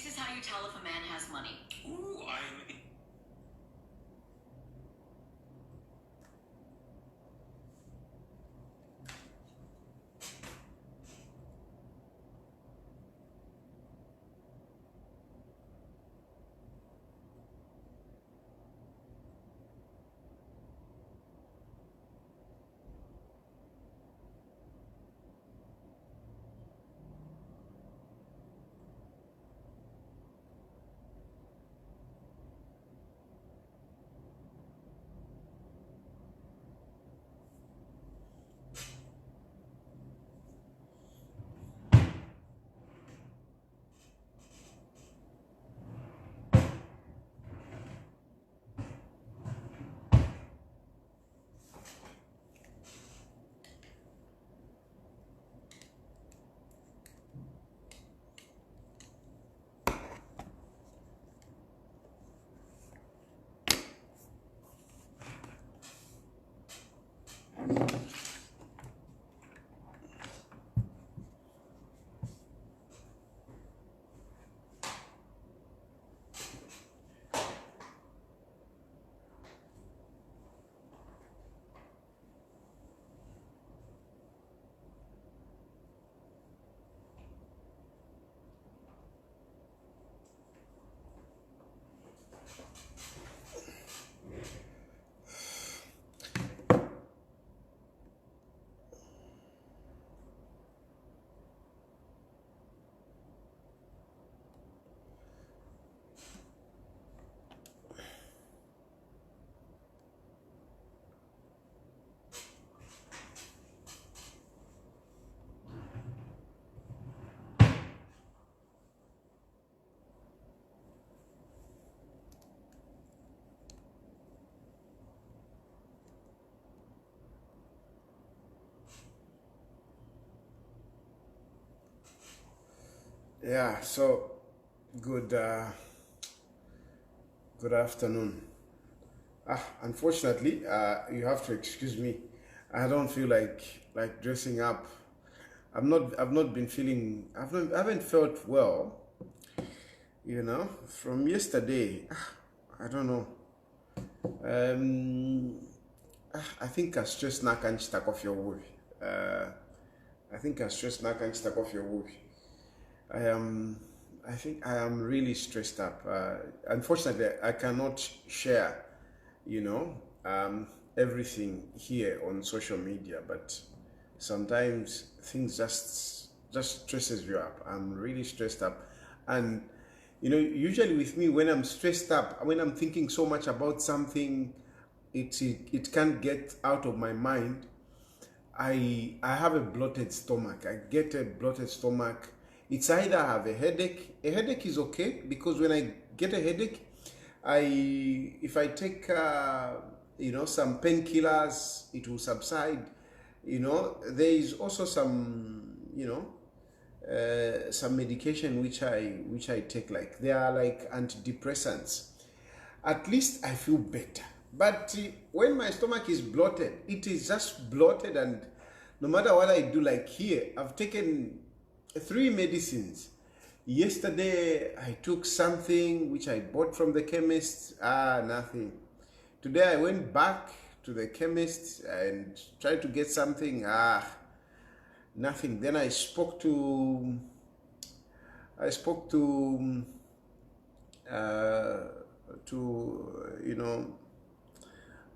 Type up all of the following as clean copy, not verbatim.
is how you tell if a man has money. Ooh, Yeah, so good good afternoon. Unfortunately, you have to excuse me. I don't feel like dressing up. I've not been feeling I haven't felt well, from yesterday. I don't know. I think I stress na kan stuck off your wood. I think I stress na kan stuck off your wood. I think I am really stressed up. Unfortunately, I cannot share, you know, everything here on social media, but sometimes things just stresses you up. I'm really stressed up. And, usually with me, when I'm stressed up, when I'm thinking so much about something, it can't get out of my mind. I have a bloated stomach. I get a bloated stomach. It's either I have a headache. A headache is okay because when I get a headache, if I take some painkillers, it will subside. There is also some medication which I take, like they are like antidepressants. At least I feel better. But when my stomach is bloated, it is just bloated, and no matter what I do, like here, I've taken 3 medicines. Yesterday, I took something which I bought from the chemist. Nothing. Today, I went back to the chemist and tried to get something. Nothing. Then I spoke to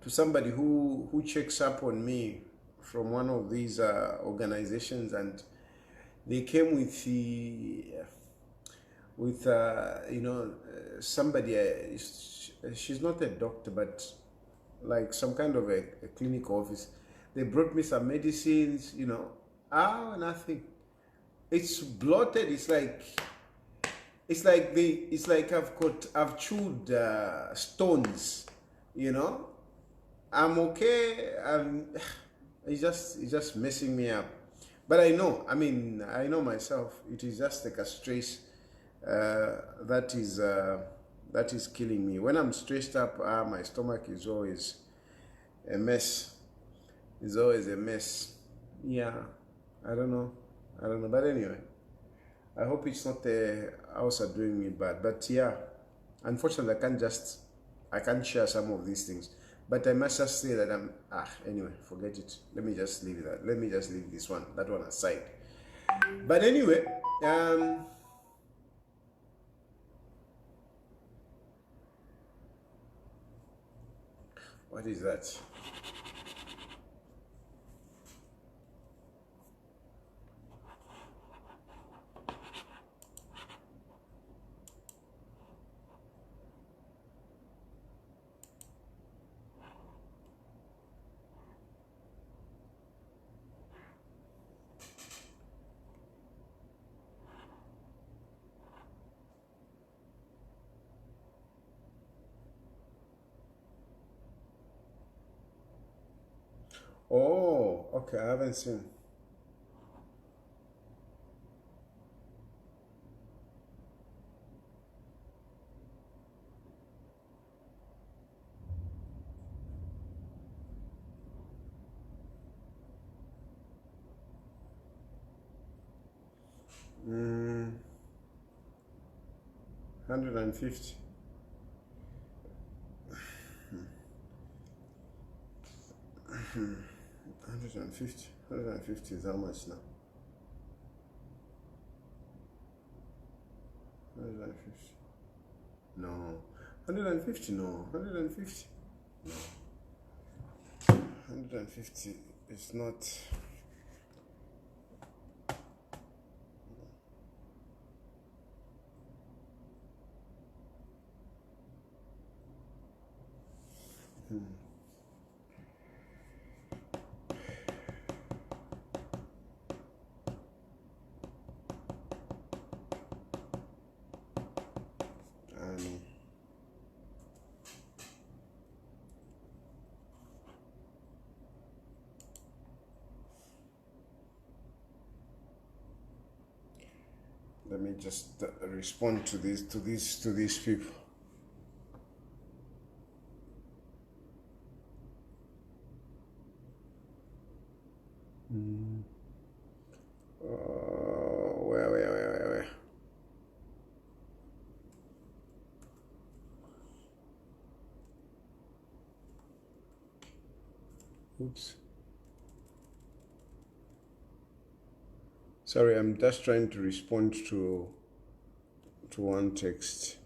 to somebody who checks up on me from one of these organizations, and they came with somebody. She's not a doctor, but like some kind of a clinic office. They brought me some medicines. Nothing. It's bloated. It's like I've chewed stones. I'm okay. It's just messing me up. But I know myself. It is just like a stress that is killing me. When I'm stressed up, my stomach is always a mess. It's always a mess. Yeah, I don't know. But anyway, I hope it's not the house are doing me bad. But yeah, unfortunately, I can't share some of these things. But I must just say that anyway, forget it. Let me just leave that. Let me just leave that one aside. But anyway, what is that? Oh, okay, I haven't seen. Mm, 150. 150. 150 is how much now? 150. No. 150, no. 150. No. 150 is not. Let me just respond to these people. Where? Oops. Sorry, I'm just trying to respond to one text.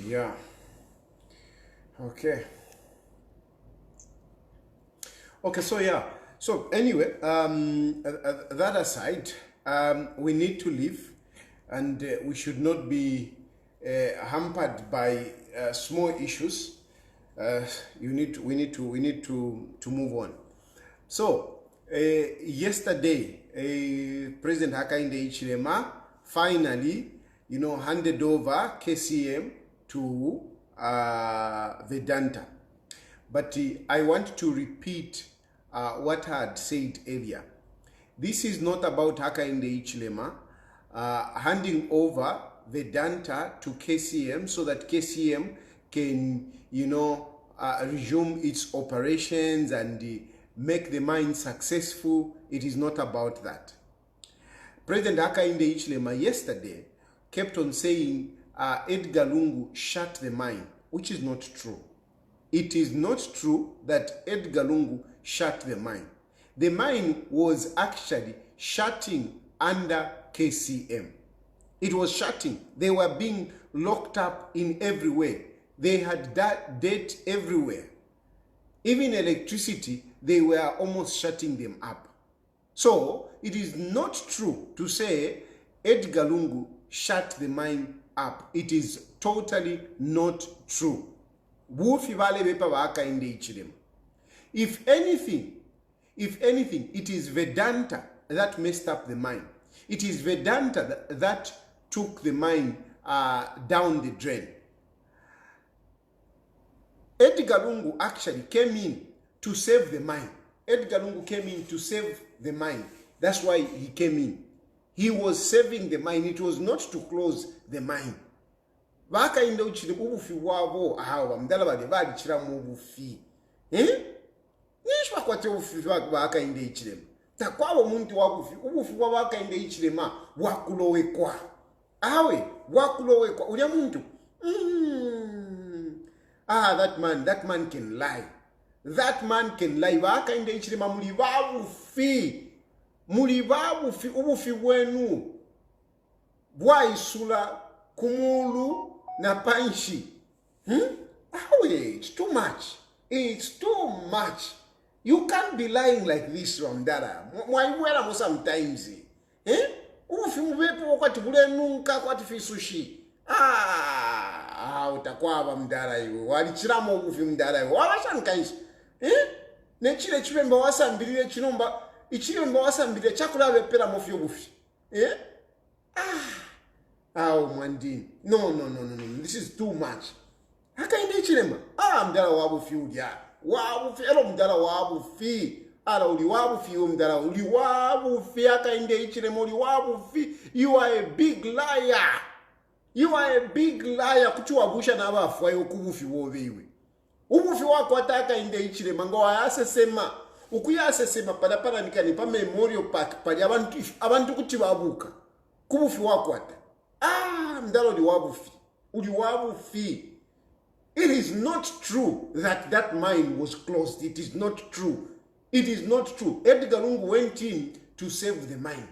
Yeah. Okay. So yeah. So anyway, that aside, we need to live, and we should not be hampered by small issues. We need to move on. So yesterday, President Hakainde Hichilema finally, handed over KCM to Vedanta. But I want to repeat what I had said earlier. This is not about Hakainde Hichilema handing over Vedanta to KCM so that KCM can, resume its operations and make the mine successful. It is not about that. President Hakainde Hichilema yesterday kept on saying Edgar Lungu shut the mine, which is not true. It is not true that Edgar Lungu shut the mine. The mine was actually shutting under KCM. It was shutting. They were being locked up in every way. They had debt everywhere. Even electricity, they were almost shutting them up. So it is not true to say Edgar Lungu shut the mine up. It is totally not true. If anything, it is Vedanta that messed up the mine. It is Vedanta that took the mine down the drain. Edgar Lungu actually came in to save the mine. Edgar Lungu came in to save the mine. That's why he came in. He was saving the mine. It was not to close the mine. Hakainde uchile ubufi wabo ahawa mdala bali bali chira mu bufi. Nishwa kwate ubufi wako Hakainde Hichilema. Takwabo muntu wabufi ubufi wa Hakainde Hichilema wakulowekwa. Awe wakulowekwa ulia muntu. That man can lie. That man can lie. Hakainde Hichilema mulibabufi ubufi bwenu bwaisula kumulu na panshi. It's too much. It's too much. You can't be lying like this, Ramdara. Mwaiwela sometimes. Ubufi mubepo wakati bule nunka kwati fisushi. Utakwaba mdara iwe. Walichiramo ubufi mdara iwe. Wabashankanshi. Nechile chibemba wasambirire chinomba. Ichibemba wasambirire chakula wepela mofi ubufi. Mwandini. No. This is too much. Hakainde Hichilema. Mdala wabufi udia. Wabufi. Elo mdala wabufi. Uli wabufi mdala. Uli wabufi. Hakainde Hichilema. Uli wabufi. You are a big liar. You are a big liar. Kuchu wabusha na wafu. Wayo kubufi wovewe. Ubufi wako hata Hakainde Hichilema. Ngawa asesema. Ukuya asesema. Padapana nikanipa memorial park. Padi abantu kuchibabuka. Kubufi wako hata. Mdala uli wabufi. It is not true that mine was closed. It is not true. It is not true. Edgar Lungu went in to save the mine.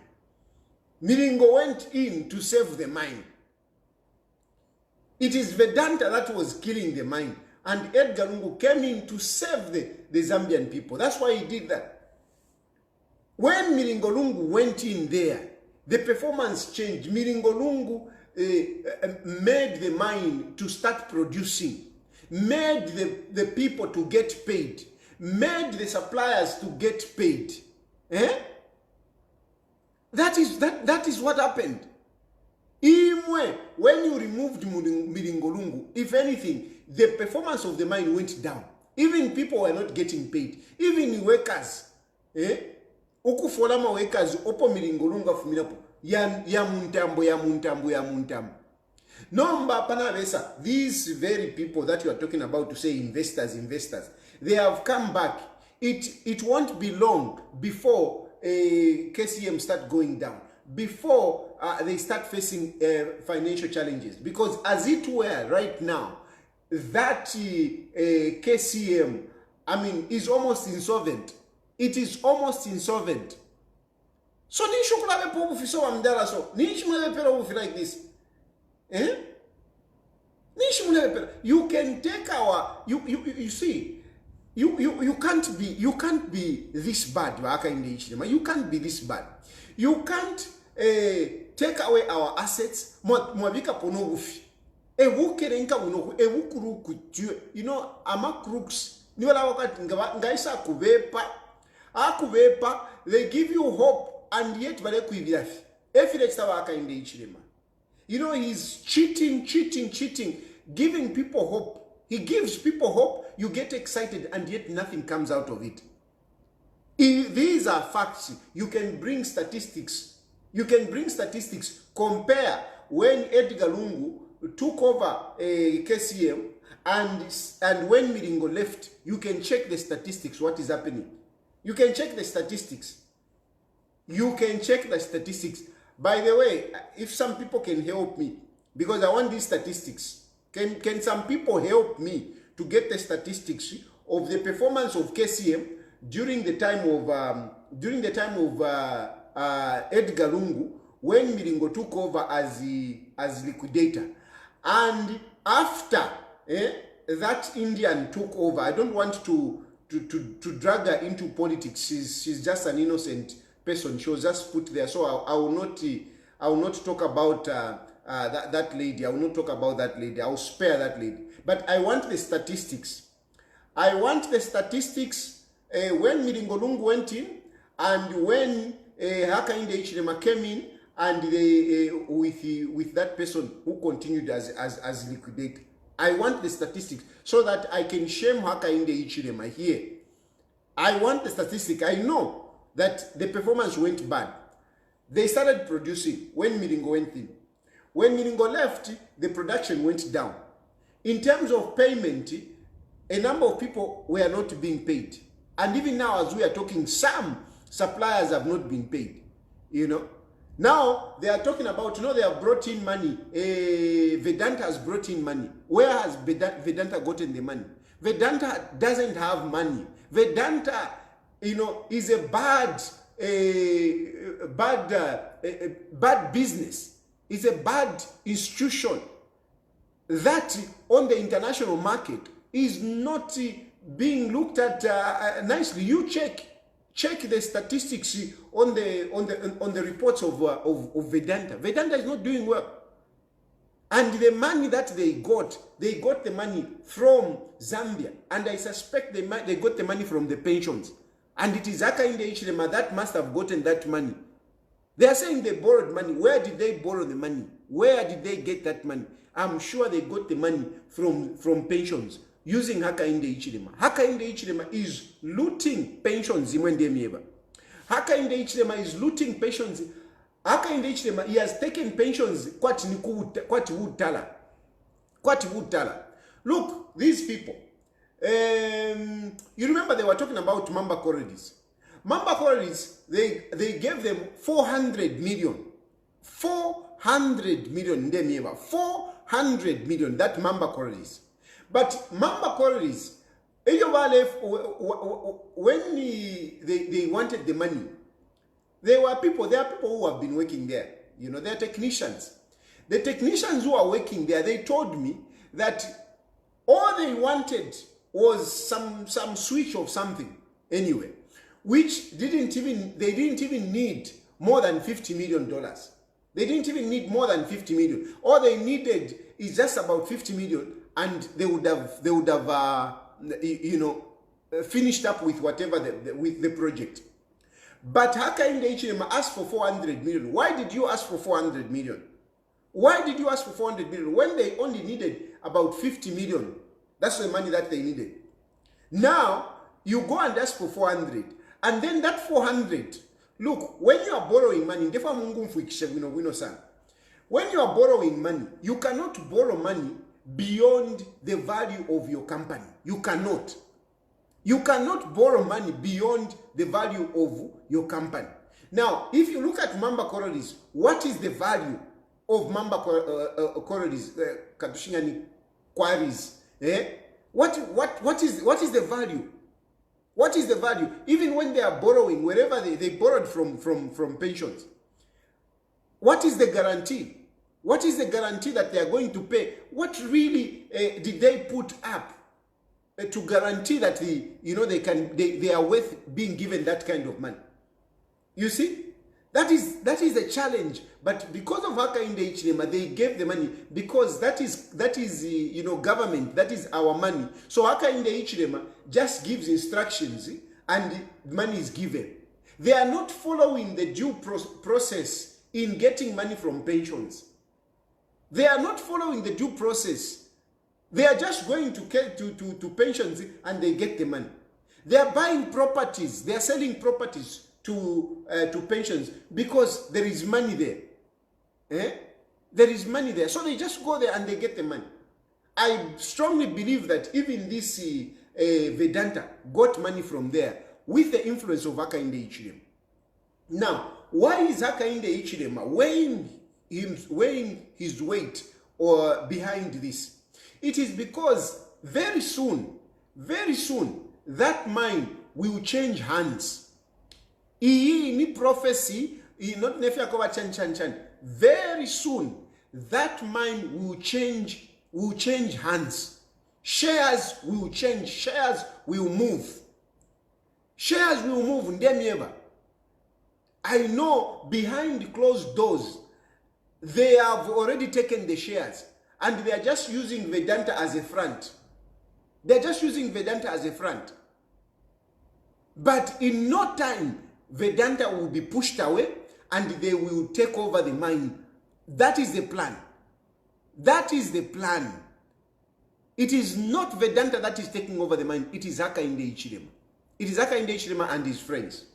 Miringo went in to save the mine. It is Vedanta that was killing the mine. And Edgar Lungu came in to save the Zambian people. That's why he did that. When Miringo Lungu went in there, the performance changed. Miringo Lungu made the mine to start producing, made the people to get paid, made the suppliers to get paid. That is what happened. When you removed Miringo Lungu, if anything, the performance of the mine went down. Even people were not getting paid. Even workers, ukufolama workers, opo Miringo Lungu fuminapo. Ya muntambo. Nomba panavesa, these very people that you are talking about to say investors, they have come back. It won't be long before KCM start going down, before they start facing financial challenges. Because as it were right now, that KCM, is almost insolvent. It is almost insolvent. So nisho kulabe po ubufi so amdala so. Nisho mulebe pera ubufi like this. Nisho mulebe pera. You can take our you see. You can't be this bad, Hakainde Hichilema. You can't be this bad. You can't take away our assets. Mwabika pono ubufi. Kerenka unoku kuruku. You know, ama crooks. Niwala wakati ngaisa kubepa. They give you hope. And yet, you know, he's cheating, giving people hope. He gives people hope, you get excited, and yet nothing comes out of it. These are facts. You can bring statistics. Compare when Edgar Lungu took over KCM and when Miringo left. You can check the statistics, what is happening. You can check the statistics. By the way, if some people can help me, because I want these statistics, can some people help me to get the statistics of the performance of KCM during the time of Edgar Lungu, when Miringo took over as liquidator, and after that Indian took over? I don't want to to drag her into politics. She's just an innocent person. She was just put there. So I will not talk about that lady. I will not talk about that lady. I will spare that lady. But I want the statistics. I want the statistics when Lungu went in and when Hakainde Hichilema came in and they, with that person who continued as liquidator. I want the statistics so that I can shame Hakainde Hichilema here. I want the statistics. I know that the performance went bad. They started producing when Milingo went in. When Milingo left, the production went down. In terms of payment, a number of people were not being paid. And even now, as we are talking, some suppliers have not been paid. You know? Now, they are talking about, they have brought in money. Vedanta has brought in money. Where has Vedanta gotten the money? Vedanta doesn't have money. Vedanta, is a bad business. It's a bad institution that on the international market is not being looked at nicely. You check the statistics on the reports of Vedanta. Vedanta is not doing well. And the money that they got the money from Zambia. And I suspect they got the money from the pensions. And it is Hakainde Hichilema that must have gotten that money. They are saying they borrowed money. Where did they borrow the money? Where did they get that money? I'm sure they got the money from pensions using Hakainde Hichilema. Hakainde Hichilema is looting pensions. Hakainde Hichilema is looting pensions. Hakainde Hichilema, he has taken pensions kwati wood tala. Look, these people. You remember they were talking about Mamba Corridors. Mamba Corridors, they gave them 400 million. 400 million. 400 million, that Mamba Corridors. But Mamba Corridors, when they wanted the money, there are people who have been working there. They are technicians. The technicians who are working there, they told me that all they wanted was some switch of something anyway, which they didn't even need more than $50 million. They didn't even need more than 50 million. All they needed is just about 50 million, and they would have finished up with whatever with the project. But Hakainde Hichilema asked for 400 million. Why did you ask for 400 million? Why did you ask for 400 million when they only needed about 50 million? That's the money that they needed. Now, you go and ask for 400. And then that 400, look, when you are borrowing money, when you are borrowing money, you cannot borrow money beyond the value of your company. You cannot. You cannot borrow money beyond the value of your company. Now, if you look at Mamba Corridors, what is the value of Mamba Corridors, Katushinyani quarries? What is the value? What is the value? Even when they are borrowing, wherever they borrowed from pensions, what is the guarantee? What is the guarantee that they are going to pay? What really did they put up to guarantee that they are worth being given that kind of money? You see, that is the challenge. But because of Hakainde Hichilema, they gave the money because that is government. That is our money. So Hakainde Hichilema just gives instructions and money is given. They are not following the due process in getting money from pensions. They are not following the due process. They are just going to pensions and they get the money. They are buying properties. They are selling properties to pensions because there is money there. There is money there. So they just go there and they get the money. I strongly believe that even this Vedanta got money from there with the influence of Hakainde Hichilema. Now, why is Hakainde Hichilema weighing his weight or behind this? It is because very soon, that mine will change hands. Ni prophecy, not nefia chan. Very soon, that mine will change hands. Shares will change. Shares will move. Shares will move ndemieva. I know behind closed doors, they have already taken the shares and they are just using Vedanta as a front. They're just using Vedanta as a front. But in no time, Vedanta will be pushed away and they will take over the mine. That is the plan. That is the plan. It is not Vedanta that is taking over the mine. It is Hakainde Hichilema. It is Hakainde Hichilema and his friends.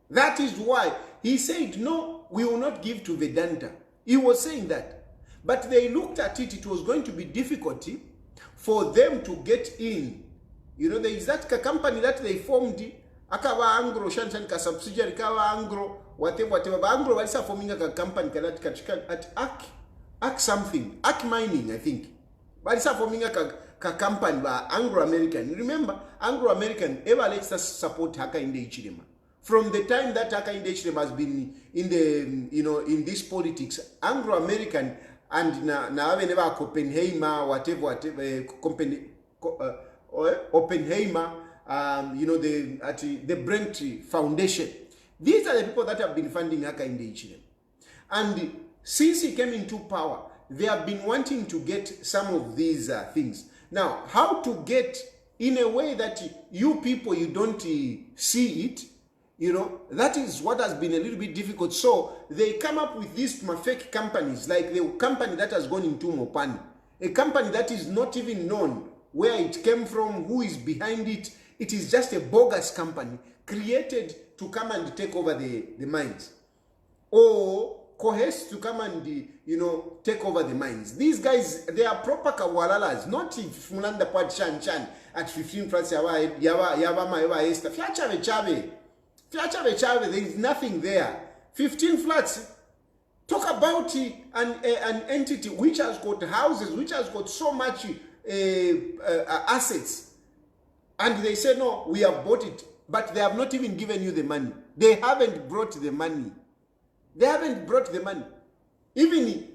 That is why he said, no, we will not give to Vedanta. He was saying that. But they looked at it, it was going to be difficulty for them to get in. You know, there is that company that they formed, akawa angro, shanshan ka subsidiary, kawa angro, whatever. But angro walisa forming a company at Ak something, Ak Mining, I think. Walisa forming a company by Anglo-American. Remember, Anglo-American ever lets us support Hakainde Hichilema. From the time that Hakainde Hichilema has been in the, you know, in this politics, Anglo-American and now never Oppenheimer, whatever company, Oppenheimer, you know, the Brent Foundation. These are the people that have been funding Hakainde Hichilema. And since he came into power, they have been wanting to get some of these things. Now, how to get in a way that you people, you don't see it, you know, that is what has been a little bit difficult. So they come up with these fake companies, like the company that has gone into Mopani, a company that is not even known where it came from, who is behind it. It is just a bogus company created to come and take over the mines, or coerced to come and, you know, take over the mines. These guys, they are proper kawalalas, not if Mulanda Pad Chan at 15 flats, there is nothing there. 15 flats. Talk about an entity which has got houses, which has got so much assets. And they say, no, we have bought it. But they have not even given you the money. They haven't brought the money. They haven't brought the money. Even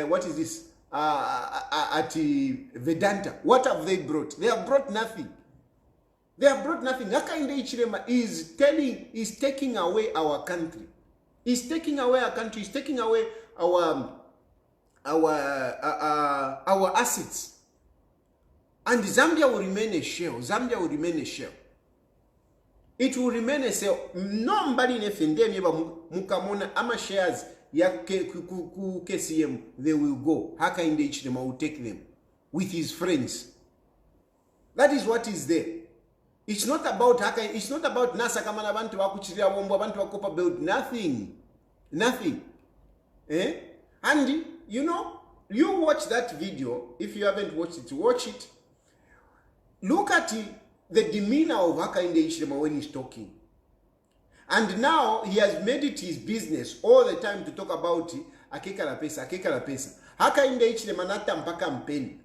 what is this? At Vedanta. What have they brought? They have brought nothing. They have brought nothing. Hakainde Hichilema is taking away our country. He's taking away our country. He's taking away our assets. And Zambia will remain a shell. Zambia will remain a shell. It will remain a shell. Nobody in FND mukamona ama shares ya KCM, they will go. Hakainde Hichilema will take them with his friends. That is what is there. It's not about Hakainde. It's not about NASA kamana bantu wakuchiria wombo bantu wakopa build. Nothing. Nothing. Eh? And you know, you watch that video. If you haven't watched it, watch it. Look at the demeanor of Hakainde Hichilema when he's talking. And now he has made it his business all the time to talk about akeka la pesa, akeka la pesa. Hakainde Hichilema nata mpaka mpeni.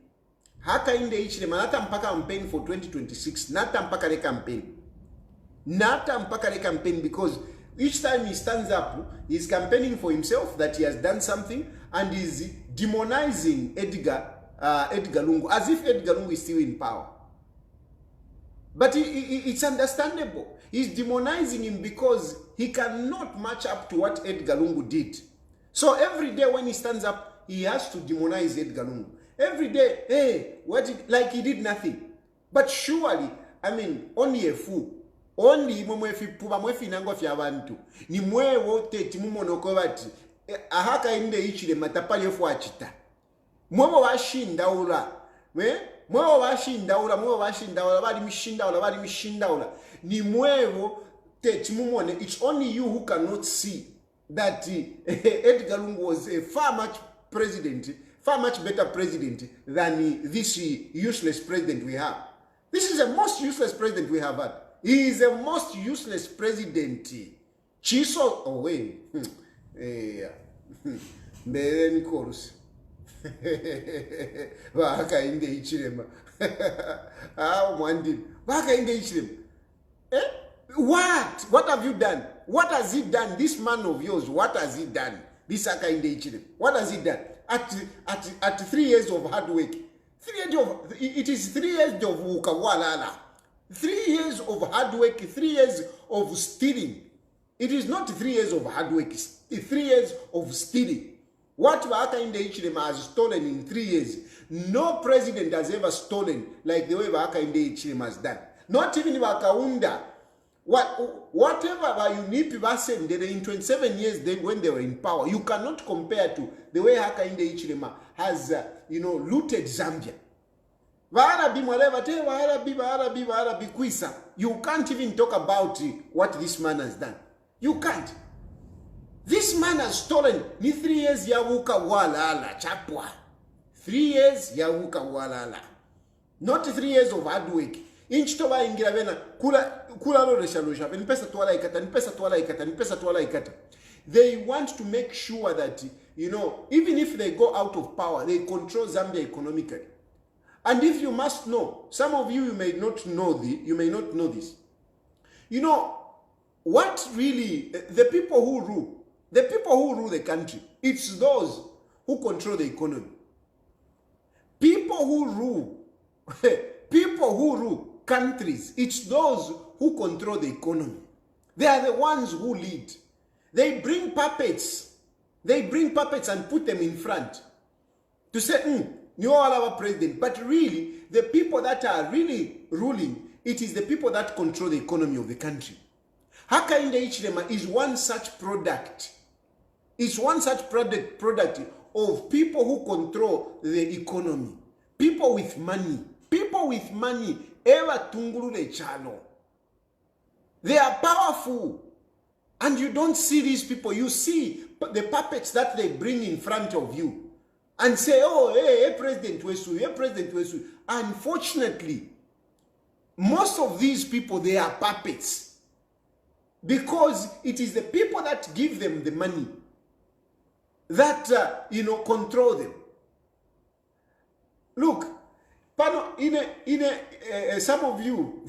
Hakainde Hichilema nata mpaka mpeni for 2026. Nata mpaka le campaign. Nata mpaka le campaign, because each time he stands up, he's campaigning for himself that he has done something, and is demonizing Edgar Lungu, as if Edgar Lungu is still in power. But it's understandable. He's demonizing him because he cannot match up to what Edgar Lungu did. So every day when he stands up, he has to demonize Edgar Lungu. Every day, hey, like he did nothing. But surely, I mean, only a fool. Only mwefi nango fya abantu. Ni mwe wote timumonoko bati. Hakainde Hichilema tapali efu achita. Mwewo washindaula. Mwewo washindaula, bali mishindaula. Ni mwewo timumone. It's only you who cannot see that Edgar Lungu was a far much better president than this useless president we have. This is the most useless president we have had. He is the most useless president. Chiso, oh wait. Mbele course. Hakainde Hichilema. Ah, mwandi. Hakainde Hichilema. Eh? What? What have you done? What has he done? This man of yours, what has he done? This Hakainde Hichilema. What has he done? At 3 years of hard work, It is 3 years of ukawalala. 3 years of hard work, 3 years of stealing. It is not 3 years of hard work, it's 3 years of stealing. What Hakainde Hichilema has stolen in 3 years, no president has ever stolen like the way Hakainde Hichilema has done. Not even Kaunda. Whatever Unipi Vasended in 27 years then when they were in power, you cannot compare to the way Hakainde Hichilema has, looted Zambia. You can't even talk about what this man has done. You can't. This man has stolen 3 years Yawuka Walala Chapwa. 3 years Yawuka Walala. Not 3 years of hard work. Inchitoba ingiravena kula lo reshalusha. Nipesa tuwala ikata, nipesa tuwala ikata, nipesa tuwala ikata. They want to make sure that, even if they go out of power, they control Zambia economically. And if you must know, some of you may not know this. What really, the people who rule the country, it's those who control the economy. People who rule countries, it's those who control the economy. They are the ones who lead. They bring puppets and put them in front to say, you are our president. But really, the people that are really ruling, it is the people that control the economy of the country. Hakainde Hichilema is one such product. It's one such product of people who control the economy. People with money. People with money. Ever tungurule chalo. They are powerful. And you don't see these people. You see the puppets that they bring in front of you. And say, oh, hey, President Wesu, hey, President Wesu. Unfortunately, most of these people, they are puppets. Because it is the people that give them the money that, control them. Look, some of you,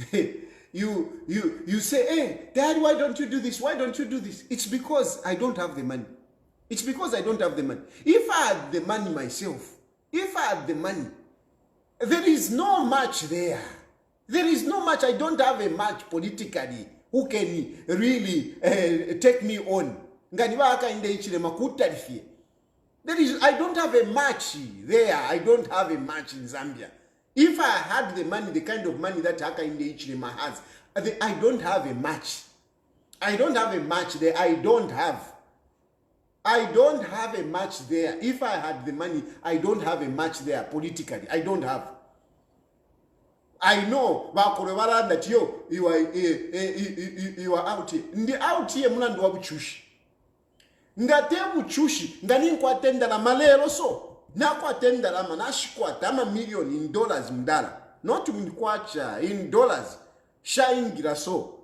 you say, hey, Dad, why don't you do this? Why don't you do this? It's because I don't have the money. It's because I don't have the money. If I had the money myself, there is no match there. There is no match. I don't have a match politically who can really take me on. I don't have a match there. I don't have a match in Zambia. If I had the money, the kind of money that Hakainde Hichilema has, I don't have a match. I don't have a match there. I don't have a match there. If I had the money, I don't have a match there politically. I don't have. I know that you are out here. Ndi out here mlandu wa buchushi. Ngate buchushi ngani nkwatenda na malero so. Na kwatenda la manashikwata ama million in dollars mdala. Not mkwacha in dollars. Shaingira so.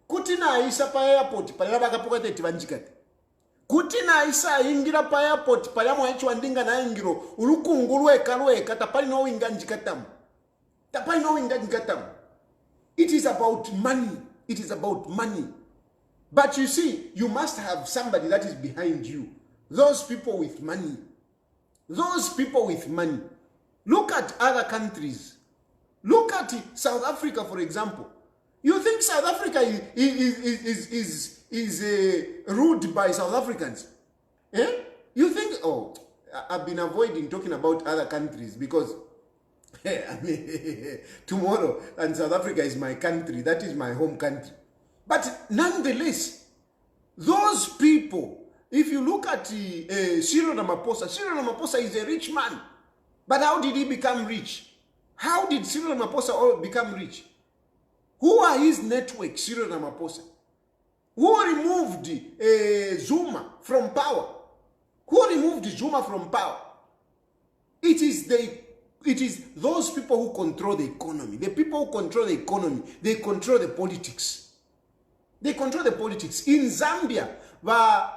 Kutina isa pa airport pala bakapoka tete banjikate. Kutina isa ingira pa airport pala mwachi wandinga na ingiro ulukungulweka tapali no winganjikatamu. Tapali no winganjikatamu. It is about money. It is about money. But you see, you must have somebody that is behind you. Those people with money. Those people with money. Look at other countries. Look at South Africa, for example. You think South Africa is ruled by South Africans? Eh? You think, oh, I've been avoiding talking about other countries because tomorrow, and South Africa is my country. That is my home country. But nonetheless, those people, if you look at Cyril Ramaphosa is a rich man. But how did he become rich? How did Cyril Ramaphosa become rich? Who are his network, Cyril Ramaphosa? Who removed Zuma from power? Who removed Zuma from power? It is those people who control the economy. The people who control the economy, they control the politics. They control the politics. In Zambia,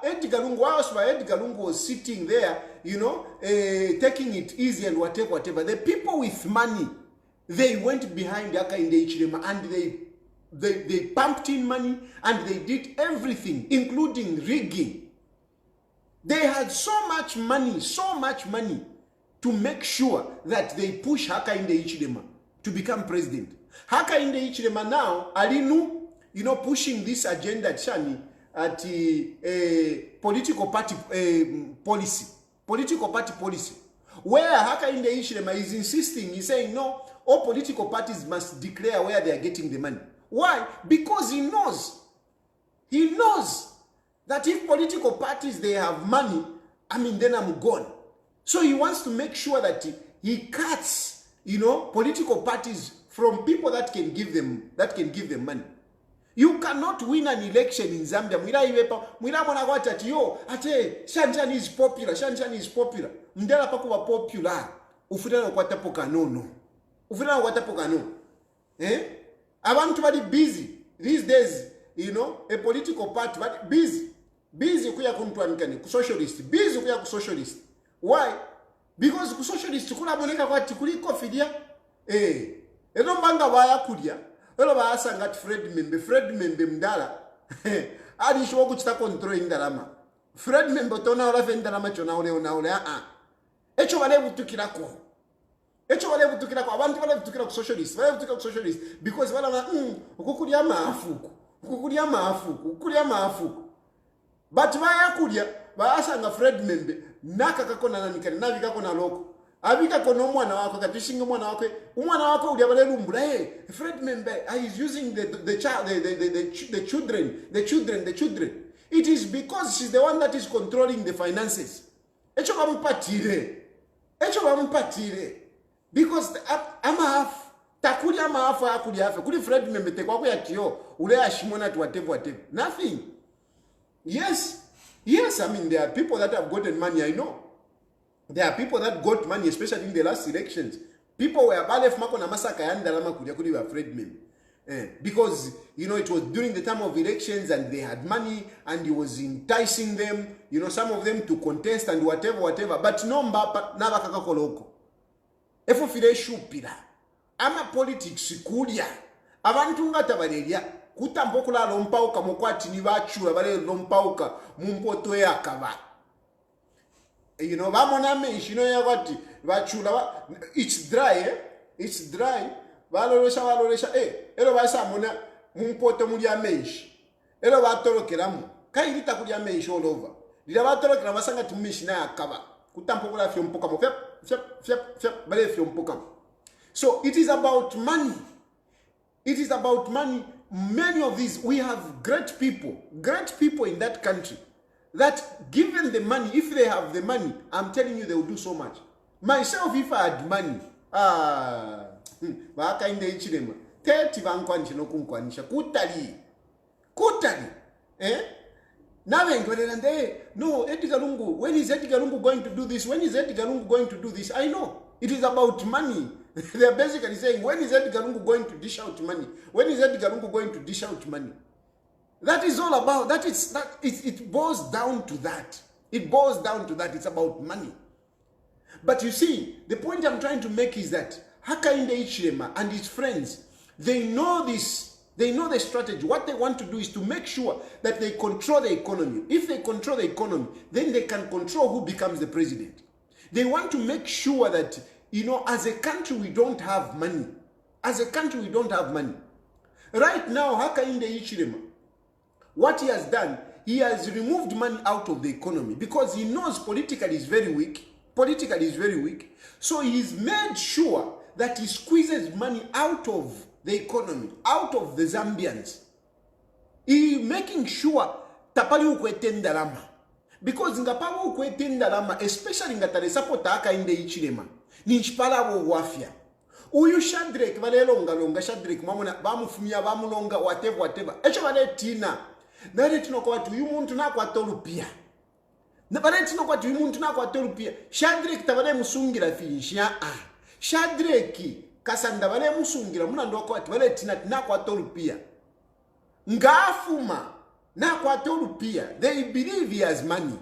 Edgar Lungu was sitting there, taking it easy and whatever. The people with money, they went behind Hakainde Hichilema and they pumped in money and they did everything, including rigging. They had so much money to make sure that they push Hakainde Hichilema to become president. Hakainde Hichilema now, Alinu, pushing this agenda at political party policy. Political party policy. Where Hakainde Hichilema is insisting, he's saying, no, all political parties must declare where they are getting the money. Why? Because he knows that if political parties, they have money, then I'm gone. So he wants to make sure that he cuts, political parties from people that can give them money. You cannot win an election in Zambia. Shanjan is popular. Mdela pakuwa popular. Ufutana kwata poka no. Ufutana kwata poka no. Abantu bali busy these days, a political party but busy kuya kuntwanikani ku socialist, busy kuya ku socialist. Why? Because ku socialist kula boneka kwati kuliko fidia eno mbanga baya kudia elo baasanga ati Fred membe mdala ali shwo kuchita control indalama Fred membe tona ola fe indalama chona ole echo bale butukirako abantu bale butukira ku socialist because bala ukukulia maafuku but baya kudia baasanga Fred membe naka kakona nanikani nabika kona loko abika kono mwana wako katishinga mwana wako uli abale lumbula Fred membe is using the children. It is because she's the one that is controlling the finances. Echo bampatire because half takuli half akuli half kuli Fred membe tekwa ko yakio ule ashimona to whatever nothing. Yes, there are people that have gotten money, I know. There are people that got money, especially in the last elections. People were balef mako na masaka yanda lama kuli were afraid me. Because, it was during the time of elections and they had money and he was enticing them, some of them to contest and whatever. But no mbapa, naba kakakoloko. Efo file shupira. Ama politics kulia. Abantu ngata baleria. Kutambokula lompauka mokwati ni bachura bale lompauka mumpoto yakaba. Bamona menshi yakwati bachura it's dry balolesha elo basamona mumpoto muri amenshi elo batolokeramu kayita kuli amenshi all over dira batolokera basanga tumishi na yakaba kutambokula fyompoka mo fyap bale fyompoka. So it is about money. Many of these, we have great people in that country that given the money, if they have the money, I'm telling you, they will do so much. Myself, if I had money, Hakainde Hichilema, 30 vankwanisha no kunkwanisha, kutali, now no, Edgar Lungu, when is Edgar Lungu going to do this? I know, it is about money. They are basically saying, when is Edgar Lungu going to dish out money? That is all about, it boils down to that. It's about money. But you see, the point I'm trying to make is that Hakainde Hichilema and his friends, they know this. They know the strategy. What they want to do is to make sure that they control the economy. If they control the economy, then they can control who becomes the president. They want to make sure that, as a country, we don't have money. Right now, Hakainde Hichilema, what he has done, he has removed money out of the economy because he knows politically is very weak. So he's made sure that he squeezes money out of the economy, out of the Zambians. He making sure tapali ukwetenda lama. Because ngapaba ukwetenda lama, especially ngatale support Hakainde Hichilema, ni nchipala wafya. Uyu Shadrach longa Shadrach mamuna bamufumia bamulonga whatever. Echo bale tina. Nare tino kwa watu uyu muntu na kwa tolupia. Na bale tino kwa watu uyu muntu na kwa tolupia. Shadrach tabale musungira finishia. Shadrach kasanda bale musungira muna ndo kwa watu bale tina na kwa tolupia. Ngafuma na kwa tolupia. They believe he has money.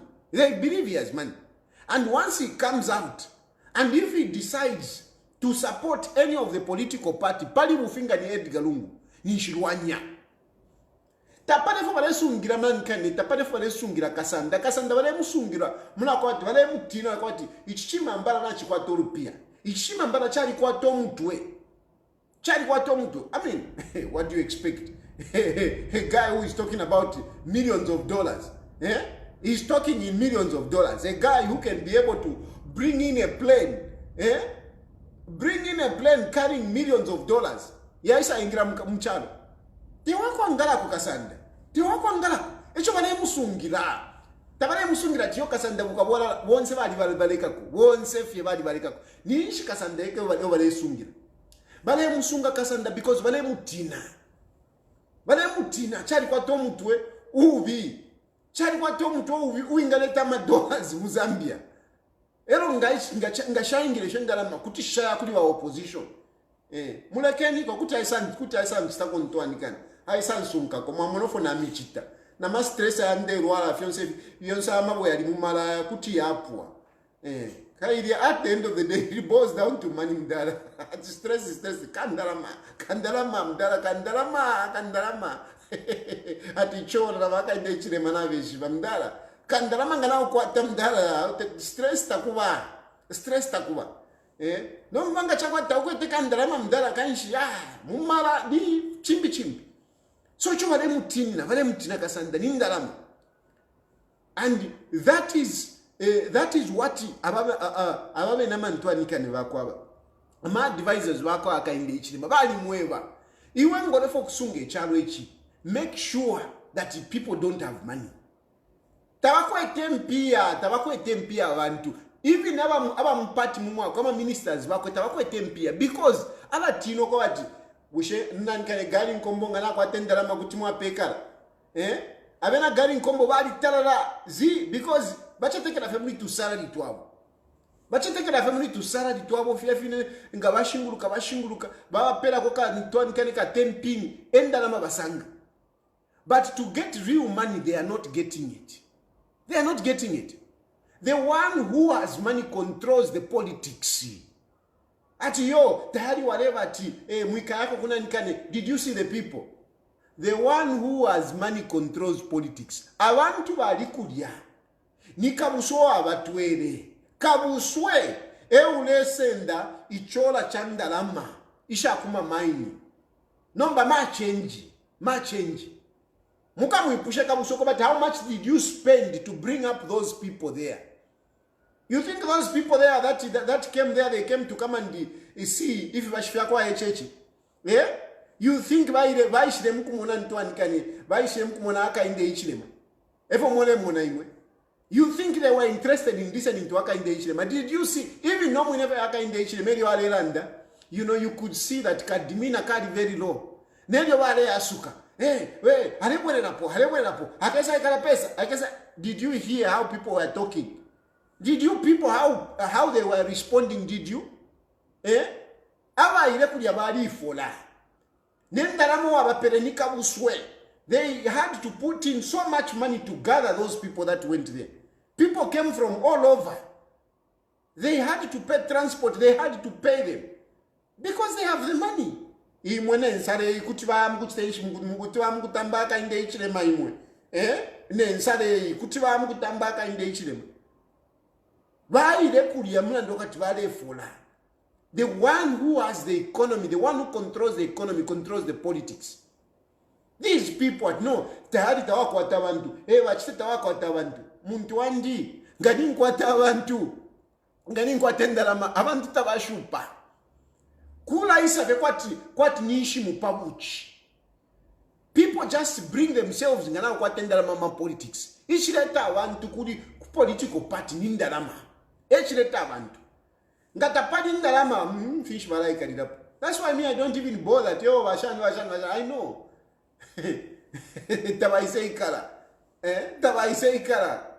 And once he comes out, and if he decides to support any of the political party, pali mufinga ni Edgar Lungu, ni Shirwanya. tapane fo bale sungira mankane tapane fo bale sungira kasanda bale musungira muna kwati bale mutina kwati ichichima mbala na chikwata rupia ichichima mbala chali kwata omutwe I mean what do you expect? A guy who is talking about millions of dollars, he's talking in millions of dollars. A guy who can be able to bring in a plane carrying millions of dollars. Yaisa ingira mchano. Tiwako angala kukasanda. Tiwako angala. Echo bale musungira. Tabale musungira tiyo kasanda bukabola wonse bali balekako. Wonse fye bali balekako. Nishi kasanda eke bale sungira. Bale musunga kasanda because bale mutina chali kwa to mutwe ubi. Chali kwa to mutwe ubi uingaleta madollars mu Zambia. Ero ngashayingire shengalama kuti shaya kuli wa opposition. Mulekeni ko kuti aisan stako ntwanikana. Aisan sunka ko mamonofo na michita. Na ma stress ande rwala fionse amabo yali mumala kuti yapwa. Kaidi at the end of the day it boils down to money mdala. Stress kandalama mdala. Ati chora baka inde Hichilema na veshi mdala. Kandalama ngana kwa mdala stress takuba. No mbanga Chagwa taukwete kandalama mdala kanshi mumala di chimbi. So cho vale mutina kasanda nindalama. And that is what ababe namantwanikane bakwaba. Ama advisors bako Hakainde Hichilema bali mweba. Iwe ngolefo kusunga echalo echi. Make sure that people don't have money. Tabakwete mpia abantu. Even aba mpati mumwa kama ministers bako tabakwete mpia because ala tino kwa wati bushe nankane gari nkombo ngana kwa tendalama kutimwa pekala. Abena gari nkombo bali talala because bacha take la family to salary twabo fine nga bashinguluka baba pela koka ntwanikane ka 10 pin endalama basanga. But to get real money they are not getting it. The one who has money controls the politics. Ati yo tayari whatever ati mwika yako kuna nikane. Did you see the people? The one who has money controls politics. Abantu bali kudia. Nikabuso abatwere. Kabuswe ule senda ichola chandalama isha kuma maini. Nomba ma change. Muka muipushe kabuso but how much did you spend to bring up those people there? You think those people there that came there, they came to come and see if bashifya kwa HH? Yeah? You think baishile kumona ntwanikane, baishile kumona Hakainde Hichilema. Efo mona imwe. You think they were interested in listening to Hakainde Hichilema? Did you see even no whenever Hakainde Hichilema meri wale landa, you could see that kadimina kadi very low. Nelio wale asuka. Halewele napo. Akesa ikala pesa. Did you hear how people were talking? Did you people how they were responding? Did you? Aba ile kulia bali fola. Nendalamo abaperenika buswe. They had to put in so much money to gather those people that went there. People came from all over. They had to pay transport. They had to pay them because they have the money. Imwene nsare kutiba mukuteishi mukutiba mukutamba Hakainde Hichilema imwe. Ne nsare kutiba mukutamba Hakainde Hichilema. Baile kulia muna ndoka tibale fola. The one who has the economy, the one who controls the economy, controls the politics. These people no tayari tawakwata abantu. Bachite tawakwata abantu. Muntu wandi ngani nkwata abantu. Ngani nkwatendalama abantu tabashupa. Kula isabe kwati nishi mupabuchi. People just bring themselves ngana kwatendalama ma politics. Ichileta abantu kuli political party nindalama. Ichileta abantu. Ngata party nindalama fish malaika didapo. That's why me I don't even bother. Yo washan. I know. Tabaisei kala.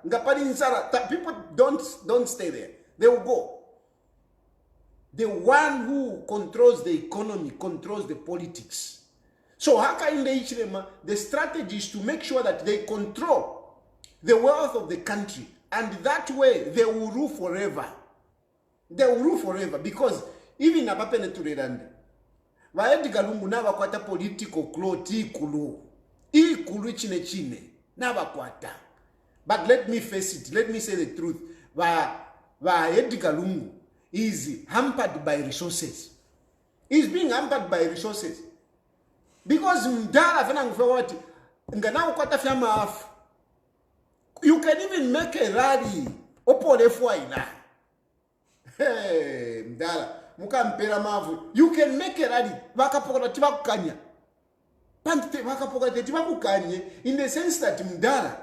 Ngapani insara. People don't stay there. They will go. The one who controls the economy controls the politics. So Hakainde Hichilema, the strategy is to make sure that they control the wealth of the country, and that way they will rule forever. They will rule forever because even abapene turerande. Va Edgar Lungu na bakwata political cloth ikulu chikulu chine n'abakwata. But let me face it, let me say the truth. Edgar Lungu is hampered by resources. He's being hampered by resources. Because mdala fena ngufewati, ngana ukwata fyama afu. You can even make a rally. Opole fwa ina. Hey, mdala. Muka mpera mavu. You can make a rally. Waka pokota tiba kukanya. Pante waka pokota tiba kukanye. In the sense that mdala,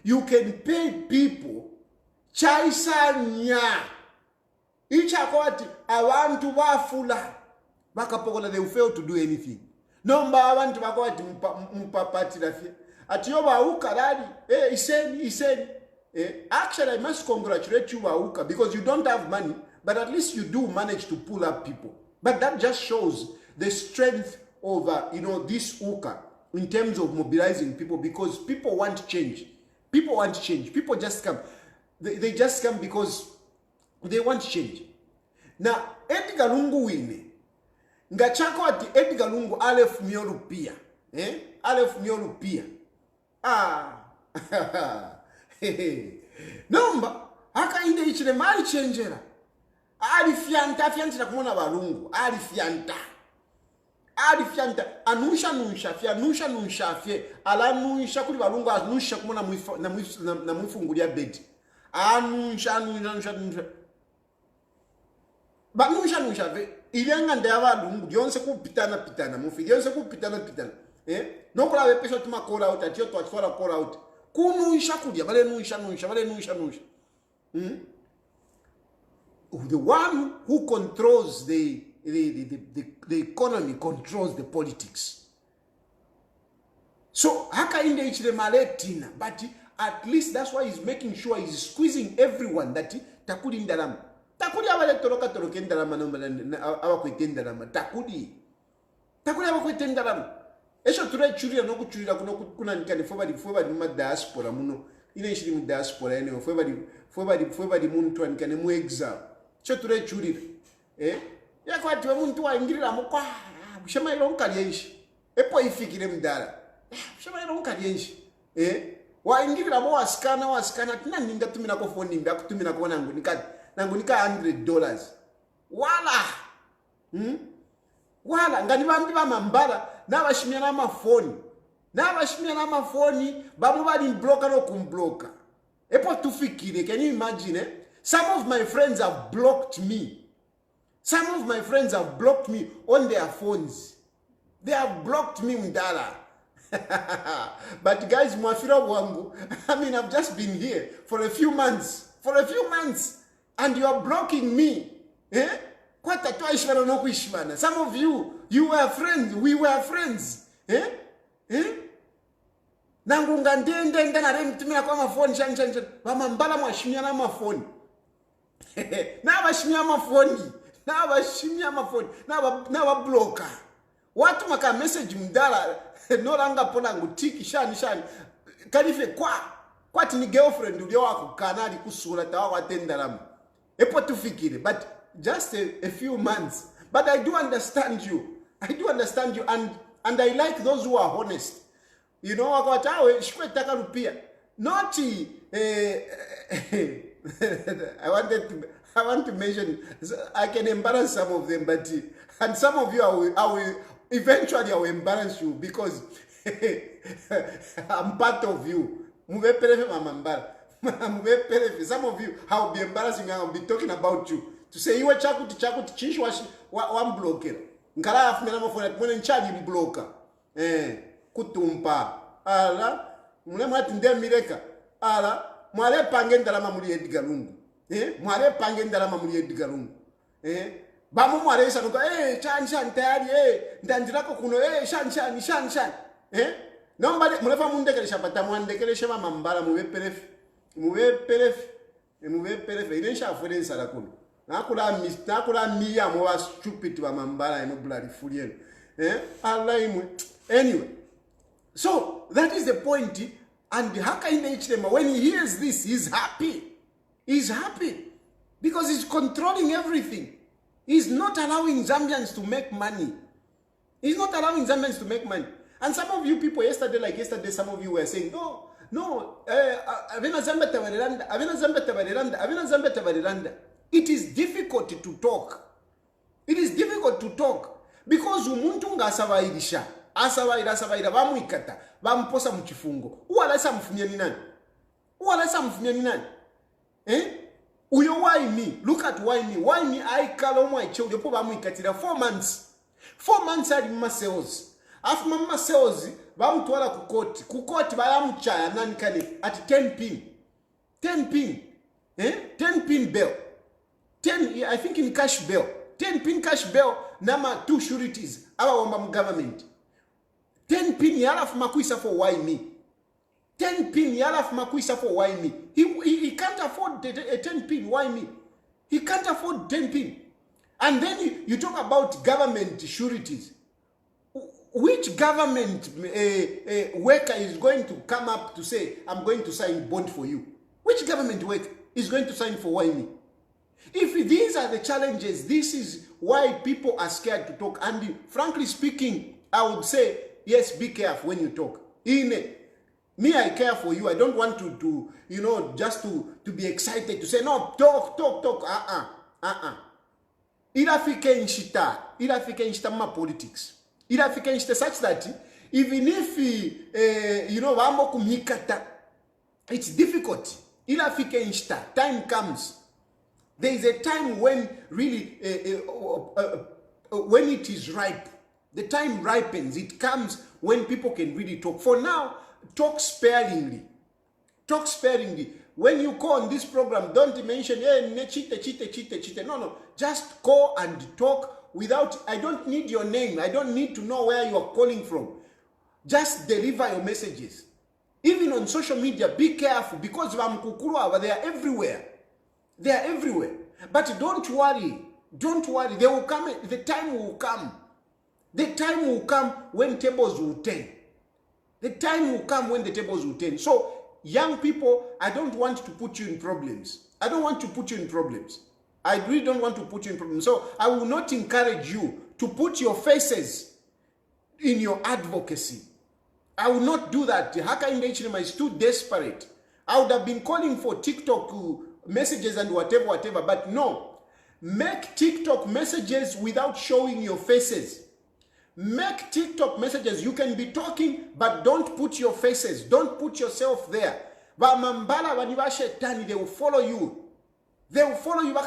you can pay people chaisanya. Icha kwati awantu wafula. Waka pokota they will fail to do anything. Nomba awantu wakwati mpapati lafia. Atiyoba uka rally. Iseni. Actually, I must congratulate you, Wauka, because you don't have money, but at least you do manage to pull up people. But that just shows the strength of, this Uka in terms of mobilizing people, because people want change. People want change. People just come. They just come because they want change. Now, Edgar Lungu wine. Ngachako ati Edgar Lungu alef miolu pia. Alef miolu pia. Nomba Hakainde Hichilema alichengera alifyanta kumona balungu alifyanta anusha fye alanusha kuli balungu anusha kumona na mwifungulia bedi anusha banusha ve ilenga nda balungu yonse kupitana mufi yonse kupitana nokola bepesho tuma call out atiyo to atwala call out kunusha kudia vale nusha. The one who controls the economy controls the politics. So Hakainde Hichilema letina, but at least that's why he's making sure he's squeezing everyone that takudi ndalama. Takudi abale toroke ndalama abakwete ndalama. Takudi abakwete ndalama. Esho ture churira no kuchurira kuna nikane fwe badi mu diaspora muno ine ishiri mu diaspora ene fwe badi muntu anikane mu exile esho ture churira yakwati we muntu waingirira mukwa bushema iro nkaliyenshi epo ifikire mdala bushema iro nkaliyenshi waingirira mo wasikana tina ninga tumina ko phone nimba kutumina ko nangu nika $100 wala ngani bambi bamambala n'abashimya n'amafoni bamu bali mbloka no kumbloka epo tufikire. Can you imagine some of my friends have blocked me on their phones. They have blocked me mdala. But guys, mwafira wangu, I mean, I've just been here for a few months and you are blocking me. Some of you were friends, we were friends. Nangunga ndende na remi tumina kwa mafoni shan. Wamambala mwashimia na mafoni. Na washimia mafoni. Na wabloka. Watu maka message mdala no langa pona ngutiki shani. Kalife kwa tini girlfriend ulio wako kanali kusura tawa watendalamu. Epo tufikire, but just a few months. But I do understand you. And I like those who are honest. You know, wakatawe shikwe taka rupia. Noti I want to mention, I can embarrass some of them, but and some of you I will eventually embarrass you because I'm part of you. Some of you I will be embarrassing. I will be talking about you. To say you were chakuti chish one blocker. Nkala afumena mafona mwene nchali mbloka. Kutumpa. Ala. Mune mwati mireka. Ala. Mwale pange ndalama muri Edgar Lungu. Mwale pange ndalama muri Edgar Lungu. Bamu mwale isa nuka. Shan Tayali. Ndanjirako kuno. Shan. Nombale mulefa mundekele shapata mwandekele shema mambala muwe perefe. Inesha afurensa la kuno. Nakula miya mwa stupid wa mambala ino bloody fulien. Anyway, so that is the point. And Hakainde Hichilema, when he hears this, he's happy. He's happy because he's controlling everything. He's not allowing Zambians to make money. And some of you people yesterday, some of you were saying, avena zambeta variranda. It is difficult to talk. It is difficult to talk because umuntu ngasavairisha asavaira vamuikata vamposa muchifungo. Uwalasa mfunya ni nani? Uyo why me? Look at why me? Why me? I call my children po vamuikatira 4 months. 4 months ali mmasales. Afu mama sales vamutwala kukoti vayamuchaya nani kale at 10 pin. 10 pin bail. 10, I think in cash bail. 10 pin cash bail nama 2 sureties abawomba mu government. 10 pin yalafu makuisa for why me? 10 pin yalafu makuisa for why me? He can't afford a 10 pin, why me? He can't afford 10 pin. And then you talk about government sureties. Which government worker is going to come up to say, I'm going to sign bond for you? Which government worker is going to sign for why me? If these are the challenges, this is why people are scared to talk. And frankly speaking, I would say, yes, be careful when you talk. Me, I care for you. I don't want to just to be excited to say, no, talk. Irafike nshita ma politics. Irafike nshita such that even if, vamo kumikata, it's difficult. Irafike nshita, time comes. There is a time when really, when it is ripe, the time ripens. It comes when people can really talk. For now, talk sparingly. Talk sparingly. When you call on this program, don't mention, cheat. No. Just call and talk without, I don't need your name. I don't need to know where you are calling from. Just deliver your messages. Even on social media, be careful because they are everywhere. They are everywhere. But don't worry. Don't worry. They will come. The time will come. The time will come when tables will turn. The time will come when the tables will turn. So, young people, I don't want to put you in problems. I don't want to put you in problems. I really don't want to put you in problems. So, I will not encourage you to put your faces in your advocacy. I will not do that. Hakainde Hichilema is too desperate. I would have been calling for TikTok messages and whatever, but no. Make TikTok messages without showing your faces. Make TikTok messages. You can be talking, but don't put your faces. Don't put yourself there. They will follow you. They will follow you.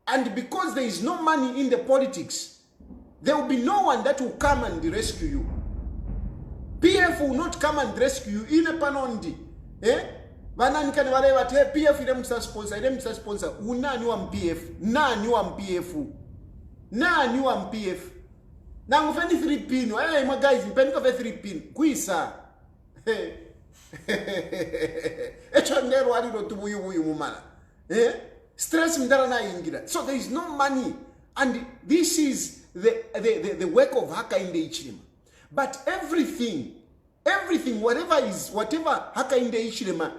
And because there is no money in the politics, there will be no one that will come and rescue you. PF will not come and rescue you. In a panondi. Banani kan wale wat PF ile msa sponsor. Unani wa MPF. Nani wa MPF. Nani wa MPF. Na ngufeni 3 pin. Hey, my guys, mpeni ko 3 pin. Kuisa. Echo ndero ali do tubuyu mumana. Stress mdara na ingira. So there is no money, and this is the work of Hakainde Hichilema. But everything, whatever Hakainde Hichilema,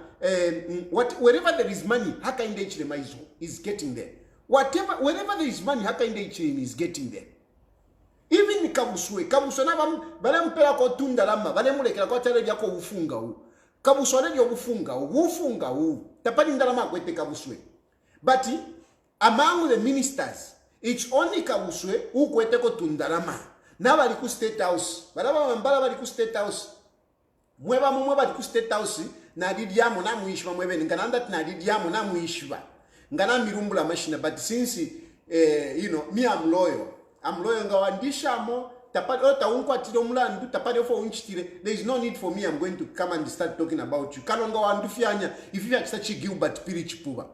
wherever there is money, Hakainde Hichilema is getting there. Wherever there is money, Hakainde Hichilema is getting there. Even kabuswe na balampela ko tunda lama balemulekera ko tele yako ufunga u kabuswe ndio ufunga u tapani ndalama kwete kabuswe. But among the ministers, it's only kabuswe who kwete ko tunda lama na bali ku state house balaba mbala bali ku state house mweba bali ku state house na didiamo na muishwa mwebe ngananda na didiamo na muishwa ngana mirumbula machine. But since me, I'm loyal ngawandishamo tapati otaunko atiro mulandu tapati ofo unchitire. There is no need for me. I'm going to come and start talking about you. Kano ngawandufyanya if you are Chigilbert Piri Chipuba.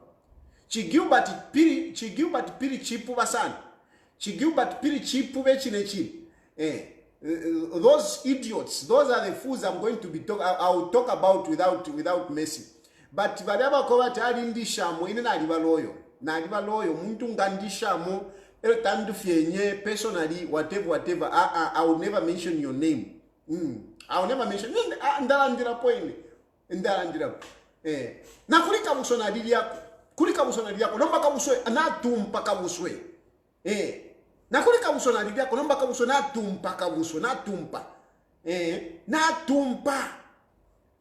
Chigilbert Piri Chipuba san. Chigilbert Piri Chipuba chinechi. Those idiots, those are the fools I'm going to be I will talk about without mercy. But whatever kowa tayari ndishamo ine na liba loyo muntu ngandishamo personally, whatever, I will never mention your name. I will never mention. Ndalandira point. Ndalandira. Na kulika busona dili yako. Nomba kabuswe na tumpa kabuswe. Na kulika busona dili yako. Nomba kabuswe na tumpa kabuswe na tumpa.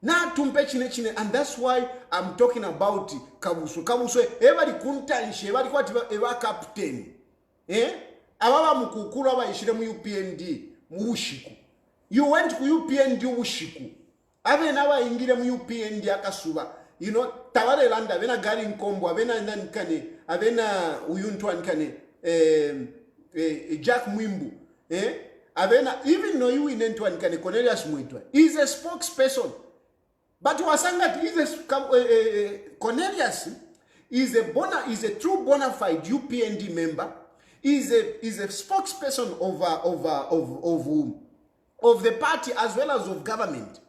natumpe chine, and that's why I'm talking about kabuswe ebali kuntanshe ebali kwati eba captain ababa mukukulu abayishire mu UPND mu ushiku. You went to UPND ushiku abe nabayingire mu UPND akasuba, you know, tawale landa bena gari nkombo abena nankane abena uyuntu ankane Jack Mwimbu abena, even no you inentu ankane Cornelius Mwitwa is a spokesperson. But wasanga is Cornelius is a true bona fide UPND member, is a spokesperson of the party as well as of government.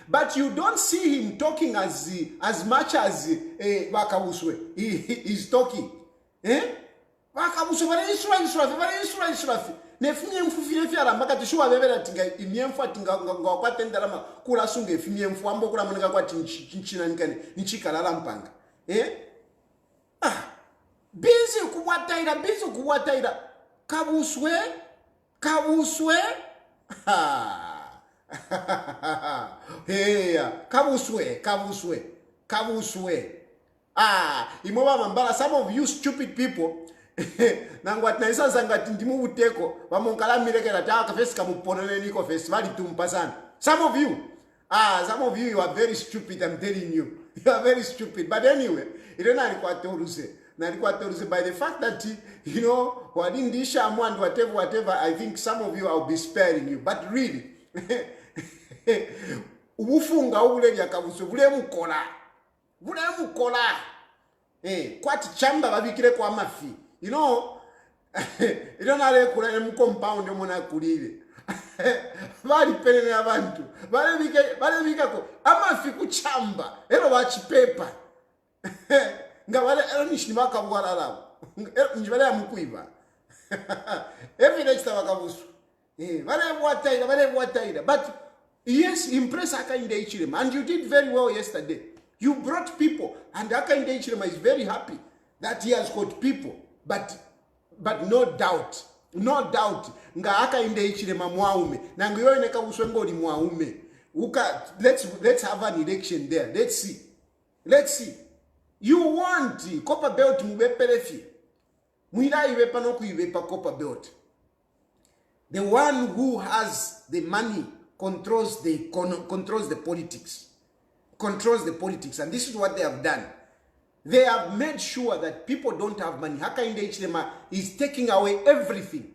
But you don't see him talking as much as Wakabuswe is talking. Wakabuswe very Israel. Nefinye mfu filefia mbaka tishuwa bebela tinga imyemfu tinga ngwakwate ndalama kula sunge finye mfu ambo kula munga kwa tinchina nikane nichika lala mpanga busy kuwataira kabuswe kabuswe imoba mambala. Some of you stupid people nangwati naisa zangati ndimu uteko wamonkala mirekela taka fesi kamuponele niko festival tumpa sana. Some of you you are very stupid. I'm telling you, you are very stupid. But anyway, ilona alikuwa toruse by the fact that you know wadindisha and whatever. I think some of you I'll be sparing you, but really ufunga ule yakabuswe vule mukola kwati chamba babikire kwa mafi. You know, you don't have to compound mona kulile. Bali penene abantu. Bale bika ko amafi kuchamba. Ero wachi paper. Ngabale ero nishima kabwala lawo. Njibale amukuiba. Every next time akabusu. Bale wataira. But yes, impress Hakainde Hichilema, and you did very well yesterday. You brought people, and Hakainde Hichilema is very happy that he has got people. But no doubt nga Hakainde Hichilema mwaume na ngoyo neka uswengoli mwaume let's have an election there. Let's see. You want Copper Belt mubepelefi mwila iwepa no kuiwepa Copper Belt. The one who has the money controls the politics, and this is what they have done. They have made sure that people don't have money. Hakainde Hichilema is taking away everything.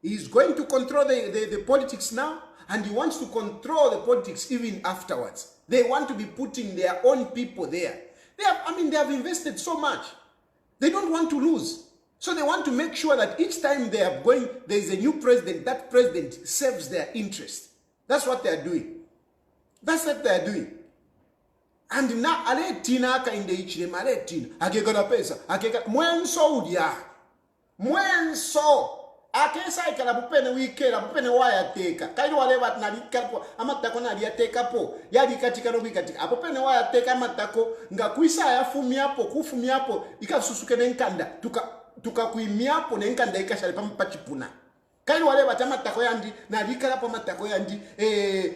He's going to control the politics now, and he wants to control the politics even afterwards. They want to be putting their own people there. They have invested so much. They don't want to lose. So they want to make sure that each time they are going, there is a new president, that president serves their interest. That's what they are doing. And now ale tina Hakainde Hichilema ale tina akekana pesa mwenso udia akesa ikala bupene wikera bupene waya teka kairo wale bat nalikako amatako naliyateka po yali katika no wikatika apopene waya teka amatako ngakuisa yafumiapo kufumiapo ikasusuke nenkanda tukakuimiapo nenkanda ikashali pachipuna kairo wale bat amatako yandi nalikala pa amatako yandi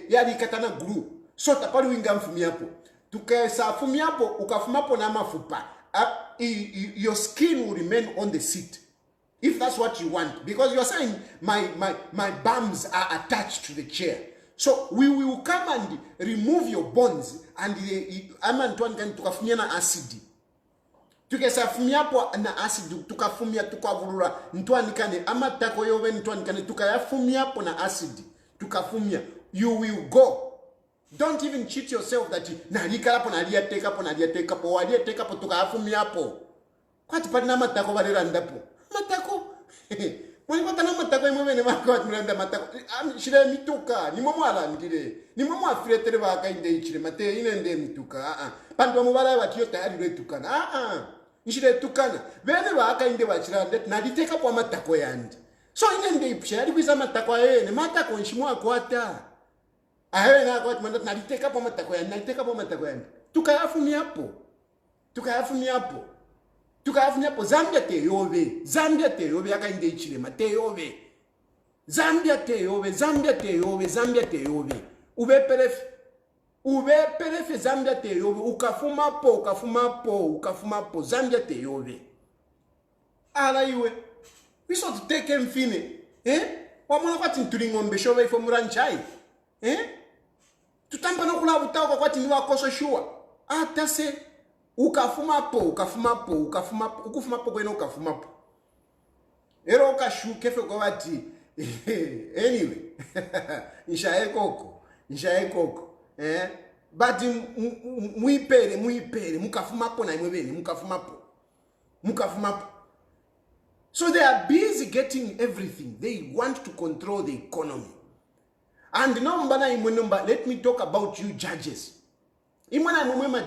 yali katana glue so tapali winga mfumiapo tukasafumiapo ukafumapo na mafupa your skin will remain on the seat if that's what you want, because you're saying my bums are attached to the chair, so we will come and remove your bones and tukafumia na acid tukasafumiapo na acid tukafumia tukavurura ntwanikane amatako yowe ntwanikane tukayafumiapo na acid tukafumia. You will go. Don't even cheat yourself that nalikalapo naliyatekapo waliyatekapo tukayafumiapo kwati padina matako balirandapo matako mwani kwata na matako imwe ne makwa mulanda matako shire mituka ni momwala ndire ni momwa firetere ba Hakainde Hichilema te inende mituka pandu mubala batiyo tayari letukana nshire tukana bene ba Hakainde bachirande nalitekapo matako yandi so inende ipsha yali kwiza matako ne matako nshimwa kwata ahe na kwa manda nalitekapo matako yandi tukayafumiapo Zambia te yobe Hakainde Hichilema te yobe Zambia teyobe, Zambia teyobe, Zambia teyobe. Ubeperefe Zambia teyobe, ukafumapo, Zambia teyobe. Ala iwe. We sort to take him fine. Wamona kwati ntulingombe shobe ifo muranchai. Tutamba no kula butawa kwa kwati niwa koso shua. Atase ukafumapo kweno ukafumapo. Ero ukashu kefe kwa wati. Anyway. Nishae koko. But muipere mukafumapo na imwebeni mukafumapo. So they are busy getting everything. They want to control the economy. And now, let me talk about you judges. Mwema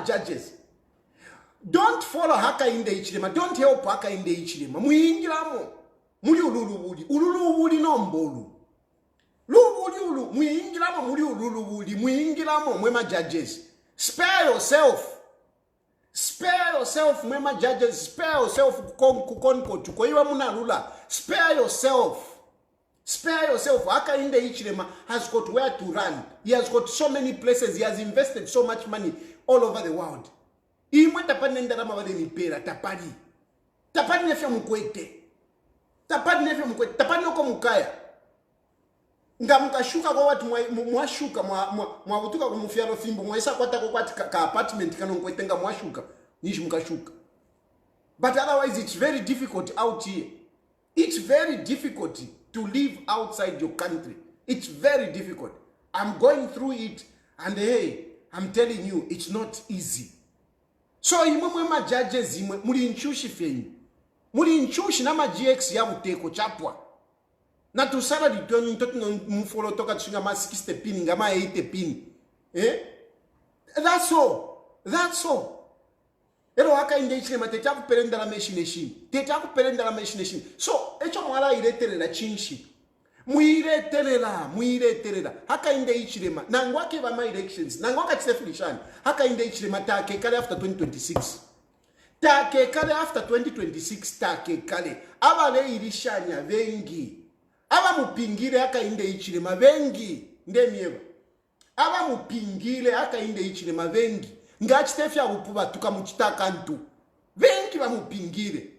judges. Don't follow Hakainde Hichilema. Don't help Hakainde Hichilema. Muingilamo. Muli ululubuli nombolu. Lubuli muingilamo muli ululubuli. Muingilamo mwema judges. Spare yourself. Spare yourself, mwema judges. Spare yourself kukonko chuko. Iwa muna lula. Spare yourself. Hakainde Hichilema has got where to run. He has got so many places. He has invested so much money all over the world. Imwe tapani ndarama wade nipera. Tapani nefya mkwete. Tapani noko mukaya. Nga mukashuka kwa watu mwashuka mwabutuka kwa mufyaro fimbo mwaisa kwa tako kwa ka apartment kano mkwete nga mwashuka. Nishi mukashuka. But otherwise it's very difficult out here. It's very difficult to live outside your country. It's very difficult. I'm going through it and hey, I'm telling you, it's not easy. So imwe judges imwe muri nchushi fenyu. Muri nchushi na GX ya buteko chapwa. Na tusala ditoni ntoto mufolo toka tsunga ma 60 pin nga ma 80 pin. That's all. Ero Hakainde Hichilema teta kuperenda la machine. So echo mwala ireterela chinshi. Muireterela. Hakainde Hichilema nangwake ba my elections. Nangwaka tsefulishani. Hakainde Hichilema take kale after 2026. Take kale. Abale irishanya vengi. Aba mupingire Hakainde Hichilema vengi. Ndemieba. Aba mupingire Hakainde Hichilema vengi. Ngachitefya upuba tukamuchitaka ntu. Vengi bamupingire.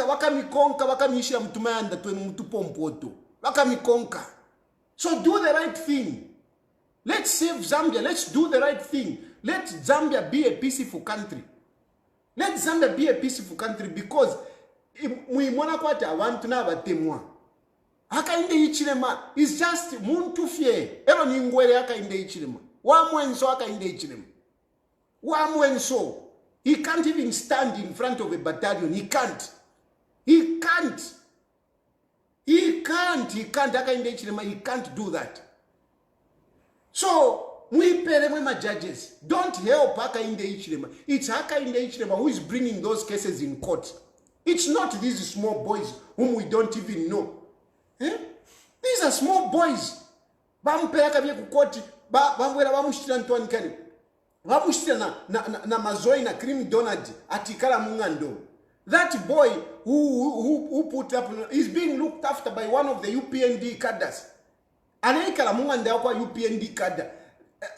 Wakamikonka, wakamishira mtumayanda twe mutupompoto. Wakamikonka. So do the right thing. Let's save Zambia. Let's do the right thing. Let Zambia be a peaceful country. Because muimona kwati abantu n'abatemwa. Hakainde Hichilema is just muntu fye. Ero ningwere Hakainde Hichilema. Wamwenso Hakainde Hichilema. Wamwenso. He can't even stand in front of a battalion. He can't. Hakainde Hichilema, he can't do that. So, mwema judges, don't help Hakainde Hichilema. It's Hakainde Hichilema who is bringing those cases in court. It's not these small boys whom we don't even know. These are small boys. Bampelaka bye ku court, bamwera bamushitira ntwani kani. Bamushitira na mazoi na cream donut atikala mungando. That boy who put up is being looked after by one of the UPND cadres. Anaikala munganda kwa UPND cadre.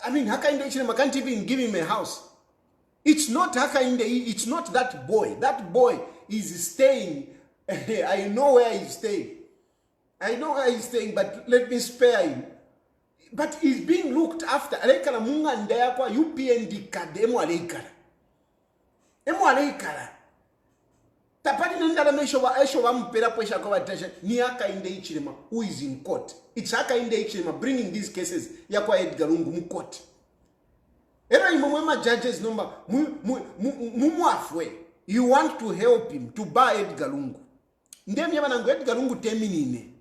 I mean, Hakainde Hichilema can't even give him a house. It's not Hakainde, it's not that boy. That boy is staying. I know where he's staying. But let me spare him. But he's being looked after. Anaikala munganda kwa UPND cadre. Emu anaikala. Tapani nendala mesho wa mpera pesha kwa watasha ni Hakainde Hichilema who is in court. It's Hakainde Hichilema bringing these cases ya kwa Edgar Lungu mu court. Era imwema judges number mumwafwe. You want to help him to buy Edgar Lungu. Ndemi yaba nangu Edgar Lungu teminine.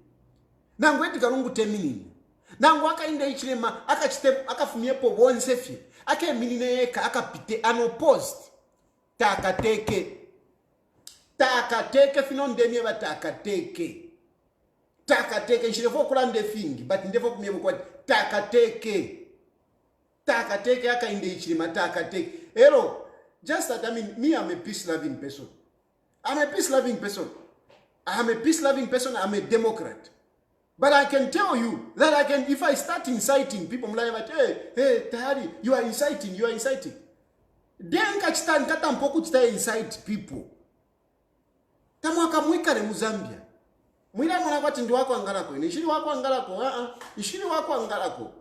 Nangu Hakainde Hichilema akafumiepo bonsefi. Ake minine yeka akapite unopposed. Takateke fino ndemye ba takateke nshirefo kulande fingi but ndefo kumyemo kwa takateke Hakainde Hichilema takateke. Hello, just that I mean me, I'm a peace loving person. I am a peace-loving person. I'm a Democrat. But I can tell you that if I start inciting people, I'm like, hey, Tayali, you are inciting. Then kachita nkata mpoku chita incite people. Tamwaka mwikare mu Zambia. Mwira mwana kwati ndi wako angalako. Ishiri wako angalako. Ishiri wako angalako.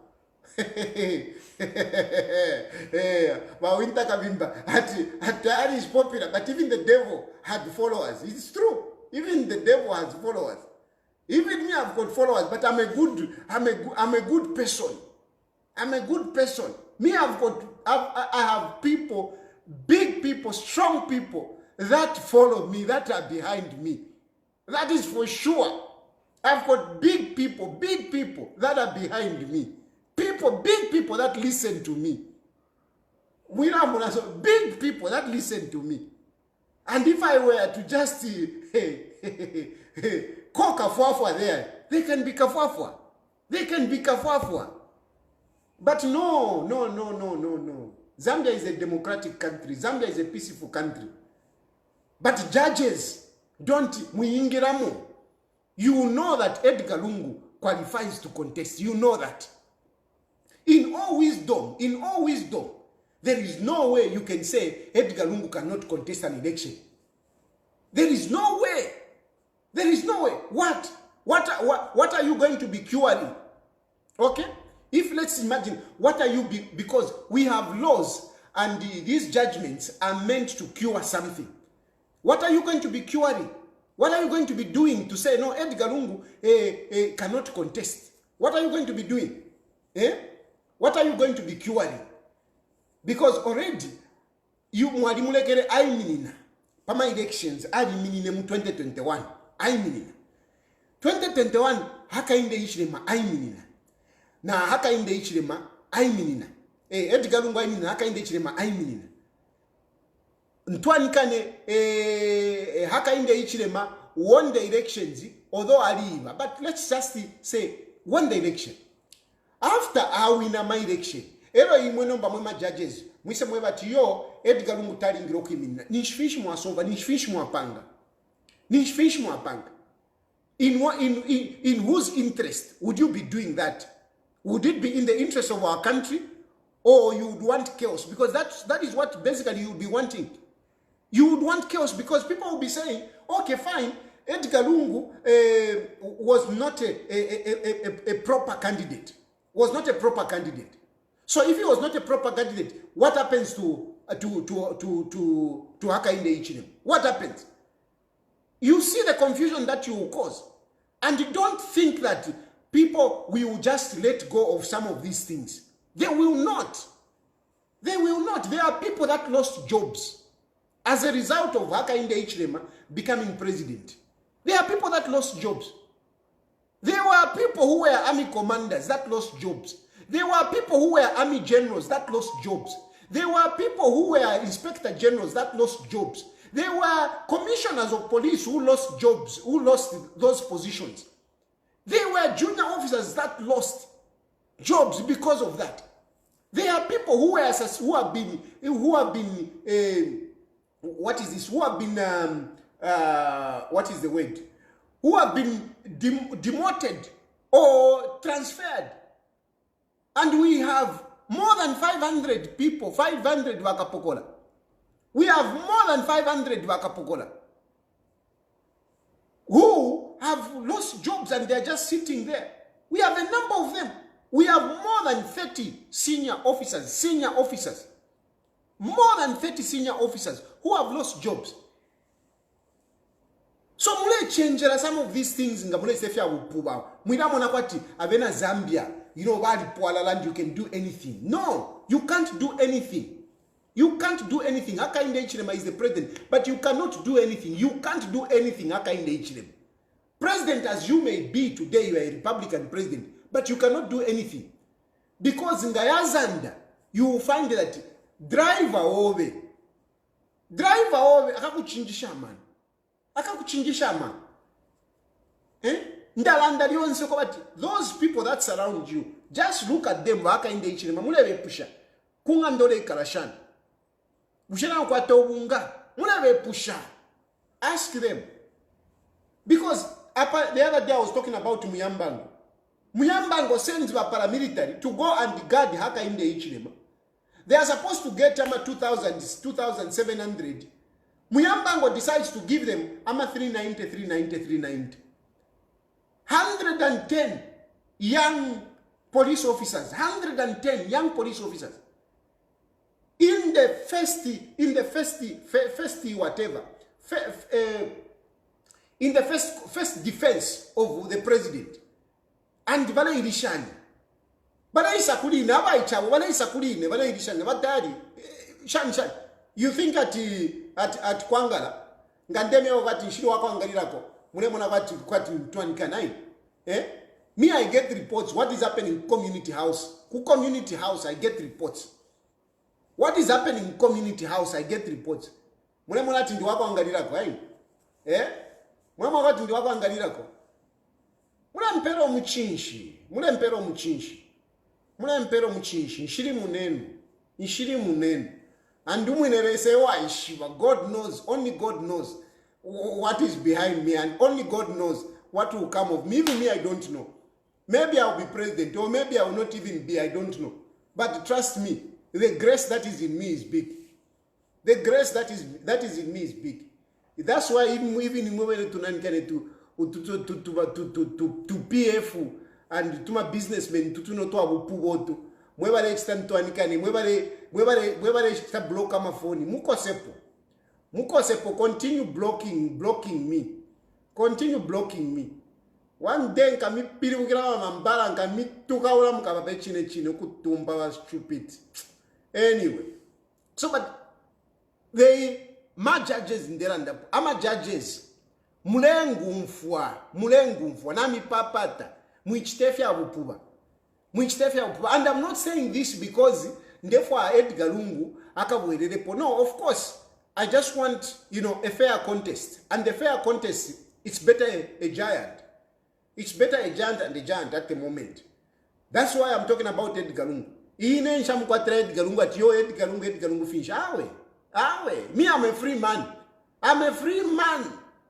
Wawinta kabimba. Tayali is popular, but even the devil had followers. It's true. Even the devil has followers. Even me, I've got followers, but I'm a good person. I'm a good person. Me, I have people, big people, strong people that follow me, that are behind me. That is for sure. I've got big people that are behind me. Big people that listen to me. Big people that listen to me. And if I were to just call kafwafwa there, they can be kafwafwa. But no. Zambia is a democratic country. Zambia is a peaceful country. But judges don't muingiramo. You know that Edgar Lungu qualifies to contest. You know that. In all wisdom, there is no way you can say Edgar Lungu cannot contest an election. There is no way. What are you going to be curing? Okay? If let's imagine, what are you because we have laws and these judgments are meant to cure something. What are you going to be curing? What are you going to be doing to say, no, Edgar Lungu cannot contest? What are you going to be doing? What are you going to be curing? Because already, you mwalimulekere aiminina. Pama elections aiminine mu 2021. Aiminina. 2021, Hakainde Hichilema aiminina. Na Hakainde Hichilema aiminina. Edgar Lungu aiminina, Hakainde Hichilema aiminina. Ntwanikane Hakainde Hichilema won the elections, although aliva. But let's just say won the election. After I win my election, ero imwenomba mwema judges, mwise mweba tiyo Edgar Lungu talingira okimina. Nishifishi mwasova, nishifishi mwapanga. In whose interest would you be doing that? Would it be in the interest of our country, or you would want chaos? Because that is what basically you would be wanting. You would want chaos because people will be saying, okay, fine, Edgar Lungu was not a proper candidate. So if he was not a proper candidate, what happens to Hakainde Hichilema? What happens? You see the confusion that you will cause. And you don't think that people will just let go of some of these things. They will not. There are people that lost jobs as a result of Hakainde Hichilema becoming president. There are people that lost jobs. There were people who were army commanders that lost jobs. There were people who were army generals that lost jobs. There were people who were inspector generals that lost jobs. There were commissioners of police who lost jobs, who lost those positions. There were junior officers that lost jobs because of that. There are people who have been demoted or transferred. And we have more than 500 people, 500 Wakapokola. We have more than 500 Wakapokola who have lost jobs and they're just sitting there. We have a number of them. We have more than 30 senior officers. More than 30 senior officers who have lost jobs. So mule change some of these things nga mule sefya upuba. Mwina mwana kwati abena Zambia. You know wadi poala land you can do anything. No, you can't do anything. You can't do anything. Hakainde Hichilema is the president, but you cannot do anything. You can't do anything, Hakainde Hichilema. President as you may be today, you are a Republican president, but you cannot do anything. Because in Gayazanda, you will find that driver over, akakuchinjisha man. Ndalanda lionse ko bati those people that surround you, just look at them. Hakainde Hichilema mulebe pusha kunga ndole kalashana bushana kwa tobunga mulebe pusha. Ask them Because the other day I was talking about Muyambango. Muyambango sends the paramilitary to go and guard Hakainde Hichilema. They are supposed to get 2,700. Muyambango decides to give them 390. 110 young police officers. 110 young police officers. In the first defense of the president. And bala irishani. Bala isakuline, aba ichawo, bala isakuline, bala irishani, badari. Shan. You think at Kwangala, ngandeme wakati nshiro wako angalirako, mune muna kwati mtuanika nai. Me, I get reports. What is happening in community house? Community house, I get reports. What is happening in community house? I get reports. Mune muna tindi wako angalirako, Mune muna tindi wako angalirako. Mune mpero mchinshi. Nshiri munenu. And God knows, only God knows what is behind me, and only God knows what will come of me. Even me, I don't know. Maybe I'll be president, or maybe I will not even be, I don't know. But trust me, the grace that is in me is big. The grace that is in me is big. That's why even in to PF and to my businessmen to know to abupugoto. Mwebale extend to anikani, mwebale start block my phone. Mukosepo, continue blocking me. Continue blocking me. One day kami pili mukira mambala kami tukaula mukababe chine kutumba was stupid. Anyway, so but my judges in Deranda, ama judges mulengu mfwa nami papata muichitefya abupuba. And I'm not saying this because therefore Edgar Lungu akabwererepo. No, of course, I just want, a fair contest. And the fair contest, it's better a giant. It's better a giant and a giant at the moment. That's why I'm talking about Edgar Lungu. Ine nshamkwatra Edgar Lungu at yo Edgar Lungu finish. Awe. Me, I'm a free man.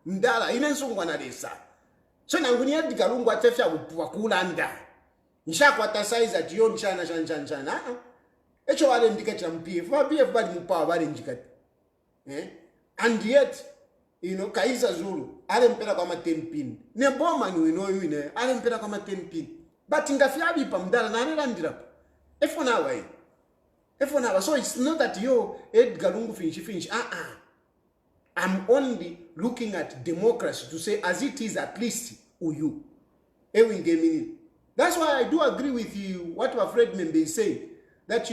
Mdala, ine nsungwa na desa. So nanguni Edgar Lungu atefya wakulanda. Nishakwata size at yo nchana. Echo wale ndikati MPF. MPF bali mupawa wale njikati. And yet, Kaisa Zulu, alempera kama 10 pin. Ne bomba ni wino alempera kama 10 pin. But ngafiabi pamdala na anelandira. Efona way. So it's not that yo Edgar Lungu finish. I'm only looking at democracy to say as it is at least uyu. That's why I do agree with you what my friend member is saying. That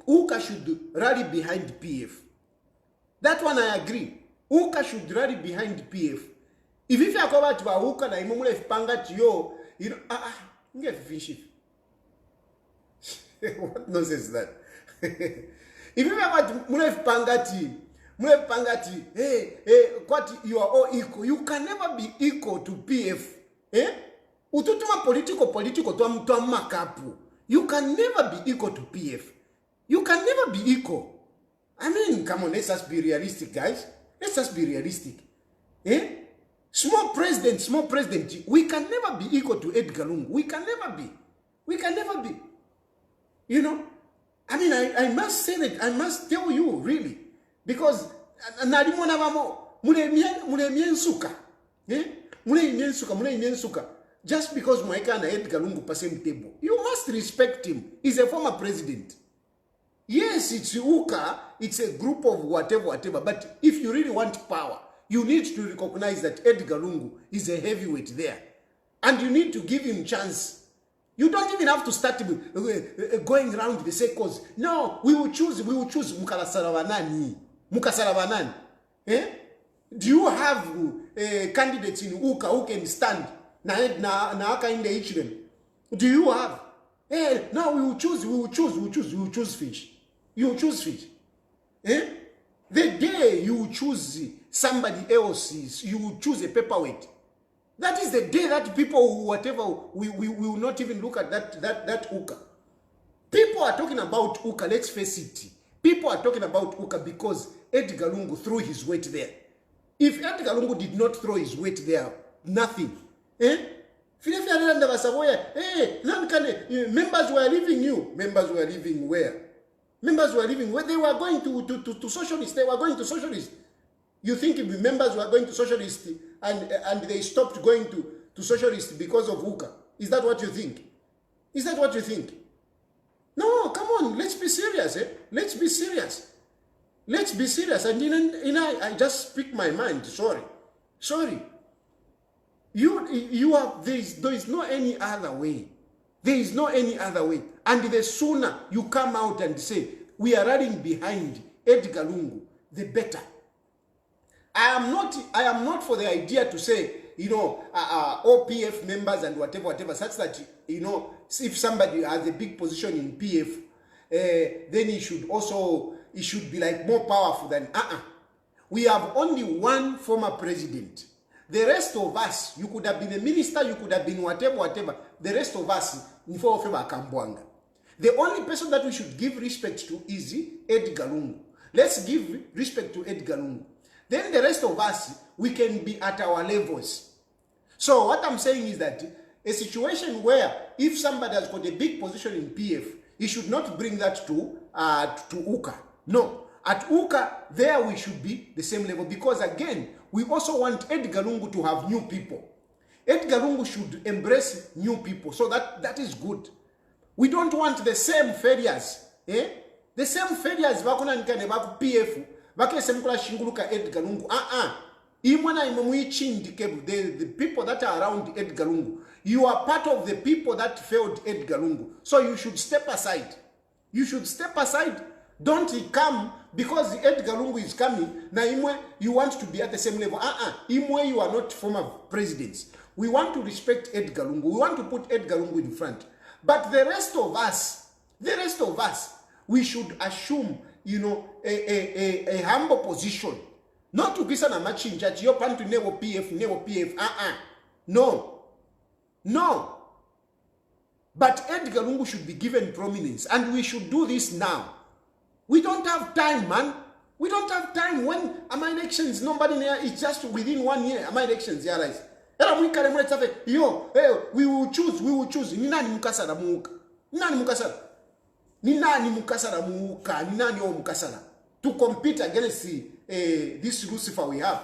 Uka should rally behind PF. That one I agree. Uka should rally behind PF. If you are going to Uka na imumule fipanga tiyo, nge fish. What nonsense is that? If you are going to mule fipanga what you are all equal. You can never be equal to PF. Ututuma political to makapu. You can never be equal to PF. You can never be equal. I mean, come on, let's just be realistic, guys. Let's just be realistic. Small president. We can never be equal to Edgar Lungu. We can never be. I mean, I must say that. I must tell you, really. Because, just because Mwaika and Edgar Lungu pass same table, you must respect him. He's a former president. Yes, it's Uka, it's a group of whatever. But if you really want power, you need to recognize that Edgar Lungu is a heavyweight there. And you need to give him chance. You don't even have to start going around the circles. No, we will choose Mukasaravanani. Do you have candidates in Uka who can stand na Hakainde Hichilema? Do you have? No, we will choose fish. You will choose fish. The day you choose somebody else's, you will choose a paperweight. That is the day that people, whatever, we will not even look at that Uka. People are talking about Uka, let's face it. People are talking about Uka because Edgar Lungu threw his weight there. If Edgar Lungu did not throw his weight there, nothing. Members were leaving you. Members were leaving where? Members were leaving where? They were going to socialists. They were going to socialists. You think if members were going to socialists and they stopped going to socialists because of Uka? Is that what you think? Is that what you think? No, come on, let's be serious. Let's be serious. Let's be serious. And I just speak my mind. Sorry. You have there is no any other way. There is no any other way. And the sooner you come out and say we are running behind Edgar Lungu, the better. I am not for the idea to say, OPF members and whatever, such that, if somebody has a big position in PF, then he should be like more powerful than, We have only one former president. The rest of us, you could have been a minister, you could have been whatever. The rest of us, the only person that we should give respect to is Edgar Lungu. Let's give respect to Edgar Lungu. Then the rest of us, we can be at our levels. So what I'm saying is that a situation where if somebody has got a big position in PF, he should not bring that to UKA. No. At UKA, there we should be the same level. Because again, we also want Edgar Lungu to have new people. Edgar Lungu should embrace new people. So that is good. We don't want the same failures. The same failures PF. Edgar Lungu. The people that are around Edgar Lungu. You are part of the people that failed Edgar Lungu. So you should step aside. You should step aside. Don't come because Edgar Lungu is coming. Now, you want to be at the same level. Imwe, you are not former presidents. We want to respect Edgar Lungu. We want to put Edgar Lungu in front. But the rest of us, we should assume, a humble position. Not to be a matching judge. You're planning to never PF. No. But Edgar Lungu should be given prominence. And we should do this now. We don't have time, man. We don't have time. When am I elections? Nobody there. It's just within 1 year. Am I elections? Yeah, right. We will choose. Ninani mukasara muka. Ninani mukasara. To compete against this Lucifer we have.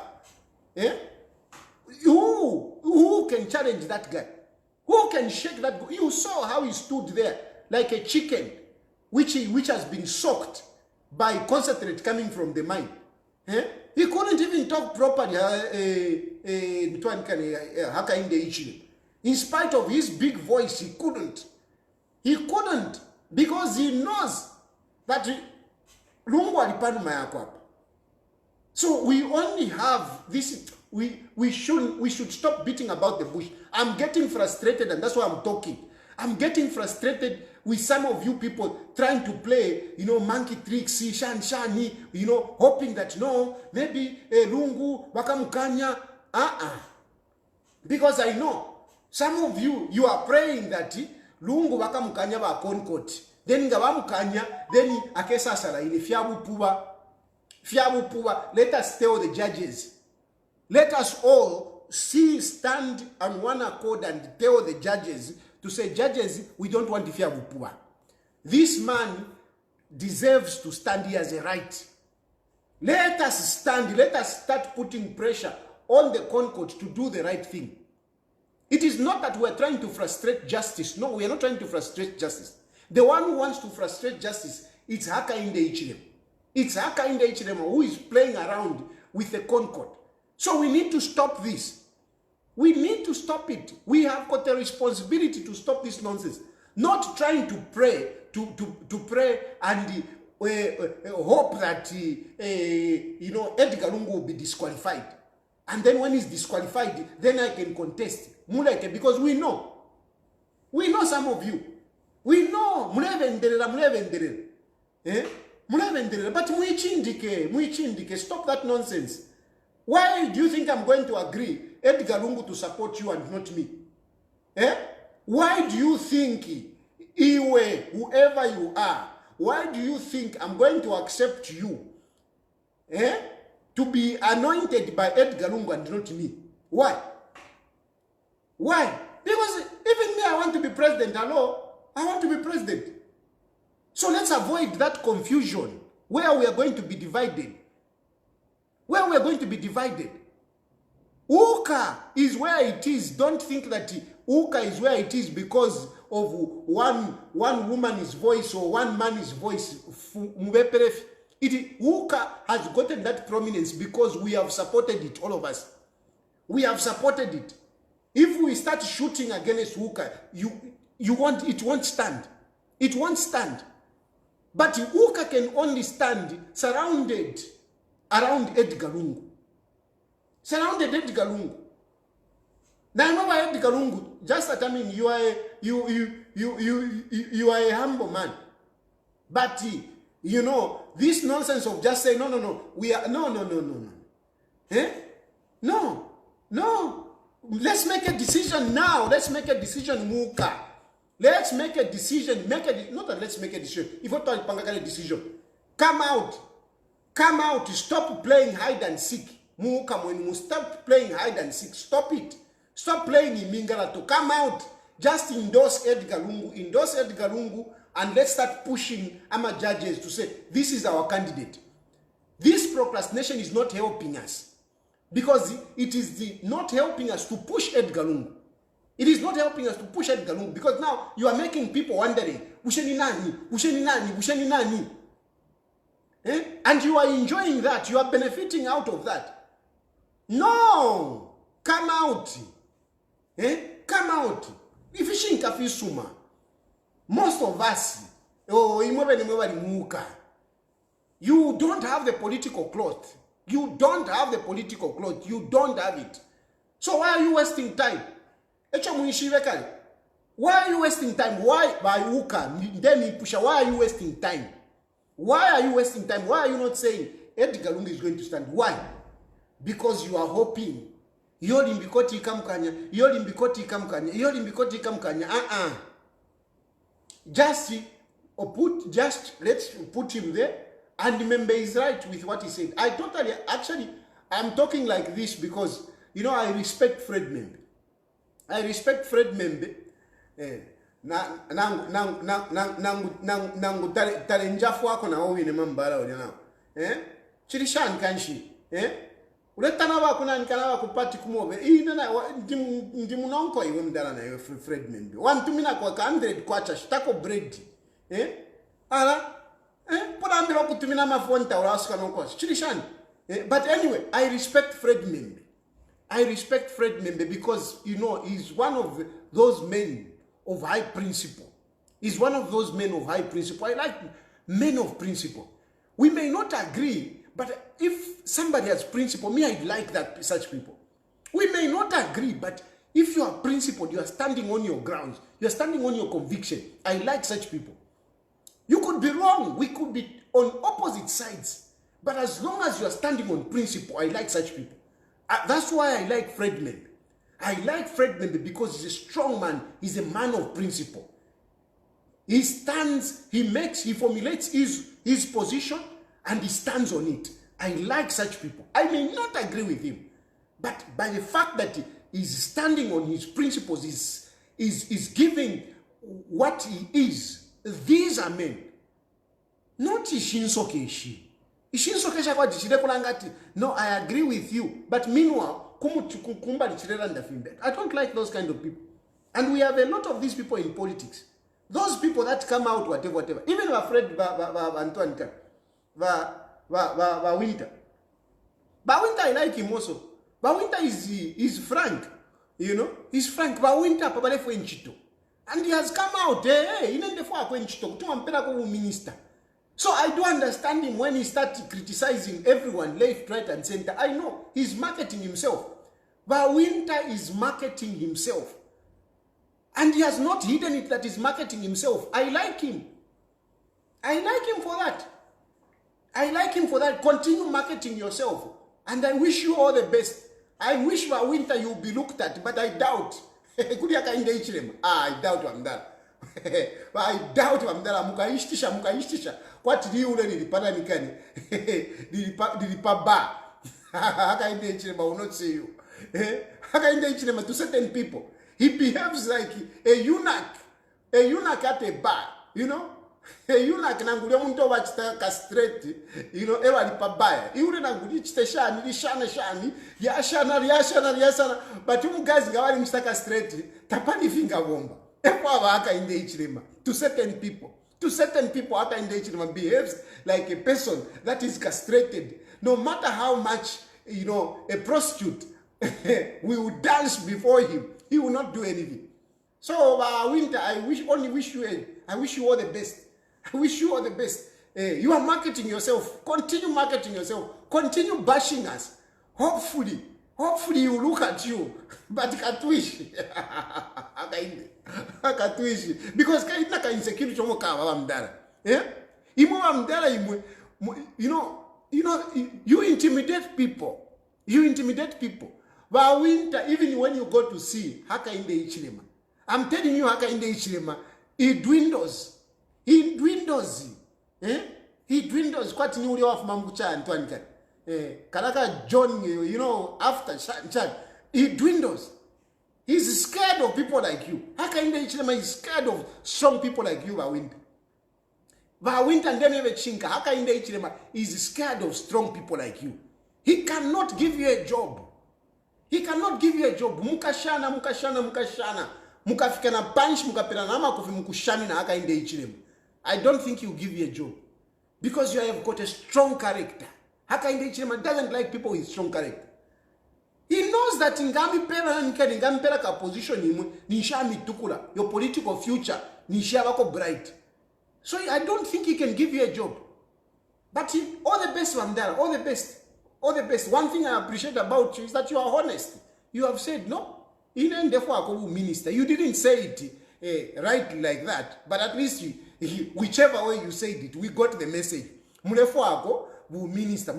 Who can challenge that guy? Who can shake that guy? You saw how he stood there like a chicken which has been soaked by concentrate coming from the mine. He couldn't even talk properly. Hakainde Hichilema. In spite of his big voice, he couldn't. Because he knows that Lungu alipanda mayako. So we only have this. We should stop beating about the bush. I'm getting frustrated, and that's why I'm talking. I'm getting frustrated with some of you people trying to play, monkey tricks, shani, hoping that no, maybe Lungu wakamukanya. Because I know some of you are praying that Lungu wakamukanya ba concord. Then ngabamukanya, then akesa sala ile fiabu puba. Let us tell the judges. Let us all stand on one accord and tell the judges to say, judges, we don't want fiabu puba. This man deserves to stand here as a right. Let us stand. Let us start putting pressure on the Concord to do the right thing. It is not that we are trying to frustrate justice. No, we are not trying to frustrate justice. The one who wants to frustrate justice, it's Hakainde Hichilema. It's Hakainde Hichilema who is playing around with the Concord. So we need to stop this. We need to stop it. We have got a responsibility to stop this nonsense. Not trying to pray, to pray and hope that Edgar Lungu will be disqualified. And then when he's disqualified, then I can contest. Because we know some of you. We know. But stop that nonsense. Why do you think I'm going to agree Edgar Lungu to support you and not me? Why do you think, Iwe, whoever you are, why do you think I'm going to accept you? to be anointed by Edgar Lungu and not me. Why? Why? Because even me, I want to be president. Hello? I want to be president. So let's avoid that confusion where we are going to be divided. Where we are going to be divided. Uka is where it is. Don't think that Uka is where it is because of one woman's voice or one man's voice. Uka has gotten that prominence because we have supported it, all of us. We have supported it. If we start shooting against Uka, it won't stand. It won't stand. But Uka can only stand surrounded around Edgar Lungu. Surrounded Edgar Lungu. Now remember Edgar Lungu, just that you are a humble man. But you know, this nonsense of just saying no, we are no. Eh? No. Let's make a decision now. Let's make a decision, Muka. Let's make a decision. Not that let's make a decision. If you want a decision, come out. Stop playing hide and seek. Muka, when you stop playing hide and seek, stop it. Stop playing in Mingala to come out. Just endorse Edgar Lungu, and let's start pushing our judges to say, this is our candidate. This procrastination is not helping us. Because it is not helping us to push Edgar Lungu. It is not helping us to push Edgar Lungu because now you are making people wondering, Usheni nani? Eh? And you are enjoying that. You are benefiting out of that. No! Come out. Eh? Come out. If you think of Isuma, most of us, you don't have the political cloth. You don't have the political cloth. You don't have it. So why are you wasting time? Why are you wasting time? Why are you wasting time? Why are you wasting time? Why are you not saying Edgar Lungu is going to stand? Why? Because you are hoping. Yolimbikoti kamkanya. Just let's put him there. And remember, he's right with what he said. I'm talking like this because, you know, I respect Fred Membe. Nangu talenjafu wako na owi ne mambala oja nao. Chirishan kanshi. Uletana wako na nikana wako pati kumobe. Ndimunonko iwe mdala na iwe Fred Membe. Wantumina kwa 100 kwacha shitako bread. But anyway, I respect Fred Membe because, you know, he's one of those men of high principle. He's one of those men of high principle. I like men of principle. We may not agree, but if somebody has principle, I like such people. We may not agree, but if you are principled, you are standing on your grounds, you are standing on your conviction. I like such people. You could be wrong. We could be on opposite sides. But as long as you are standing on principle, I like such people. That's why I like Fred Membe. I like Fred Membe because he's a strong man. He's a man of principle. He stands, he formulates his position and he stands on it. I like such people. I may not agree with him, but by the fact that he's standing on his principles, is giving what he is. These are men. Not Ishinsokeshi. Ishinsokeshi kwa jichire kulangati. No, I agree with you. But meanwhile, I don't like those kind of people. And we have a lot of these people in politics. Those people that come out whatever. Even afraid Antoine Winter. Winter, I like him also. Winter is frank. You know? He's frank. Winter papalefu enchito. And he has come out, minister. So I do understand him when he starts criticizing everyone, left, right, and center. I know he's marketing himself. But Winter is marketing himself. And he has not hidden it that he's marketing himself. I like him. I like him for that. I like him for that. Continue marketing yourself. And I wish you all the best. I wish for Winter you'll be looked at, but I doubt. Hakainde Hichilema. I doubt I'm that. I doubt I'm that. Mukaishtisha. What do you really dipana nikani? Dilipa ba. Hakainde Hichilema will not see you. Hakainde Hichilema, to certain people, he behaves like a eunuch at a bar, you know. A eunuch nangulia muntu wachita castrate, you know, ewa lipabaya. Iure nangulia chite shani, yashana. But you guys gawali mchita castrate, tapani finga bomba. Ewa Hakainde Hichilema, to certain people. To certain people, Hakainde Hichilema behaves like a person that is castrated. No matter how much, you know, a prostitute will dance before him, he will not do anything. So, Winter, I wish you all the best. I wish you all the best. You are marketing yourself. Continue marketing yourself. Continue bashing us. Hopefully you look at you. But katwishi. Katwishi. Because kaina ka insecurity chomo ka wamdara. Imo wamdara imwe. You know, you intimidate people. But Winter, even when you go to see Hakainde Hichilema, I'm telling you, Hakainde Hichilema, he dwindles. He dwindles. Kwati ni ule wafu mambucha Antoine Kari. Karaka John, you know, after Chad, he dwindles. He's scared of people like you. Hakainde Hichilema is scared of strong people like you, Bawinta. Bawinta ndeme chinka. Hakainde Hichilema is scared of strong people like you. He cannot give you a job. Mukashana. Mukafika na punch, mukapera na makofi mukushani na Hakainde Hichilema. I don't think he'll give you a job. Because you have got a strong character. Hakainde Hichilema doesn't like people with strong character. He knows that ngami pera ka position imwe nishami tukula. Your political future nishabako bright. So I don't think he can give you a job. But all the best, Wandara, all the best. One thing I appreciate about you is that you are honest. You have said no. Minister. You didn't say it right like that, but at least whichever way you said it, we got the message. Minister.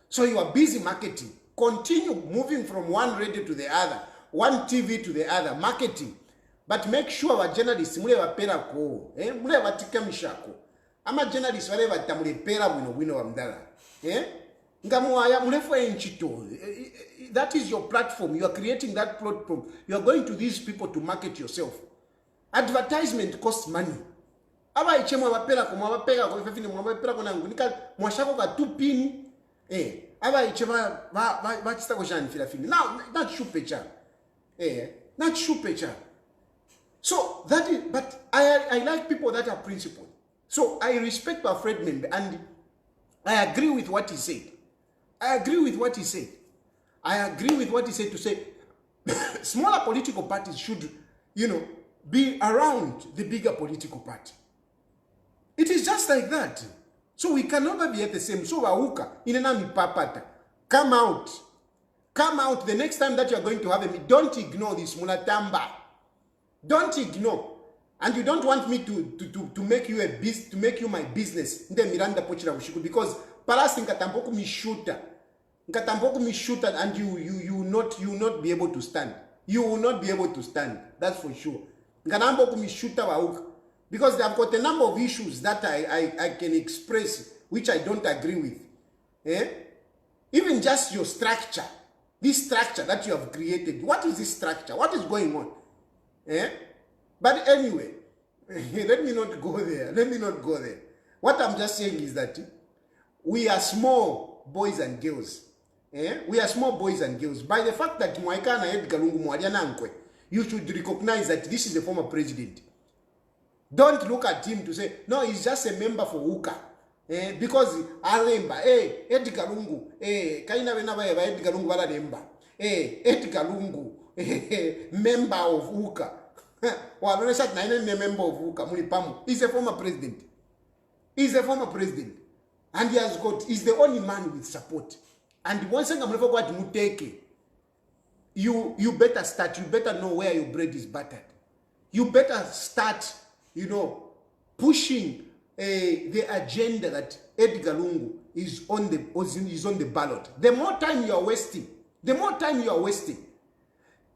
So you are busy marketing. Continue moving from one radio to the other, one TV to the other, marketing. But make sure our journalists, I'm a journalist, whatever, that is your platform. You are creating that platform. You are going to these people to market yourself. Advertisement costs money. Aba ichemo abapela ko mwabapeka ko ifefini mwabapela ko nangunika mwashako ka 2 pin aba ichema ba chita ko jani filafini. Now not shupecha. Not shupecha. So that is, but I like people that are principled. So I respect my friend member and I agree with what he said. I agree with what he said to say smaller political parties should, you know, be around the bigger political party. It is just like that. So we can never be at the same. So Wahuka, inenami papata. Come out the next time that you are going to have a meeting. Don't ignore this mulatamba. Don't ignore. And you don't want me to make you to make you my business. Because Palas Nkatamboku me shooter. And you will not be able to stand. You will not be able to stand. That's for sure. Nkanamboku me shooter Wahuka. Because they have got a number of issues that I can express which I don't agree with. Even just your structure. This structure that you have created. What is this structure? What is going on? But anyway, let me not go there. What I'm just saying is that we are small boys and girls. We are small boys and girls. By the fact that Mwaika na Edgar Lungu, you should recognize that this is the former president. Don't look at him to say, no, he's just a member for UKA. Because Alemba, Edgar Lungu, Kaina Venaba, Edgar Lungu, Alemba, Edgar Lungu, member of UKA. Well, when I said member of UKA, Munipamu, he's a former president. He's And he's the only man with support. And once again, I'm never going to Muteke. You better start, you better know where your bread is buttered. You better start, you know, pushing the agenda that Edgar Lungu is on the ballot. The more time you are wasting,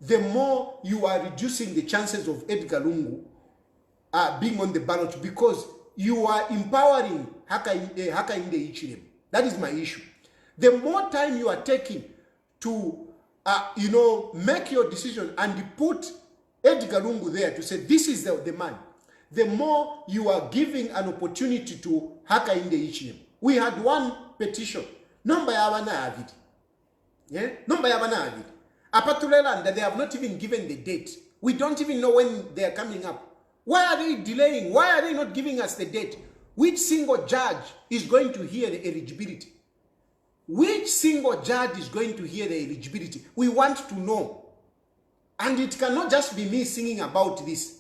the more you are reducing the chances of Edgar Lungu being on the ballot, because you are empowering Hakainde Hichilema. That is my issue. The more time you are taking to, make your decision and put Edgar Lungu there to say, this is the man, the more you are giving an opportunity to Hakainde Hichilema. We had one petition. Number yabana avid. Yeah? Number yabana avid. Apatulela, that they have not even given the date. We don't even know when they are coming up. Why are they delaying? Why are they not giving us the date? Which single judge is going to hear the eligibility? Which single judge is going to hear the eligibility? We want to know. And it cannot just be me singing about this.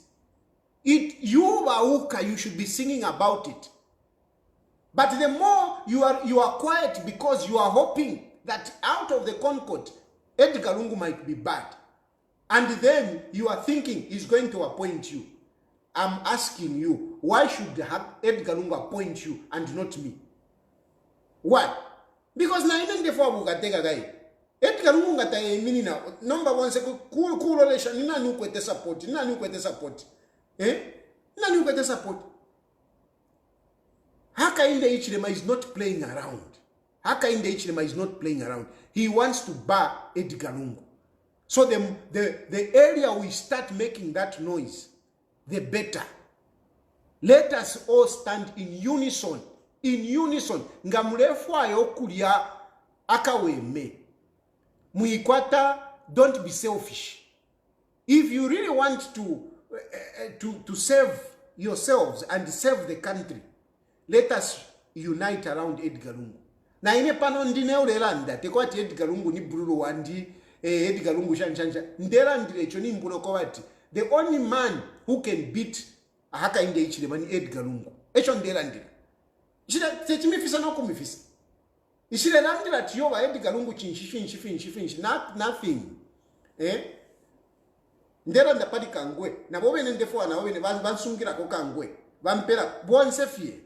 You should be singing about it. But the more you are quiet because you are hoping that out of the Concord, Edgar Lungu might be bad. And then you are thinking he's going to appoint you. I'm asking you, why should Edgar Lungu appoint you and not me? Why? Because na even before bukateka guy. Edgar Lungu ngata mini na number one se cool relation nina ni kwete support. Nani ukwete support? Hakainde Hichilema is not playing around. Hakainde Hichilema is not playing around. He wants to bar Edgar Lungu. So the area we start making that noise, the better. Let us all stand in unison. In unison. Ngamurefu ayo kulia akaweme. Muikwata, don't be selfish. If you really want to save yourselves and save the country, let us unite around Edgar Lungu. Na ine pano ndine urelanda tekwati Edgar Lungu ni brulu wandi Edgar Lungu shanshansha ndera ndilecho ni mbuno kwati the only man who can beat Hakainde Hichilema ni Edgar Lungu. Echo ndera ndira. Ishira techimifisa no kumifisa. Ishira namdira tiyoba Edgar Lungu chinshi nothing. Ndera ndapati kangwe na bobe nendefo na bobe bansungira ko kangwe bampera bonse fie.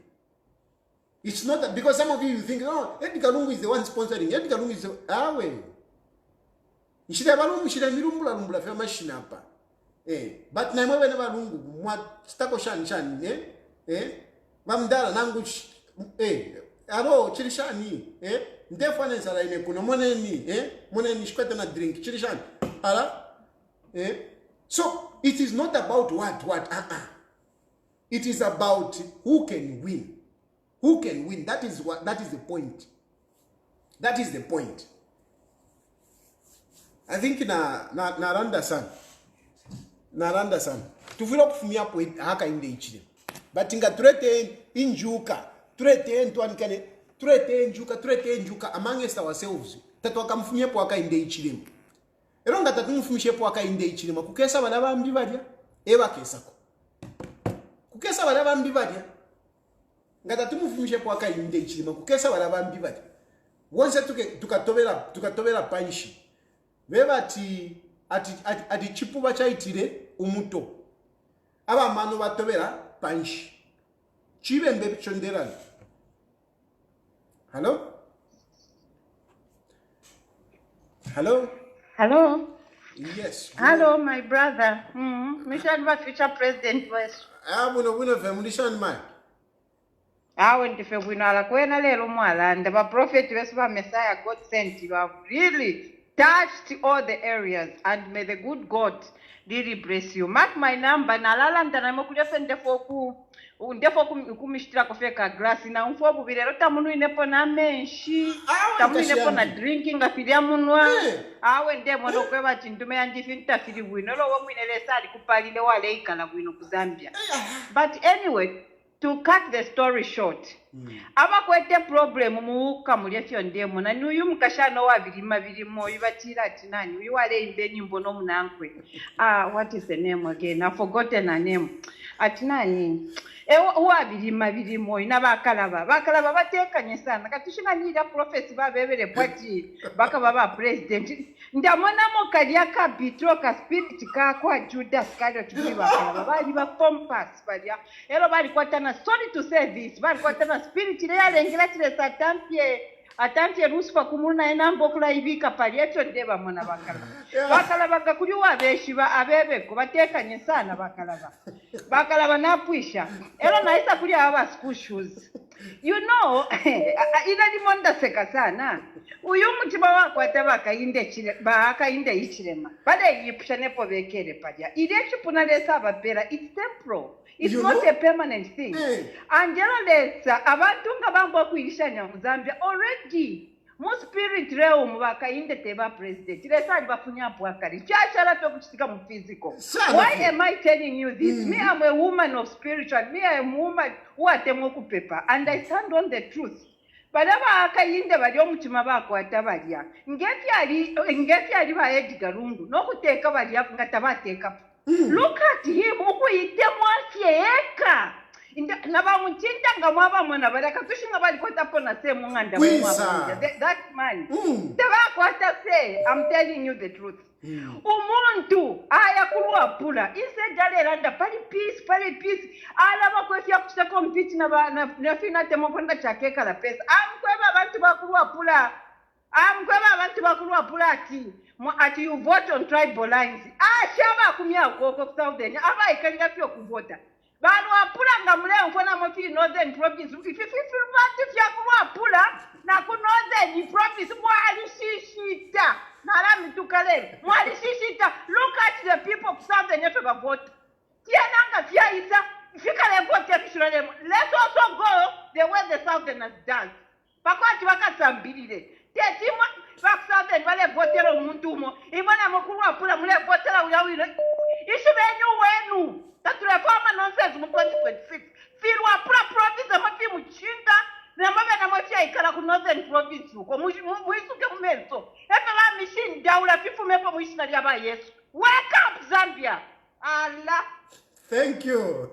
It's not that because some of you think, oh, Edgar Lungu is the one sponsoring. Edgar Lungu is the awe. Ishira balungu ishira mirumbula fe machine hapa. But na mwewe na balungu mwa stako shan mamdala nangu aro chirishani ndefo na sala ine kuno moneni shikwata na drink chirishani ala so it is not about what it is about who can win. Who can win? That is the point. That is the point. I think naranda san. Tufilo kufumia po Hakainde Hichilema. But inga turete injuka, turete ntuanikane, turete injuka amongst ourselves. Tatu akamfumia po Hakainde Hichilema. Eronga tatu mfumishe po Hakainde Hichilema kukesa bana bambi badia eba kesako. Kukesa bana bambi badia ngata tumufumishe po Hakainde Hichilema kukesa bana bambi badia. Wonse tukatobera panshi. Beba ati chipuba chaitire umuto. Aba mano batobera panshi. Chibe mbe chonderani. Hello? Hello? Yes. Hello, my brother. Mission wa future president West. Buno femulishan man. Awe ndife bwinala kwena lero mwalanda ba prophet wesu ba Messiah God sent you have really touched all the areas and may the good God really bless you. Mark my number na lalanda na mokuja sende foku ndefo kumishitira kofeka glass na umfobu bilero tamunu inepo na menshi tamunu inepo na drinking afilia munwa awe ndemo no kweba tindume yandifi ntafiri bwino lo wo mwinele sali kupalile wale ikala bwino ku Zambia. But anyway, to cut the story short, abakwete problem muuka mulefyo ndemo na nuyu mukashano wa birimo yibatira ati nani uyu wale imbe nyimbo no munankwe. What is the name again? I've forgotten her name. Ati nani uwa birimo inabakalaba batekanye sana katushinga nira prophets babebere pati baka baba president ndamona mo kalia ka bitro ka spirit ka kwa Judas Iscariot bibakalaba bali ba compass balia ero bali kwatana sorry to say this bali kwatana spirit ile yalengela tile atampye rusfa kumuna enambo kula ibika palieto ndeba mona bakalaba gakuliwa beshiba abebeko batekanye sana bakalaba napwisha ero naisa kuli aba school shoes You know, inalimonda seka sana. Uyu mutima wako Hakainde Hichilema. Bale yipusha nepo bekere paja. Ile chupuna lesa abapera, it's temporal. It's not a permanent thing. Angela lesa abantu nga bambo kuirishanya mu Zambia already. Mu spirit realm Hakainde teba president. Lesa alibafunya bwakali. Kyachala to kuchika mu physical. Why am I telling you this? Me, I'm a woman of spiritual. Me, I'm a woman who atemoku paper, and I stand on the truth. Badaba Hakainde bali omutima bakwata balya. Ngeti ali ba Edgar Lungu. Nokuteka balya nga tabateka. Look at him ukuyite mwasieka. Nabamuchinta nga mwaba mwana balaka tushinga bali kwata pona se munganda mwaba. That man. Tabakwata say, I'm telling you the truth. Umuntu ayakulwa pula isejalelanda pali peace alaba kwefya kuchako mpiti na fina temo kwenda chakeka la pesa amkweba abantu bakulwa pula ati you vote on tribal lines shaba kumya koko southern aba ikanja pyo kuvota bano apula nga muleo mfona mfi northern province if yakulwa pula na ku northern province mwali shishita Narami tukale. Mwali shishita. Look at the people of Southern Africa vote. Tiananga fiaisa. Fikale vote kishurale. Let's also go the way the Southerners does. Pakwati wakasambirire. Tetima bak Southern wale votera umuntumo. Imana mukuru apula mule votera uyawire. Ishibenyu wenu. Tatureforma nonsense mu 2026. Firu apula province amafi muchinga. Nambaga na mafia ikala ku northern province uko muisuke mumeso epe ba machine daula fifu mepo muishina lyaba Yesu. Wake up Zambia. Allah. Thank you.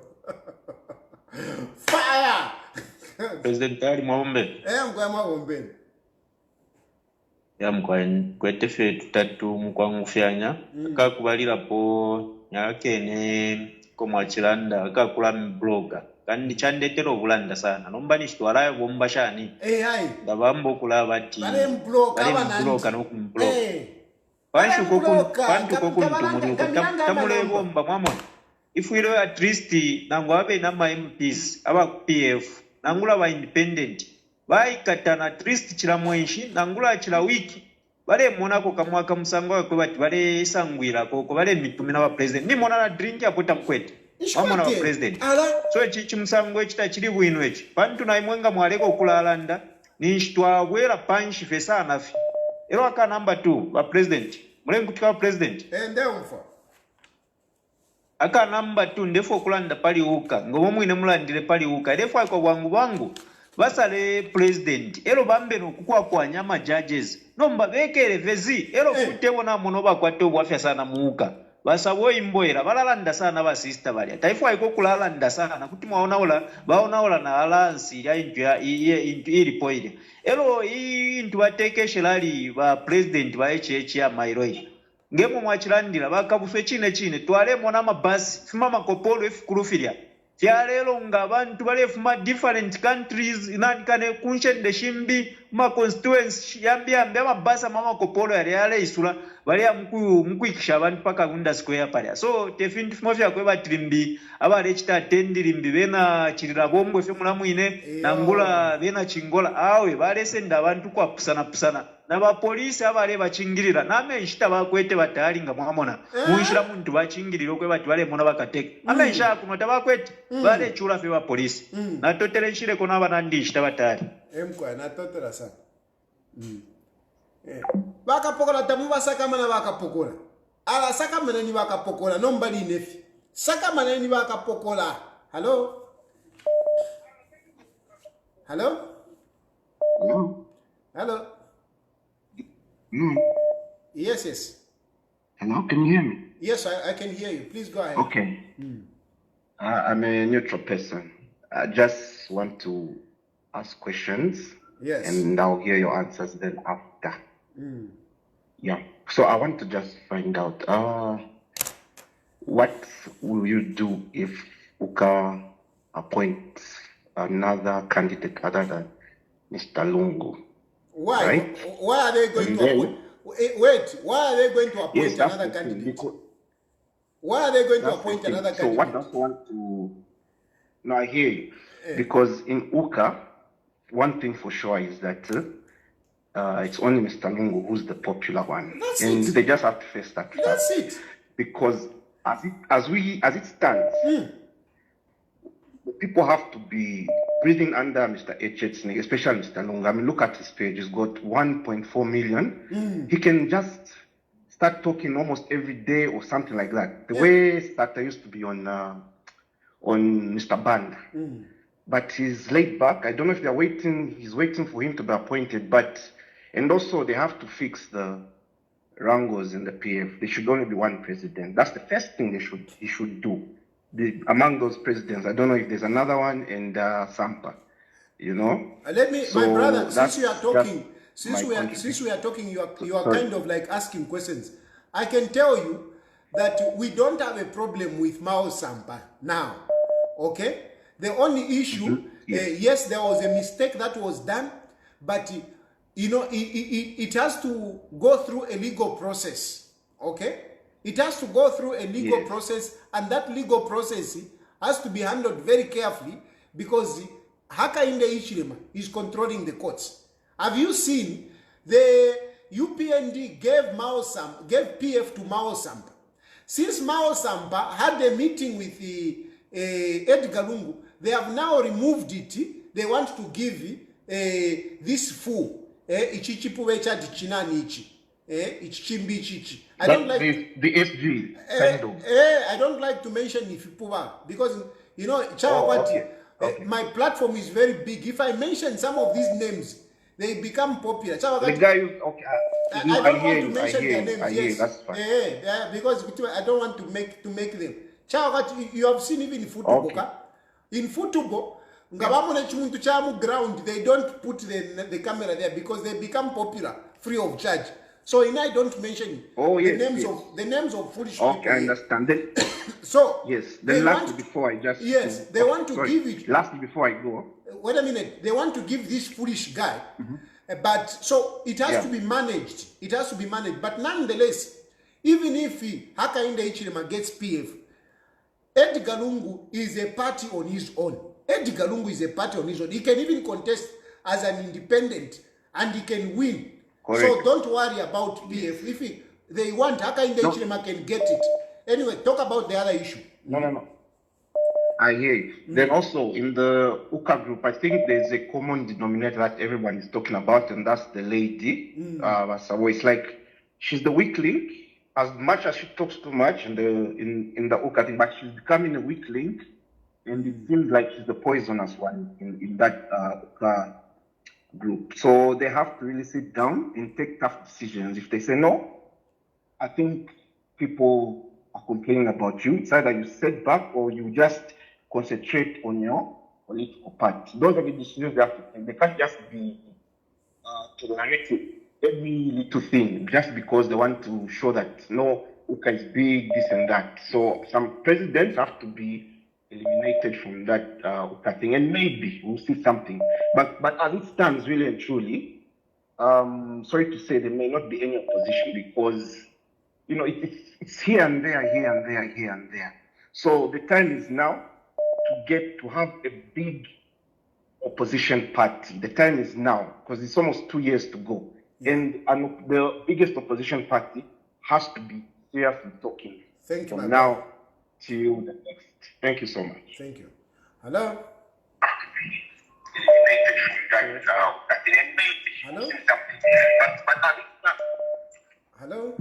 Fire. President Tayali mwabombe. Mkwa mwabombe. Ya mkwetefe tutatu mkwa ngufyanya. Kakubalira po nyakene ko mwachilanda akakula mbloga. Kandi chandetero bulanda sana nomba nishitwalayo bomba shani hai ndabambo kula bati bale mbloka no kumbloka pantu koko ntumuri tamule bomba mwamona ifwiro at least nangwabe na MPs aba PF nangula ba independent baikatana at least chila mwenshi nangula chila wiki bale monako kamwaka musango kwe bati bale sangwira koko bale mitumina ba president ni mona na drink apota mkwete Mwana wa president. So echi musango ekita kiri bwino echi. Pantu na imwenga mwaleko okulalanda ninshitwa bwera panshi fesa anafi. Ero aka number 2 ba president. Mulengo kutika president. Ndemfa. Aka number 2 ndefo okulanda pali uka. Ngomo mwine mulandire pali uka. Defo ako bwangu basale president. Ero bambe no kukwa kwa nyama judges. Nomba bekere vezi. Ero futebo na monoba kwa tobo afya sana muuka. Basabo imboera balalanda sana ba sister bali taifa iko kulalanda sana kuti baonaola na alliance ya injya iri poire ero intu batekeshelali ba president ba ya mairoi ngemo mwachilandira bakabufe chine twale mona mabasi fuma makopolo efukulufilia fyalelo nga abantu balefuma different countries inanikane kunshende shimbi ma constituency yambia mabasa mama kopolo yale isula bali mkuikisha abantu paka kunda square pale so tefinti fumofya kwe batirimbi abale chitatendirimbi bena chirira bombo fe mulamwine nangula bena chingola awe balesenda abantu kwa pusana na ba police abale bachingirira name nshita bakwete batali nga mwamona muishira muntu bachingirira kwe bati bale mona bakateka ame nsha kunota bakwete bale chura fe ba police na totele nshire kona banandi nshita batali emkwa na totela sana bakapokola tamu basakamana bakapokola ala sakamana ni bakapokola nombali nefi sakamana ni bakapokola hello yes hello, can you hear me? Yes, I can hear you. Please go ahead. Okay. I'm a neutral person. I just want to ask questions. Yes. And I'll hear your answers then after. Yeah. So I want to just find out, what will you do if Uka appoints another candidate other than Mr. Lungu? Why? Right? Why are they going to appoint? Wait, why are they going to appoint another candidate? Why are they going to appoint another candidate? So what I want to... No, I hear you. Because in Uka, one thing for sure is that it's only Mr. Lungu who's the popular one. That's and it. they just have to face that fact. That's it. Because as it stands, the people have to be breathing under Mr. Echet's neck, especially Mr. Lungu. I mean, look at his page. He's got 1.4 million. He can just start talking almost every day or something like that. The way Starter used to be on Mr. Band. But he's laid back. I don't know if they're waiting. He's waiting for him to be appointed. And also they have to fix the Rangos in the PF. There should only be one president. That's the first thing he should do. Among those presidents, I don't know if there's another one, and Sampa, you know. Let me, So my brother. that's- Since we are talking, that's since we are talking, you are Sorry. kind of like asking questions. I can tell you that we don't have a problem with Mao Sampa now. Okay. The only issue, yes, there was a mistake that was done, but you know, it has to go through a legal process. Okay. It has to go through a legal process, and that legal process has to be handled very carefully because Hakainde Hichilema is controlling the courts. Have you seen the UPND gave PF to Mao Sampa? Since Mao Sampa had a meeting with Edgar Lungu, they have now removed it. They want to give this fool ichichipuwe chati chinanichi. Ichichimbi chichi. I don't like the SG kind of. I don't like to mention Ifipuwa because you know Chagwa, okay. my platform is very big. If I mention some of these names, they become popular. The guy who, I don't want to mention their names. I hear you, Yes, that's fine. because I don't want to make them. Chagwa, you have seen even in football. Okay. In football, ngabamona chimuntu chamu ground, they don't put the camera there because they become popular free of charge. So I don't mention the names of foolish people. Okay, I understand. Then, so yes. Then lastly, before I just they want to give it. Lastly, before I go. Wait a minute. They want to give this foolish guy, but so it has to be managed. It has to be managed. But nonetheless, even if Hakainde Hichilema gets PF, Edgar Lungu is a party on his own. Edgar Lungu is a party on his own. He can even contest as an independent, and he can win. Correct. So don't worry about PF. If they want, Hakainde Hichilema can get it. Anyway, talk about the other issue. No. I hear you. Then also in the UKA group, I think there's a common denominator that everyone is talking about, and that's the lady. So it's like she's the weak link. As much as she talks too much in the UKA thing, but she's becoming a weak link, and it seems like she's the poisonous one in that UKA group. So they have to really sit down and take tough decisions. If they say no, I think people are complaining about you. It's either you sit back or you just concentrate on your political party. Those are the decisions they have to take. They can't just be tolerating every little thing just because they want to show that no, UKA is big, this and that. So some presidents have to be eliminated from that UKA thing, and maybe we'll see something. But as it stands, really and truly, sorry to say, there may not be any opposition because you know it's here and there, here and there, here and there. So the time is now to have a big opposition party. The time is now because it's almost 2 years to go, and the biggest opposition party has to be seriously talking. Thank you, from now till the next. Thank you so much. Thank you. Hello? Hello? Hello?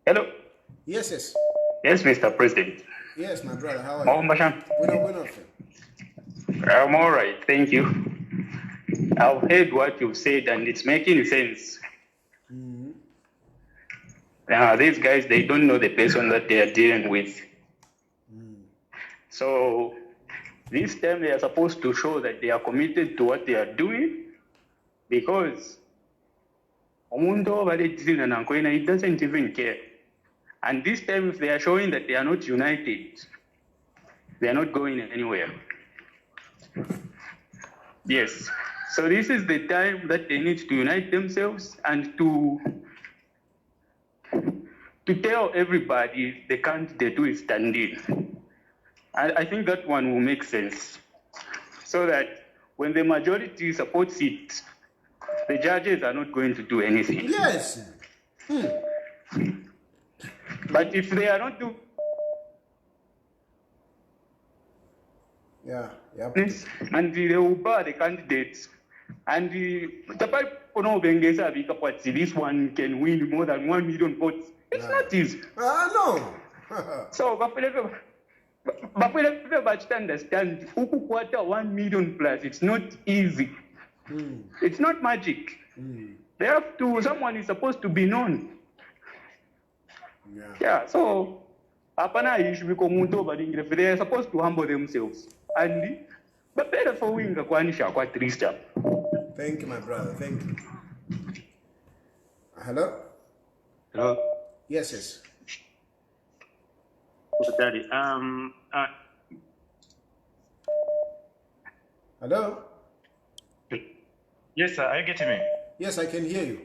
Hello. Yes. Yes, Mr. President. Yes, my brother. How are you? Bashan. I'm all right. Thank you. I've heard what you've said, and it's making sense. These guys, they don't know the person that they are dealing with. So this time they are supposed to show that they are committed to what they are doing, because it doesn't even care. And this time, if they are showing that they are not united, they are not going anywhere. Yes. So this is the time that they need to unite themselves and to tell everybody the candidate who is standing. I think that one will make sense, so that when the majority supports it, the judges are not going to do anything. Yes. But if they are not doing Yeah. this, and they will bar the candidates, and this one can win more than 1 million votes. It's not easy. No. So, but we have to understand, 1 million plus, it's not easy. It's not magic. They have to, someone is supposed to be known. Yeah, so, they are supposed to humble themselves. And, but better for wing a Kwanisha, quite 3-star. Thank you, my brother. Thank you. Hello? Hello. Yes. Daddy. Hello? Yes, sir. Are you getting me? Yes, I can hear you.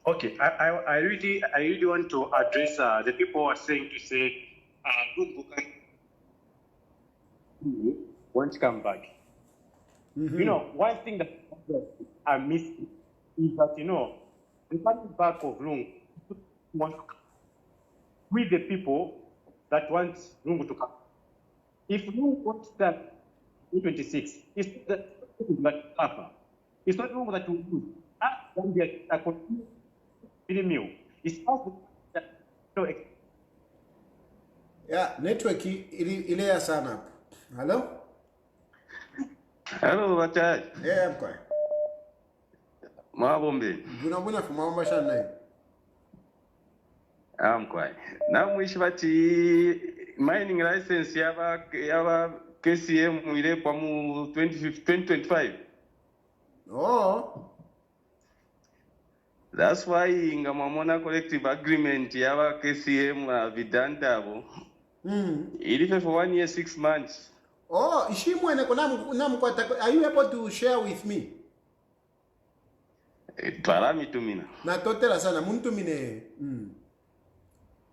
Okay. I really want to address the people who are saying to say, Lungu won't come back. You know, one thing that I miss is that, you know, the coming back of Lungu want to come with the people that want Lungu to come. If Lungu wants that in 26, it's not that suffer. It's not Lungu that will lose. Zambia continue it's also that Yeah, network ile sana. Hello? Hello, Bachai. Yeah, I'm quiet. Mabombe. Buna fumamba shana. I'm quiet. Now wish bati mining license yaba KCM ile kwa mu 2025. Oh. That's why inga mamona collective agreement yaba KCM vidandabo. It is for 1 year 6 months. Oh, ishimwene are you able to share with me? Twalami tumina. Na totela sana muntu mine.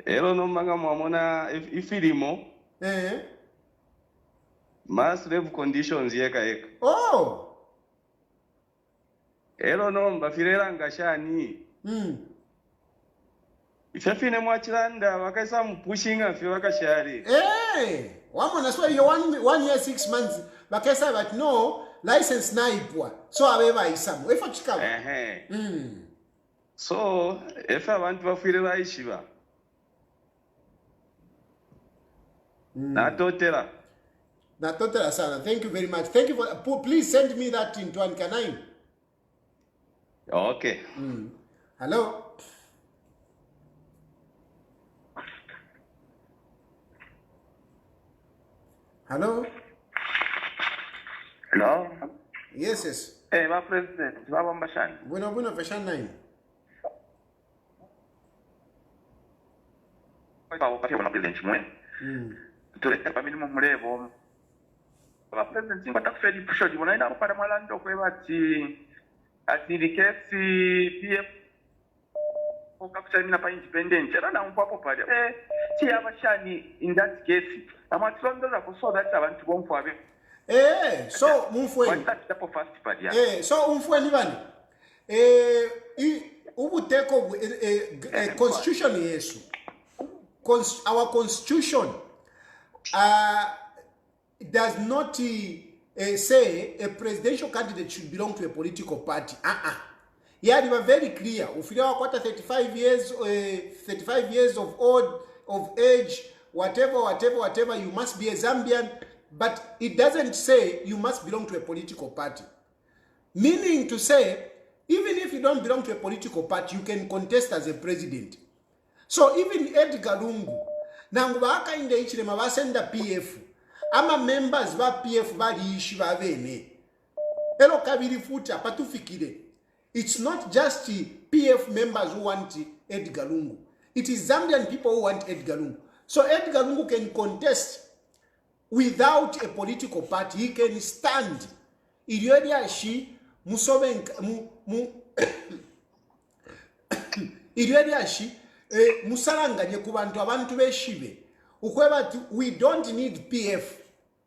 Elo no manga mamona ifilimo. Mass level conditions yeka. Oh. Elo no mbafirera ngashani. Ifafine mwachilanda wakaisa mpushinga fi wakashari. Wamona so you 1 year 6 months bakaisa but no license naipwa. So abeba isamu. Efo chikawa. So if abantu bafirera ishiba. Natotela sana. Thank you very much. Thank you for please send me that in Twankanine. Okay. Hello. Hello? Hello? Yes. Hey, my president, Baba Mbashani. Bueno, fashion 9. Baba president mwe. Tuleta pa minimum level. Baba president ngata kufedi pusho di munaenda kupata mwalando kwa bati atirikesi PF okakuchamina pa independent era na mpapo pale. Ti abashani in that case. Amatlondoza ko so that abantu bomfwabe. So mumfweni. So umfweni bani? Ubuteko constitution yesu. Our constitution does not say a presidential candidate should belong to a political party. Yeah, they were very clear. If you are 35 years of age, whatever, you must be a Zambian. But it doesn't say you must belong to a political party. Meaning to say, even if you don't belong to a political party, you can contest as a president. So even Edgar Lungu, nangu Hakainde Hichilema basenda PF, ama members ba PF bali ishi bavene. Elo kabiri futa patufikire. It's not just PF members who want Edgar Lungu. It is Zambian people who want Edgar Lungu. So Edgar Lungu can contest without a political party. He can stand. Iliodi ashi iliodi ashi musalanganye ku bantu abantu beshibe ukweba we don't need PF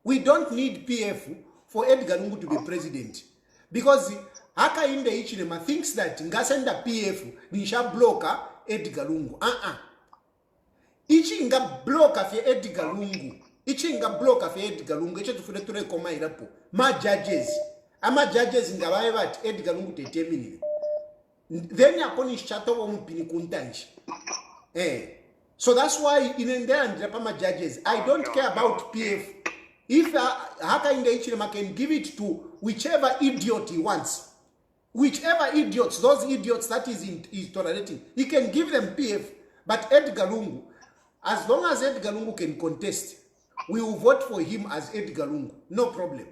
We don't need PF for Edgar Lungu to be president. Because Hakainde Hichilema thinks that ngasenda PF nisha bloka Edgar Lungu. Ichi nga bloka fe Edgar Lungu. Ichi nga bloka fe Edgar Lungu. Ichi tufune ture koma irapo. Ma judges. Ama judges nga bae bat Edgar Lungu determine. Then yakoni shato wa mpini kuntanji. So that's why in India and Japama judges, I don't care about PF. If Hakainde Hichilema can give it to whichever idiot he wants, whichever idiots, those idiots that is tolerating, he can give them PF. But Edgar Lungu, as long as Edgar Lungu can contest, we will vote for him as Edgar Lungu. No problem.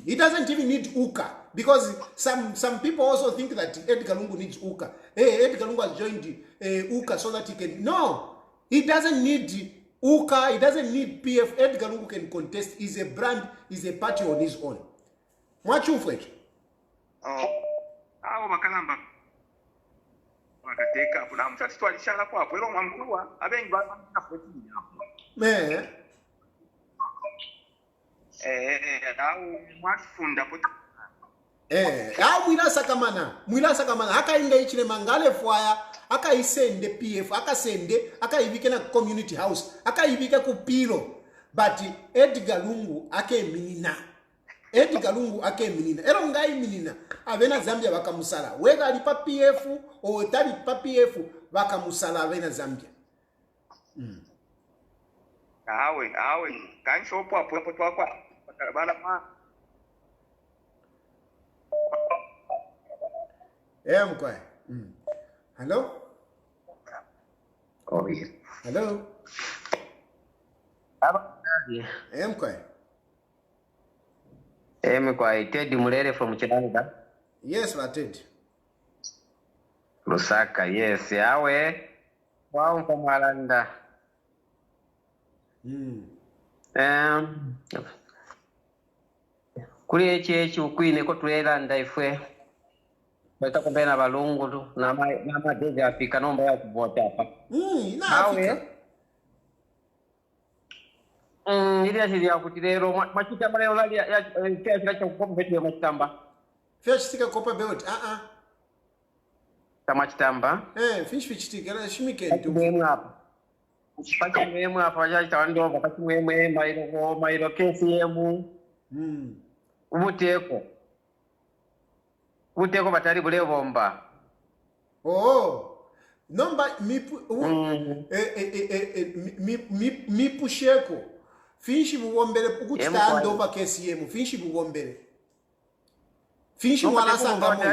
He doesn't even need Uka. Because some people also think that Edgar Lungu needs Uka. Hey, Edgar Lungu has joined Uka so that he can... No! He doesn't need Uka. He doesn't need PF. Edgar Lungu can contest. He's a brand. He's a party on his own. What you think? Makalamba. Wakateka kuna mtatu alishala kwa hapo. Ilo mwamkua abengi ba afotini hapo. Au mwafunda poti. Mwilasa kamana Hakainde Hichilema ngale fwaya akaisende PF akaivike na community house akaivike ku pilo, but Edgar Lungu akeminina ero ngai minina avena Zambia bakamusala wega alipa PF o tali pa PF bakamusala avena Zambia. Awe kancho hapo kwa bala ma Mkwae. Hello? Oh, yes. Hello? Mkwae. Mkwae, Ted Mulere from Chilanga. Yes, Ted. Lusaka, yes. Awe. Wow, from Malanda. Kuri echi ukwine ko tulelanda ifwe. Bata kumbena balungu tu na madege afika nomba ya kuvota hapa. Ina Afrika. Ili ya kutirero machita male olali ya kila chokopa betu ya machitamba. Fish tika kopa beot. Kama chitamba. Fish tika la shimike. Mwemu hapa. Paki mwemu hapa ya chitawando paki mwemu mailo kesi yemu. Uteko batari bule bomba. Nomba mipusheko. Finshi buwombele ukutanda over kesi yemu. Finshi buwombele. Finshi wala sanga mu.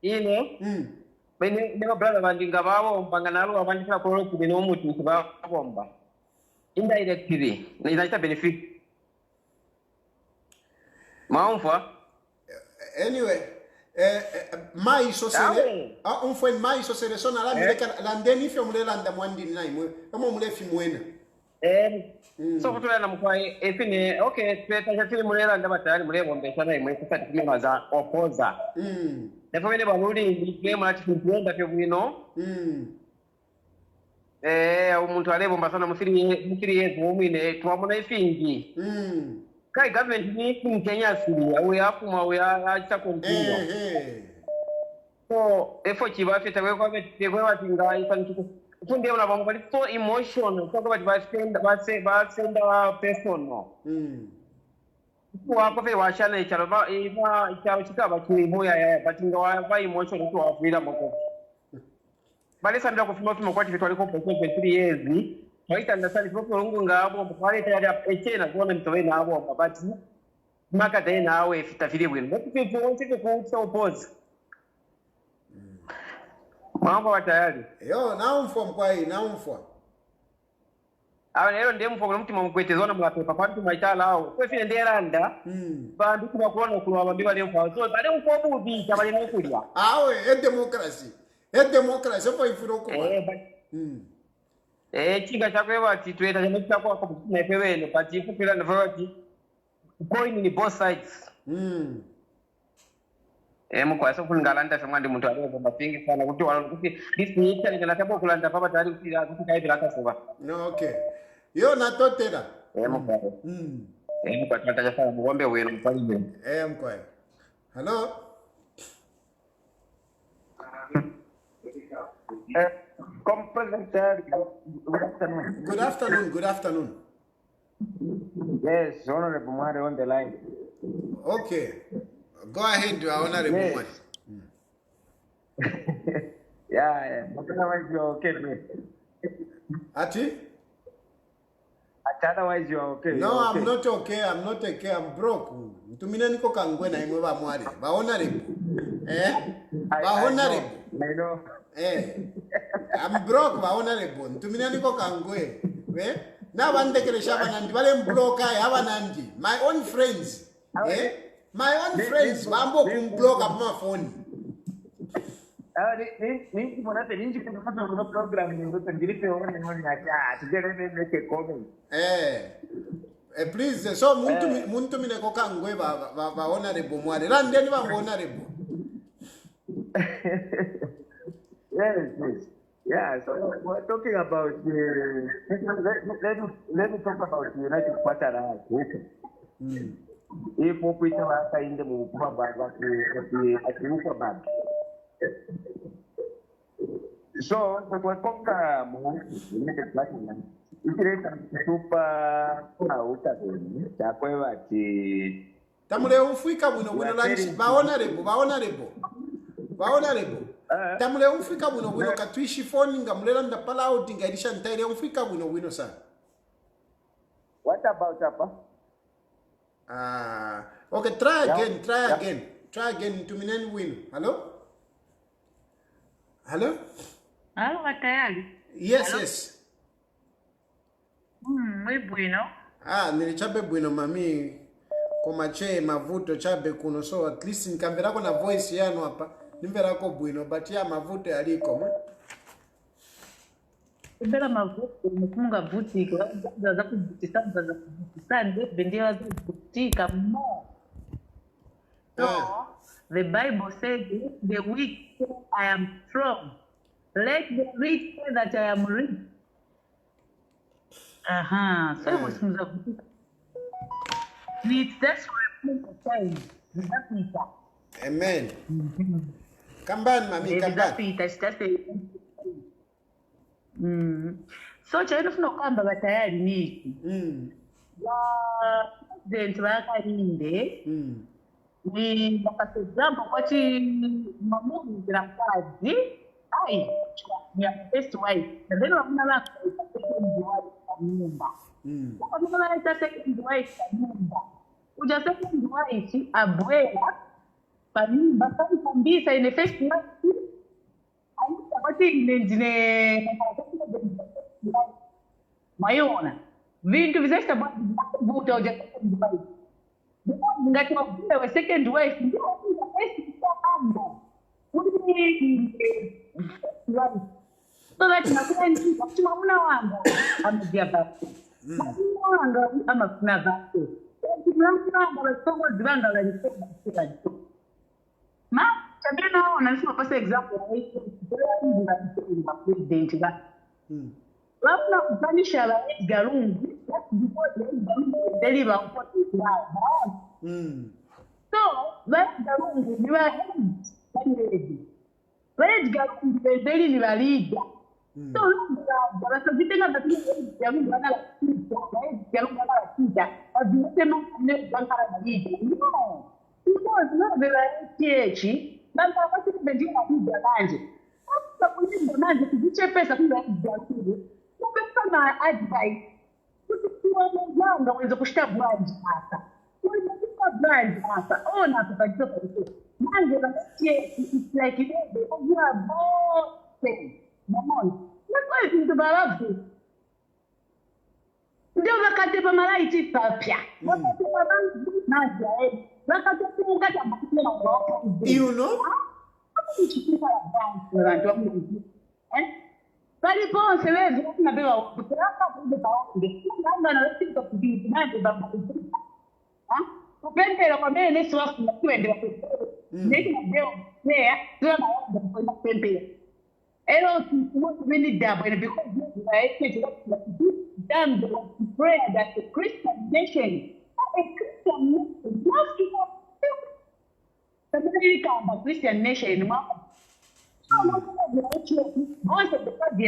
Ine. Bene brother bandinga bawo mpanganalo abandika ko ku bino mutu kubomba. Indirectly, inaita benefit. Maumfa. Anyway, mai sosele mai sosele sona la mileka landeni fyo mulelanda mwandi nai mwe kama mulefi mwena so kutulana mkwai efine okay tweta chili mulelanda batali mulebombe sana imwe kusati kumema za opoza defo bene baluli ndi mwa chikuenda fyo bwino umuntu alebomba sana musiri yezu mwine twamuna ifingi kai government ni Kenya siri au yakuma au acha kontinua so efo chibafe tawe kwa betekwe watinga ifaniki tunde una bango bali so emotional so kwa basenda personal kwa fe washana icharaba icharo chikaba kiboya ya batinga wa emotional to afira moko bali sambira kufuma kwa tifu aliko kwa 3 years Waita ndasali popo lungu ngabo kwale tayari echena kuona mtowe nabo mabati maka tena awe fitafiri bwino ndipo wonse ko oppose mambo wa tayari naumfwa mkwai naumfwa awa lero ndiye mfo mtima mkwetezona mwapepa pantu maitala awo kwefine nderanda bandu kuba kuona kulwa bambi bale mfo so bale mfo bubi tabale nokulya awe democracy ofa ifuro ko chinga chakwe bati tweta chamita kwa kutina pebene bati kupira na vati going in both sides mko aso kungalanda famandi muntu aliyo mapingi sana kuti this ni chali kana tabo kulanda papa tari kuti kai bila kasoba no okay yo natotera mkwae. Hello? Good afternoon. Yes, Honorable Mwari on the line. Okay. Go ahead, Honorable Mwari. Yeah. Otherwise, you're okay, man. Ati? Otherwise, you're okay. No, you're I'm not okay. I'm broke. Mtumine niko kangwe na imwe ba Mwari. Ba honorable. Ba honorable. I know. I'm broke, ba honorable. Mtumine niko kangwe. Na bandekele shaba nandi wale mbloka haba nandi. My own friends. My own friends bambo kumblock up my phone. Please, so muntu mine koka ngwe ba honorable Mwari. Randeni ba honorable. Yes. Yeah, so we're talking about let me talk about the United Patara. If we talk in the Mukuma bag at bag. So we're talking United Platinum. Super Chagwa Tamule ufika buno lunch ba honorable. Tamule umfika buno katwishi phone ngamulela ndapala out ngaidisha ntaire umfika buno sana. What about Papa? Okay, try again. Tumineni wino. Hello? Hello, Tayali. Yes, Hello? Yes. Muy bueno. Nilichabe bueno mami. Koma che mavuto chabe kuno, so at least nikamverako na voice yanu hapa. Nimverako bueno, but ya mavuto yaliko ma. Ibera mavuto mfunga boutique za kubutika bendia za kubutika mo. So the Bible says the weak say I am strong. Let the rich say that I am rich. So it was boutique. It's just for a point of time. Amen. Kamban mami, kamban. It's just a so chaino funa kwamba batayali niki president Hakainde ni wakasema kwati mamuzi za kazi ai ya first wife na then wakuna wako second wife kwa nyumba wakuna wako second wife kwa nyumba uja second wife abwela kwa nyumba kama kumbisa ine first wife kwati ndine mayona vintu vizesta vuta uja second wife ngati wabulewe second wife ndio ando so that nakueni muna wanga amejia basi wanga ama kuna basi muna wanga wasongo zibanga la nisema kila kitu ma tabia naona nisema pasa example wa president ba labda kufanisha la Edgar Lungu before Edgar Lungu deliver what is right. So Edgar Lungu ni wa Edgar Lungu bedeli ni la liga. So basi vitenga vya ya Mungu ana ya Lungu ana sita azisema ni bankara na liga. No. Because no the right church bamba wakati bedeli na liga kanje. Kwa kulinda naje kujiche pesa kwa Edgar kama advice kuchukua mwanzo uweze kushika brand hapa kuchukua brand hapa ona tutajua kwa hiyo mwanzo na it's like it is you are both mamoni na kwa hiyo ndio barabu ndio wakati pa malaiti papya wakati pa bangu naja wakati tunga kama kuna wako you know kuchukua brand wa Mungu Kali po sewe kuna bewa kutraka kunde paonde. Namba na wewe sio kudii nande baba. Kupendela kwa mbele nesi wako kwende wako. Ndio ndio yeah sio na kwenda kupendela. Ero tu mimi dabo because I say done was to pray that the Christian nation, must the Christian nation, most of the Christian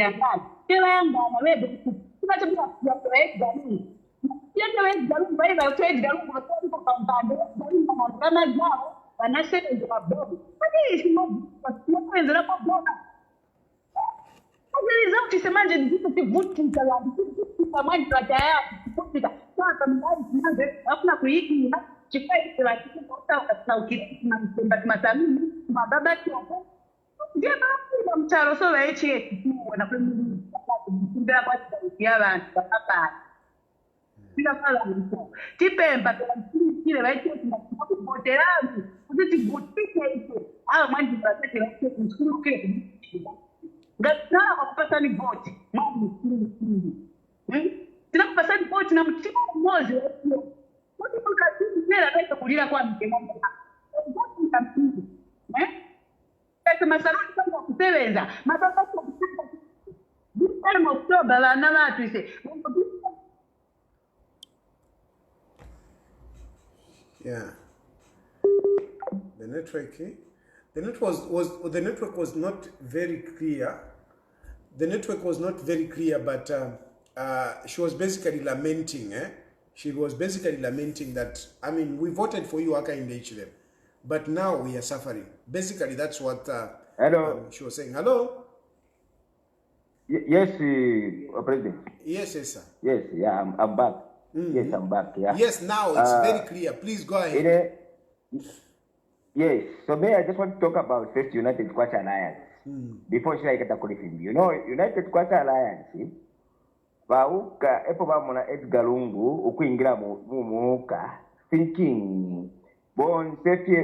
Yeah. The network, the network was not very clear. The network was not very clear, but she was basically lamenting. She was basically lamenting that, I mean, we voted for you, Hakainde Hichilema, but now we are suffering. Basically, that's what she was saying. Hello? Yes, President. Yes, yes, sir. Yes, yeah, I'm back. Yes, I'm back. Yeah. Yes, now it's very clear. Please go ahead. Yes, so may I just want to talk about First United Squash Alliance before she get a briefing. You know, United Squash Alliance, Bauka, Epobamona Edgar Lungu, Ukuingra Muka, thinking, born safety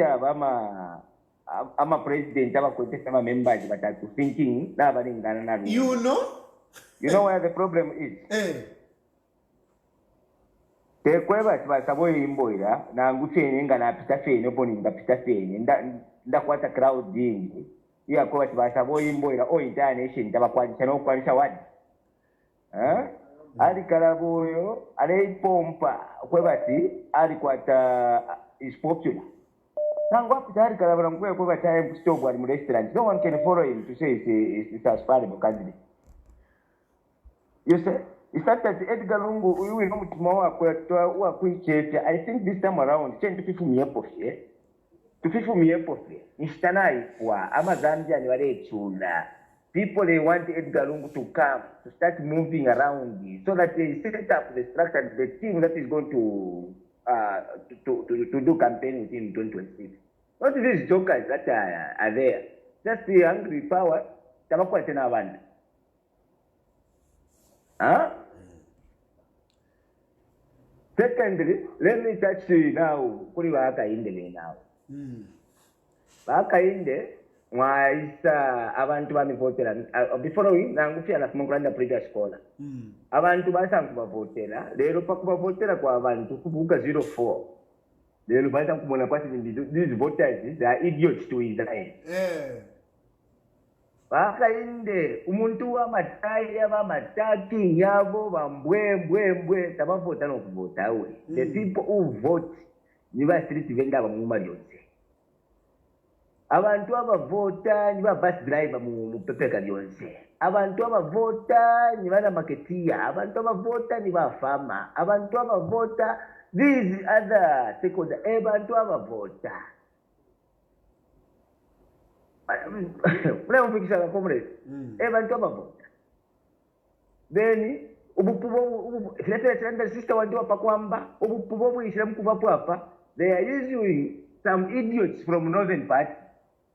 of I'm a president, I'm a member, but I'm thinking, you know? You know where the problem is? Tekweba tibasabwe imboira na ngufene ngana pita fene poni ngapita fene ndakwata crowd yingi iya kwa tibasabwe imboira o international tabakwanisha no kwanisha wadi ali karaboyo ale pompa kwebati ali kwata is popular nangwa pita ali karabara ngwe kwebati time stop ali mu restaurant, no one can follow him to say it's a aspirable candidate. You say it's not that Edgar Lungu, we will know tomorrow. I think this time around, change to people me here. To people me here. Instanai kwa Amazambia ni wale chula. People they want Edgar Lungu to come to start moving around so that they set up the structure, the team that is going to do campaign with him in 2026. Not these jokers that are there. Just the hungry power. Tabakwa tena wanda. Secondly, let me touch now, Kuri Hakainde now. Hakainde, Waisa, Abantu Bami Votera, before we, Nangufia, la Smogranda previous scholar. Abantu Basam Votera, the Rupakuba Votera, Abantu, Kubuka 04. The Rubatan Kumona, these voters, they are idiots to Israel. Hakainde umuntu w'amatai y'abamatatu yabo bambwe tabavota no kuvota we. The people who vote niba street vendor bamuma lyonse. Abantu abavota niba bus driver mu pepeka lyonse. Abantu abavota niba na marketeer, abantu abavota niba farmer, abantu abavota these other stakeholders, abantu abavota. Unafikisha comrade abantu abavota then ubupubo filete sister wandiwa pakwamba ubupubo bwishira mkuvapo hapa they are using some idiots from northern party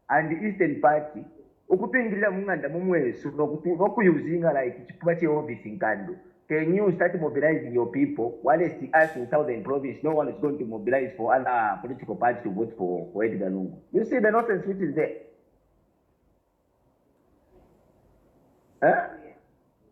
and eastern party ukupingirira munganda mumweso nokuyuzinga like chipuba che office nkando. Can you start mobilizing your people? While it's us in southern province, no one is going to mobilize for other political parties to vote for Edgar Lungu. You see the nonsense which is there.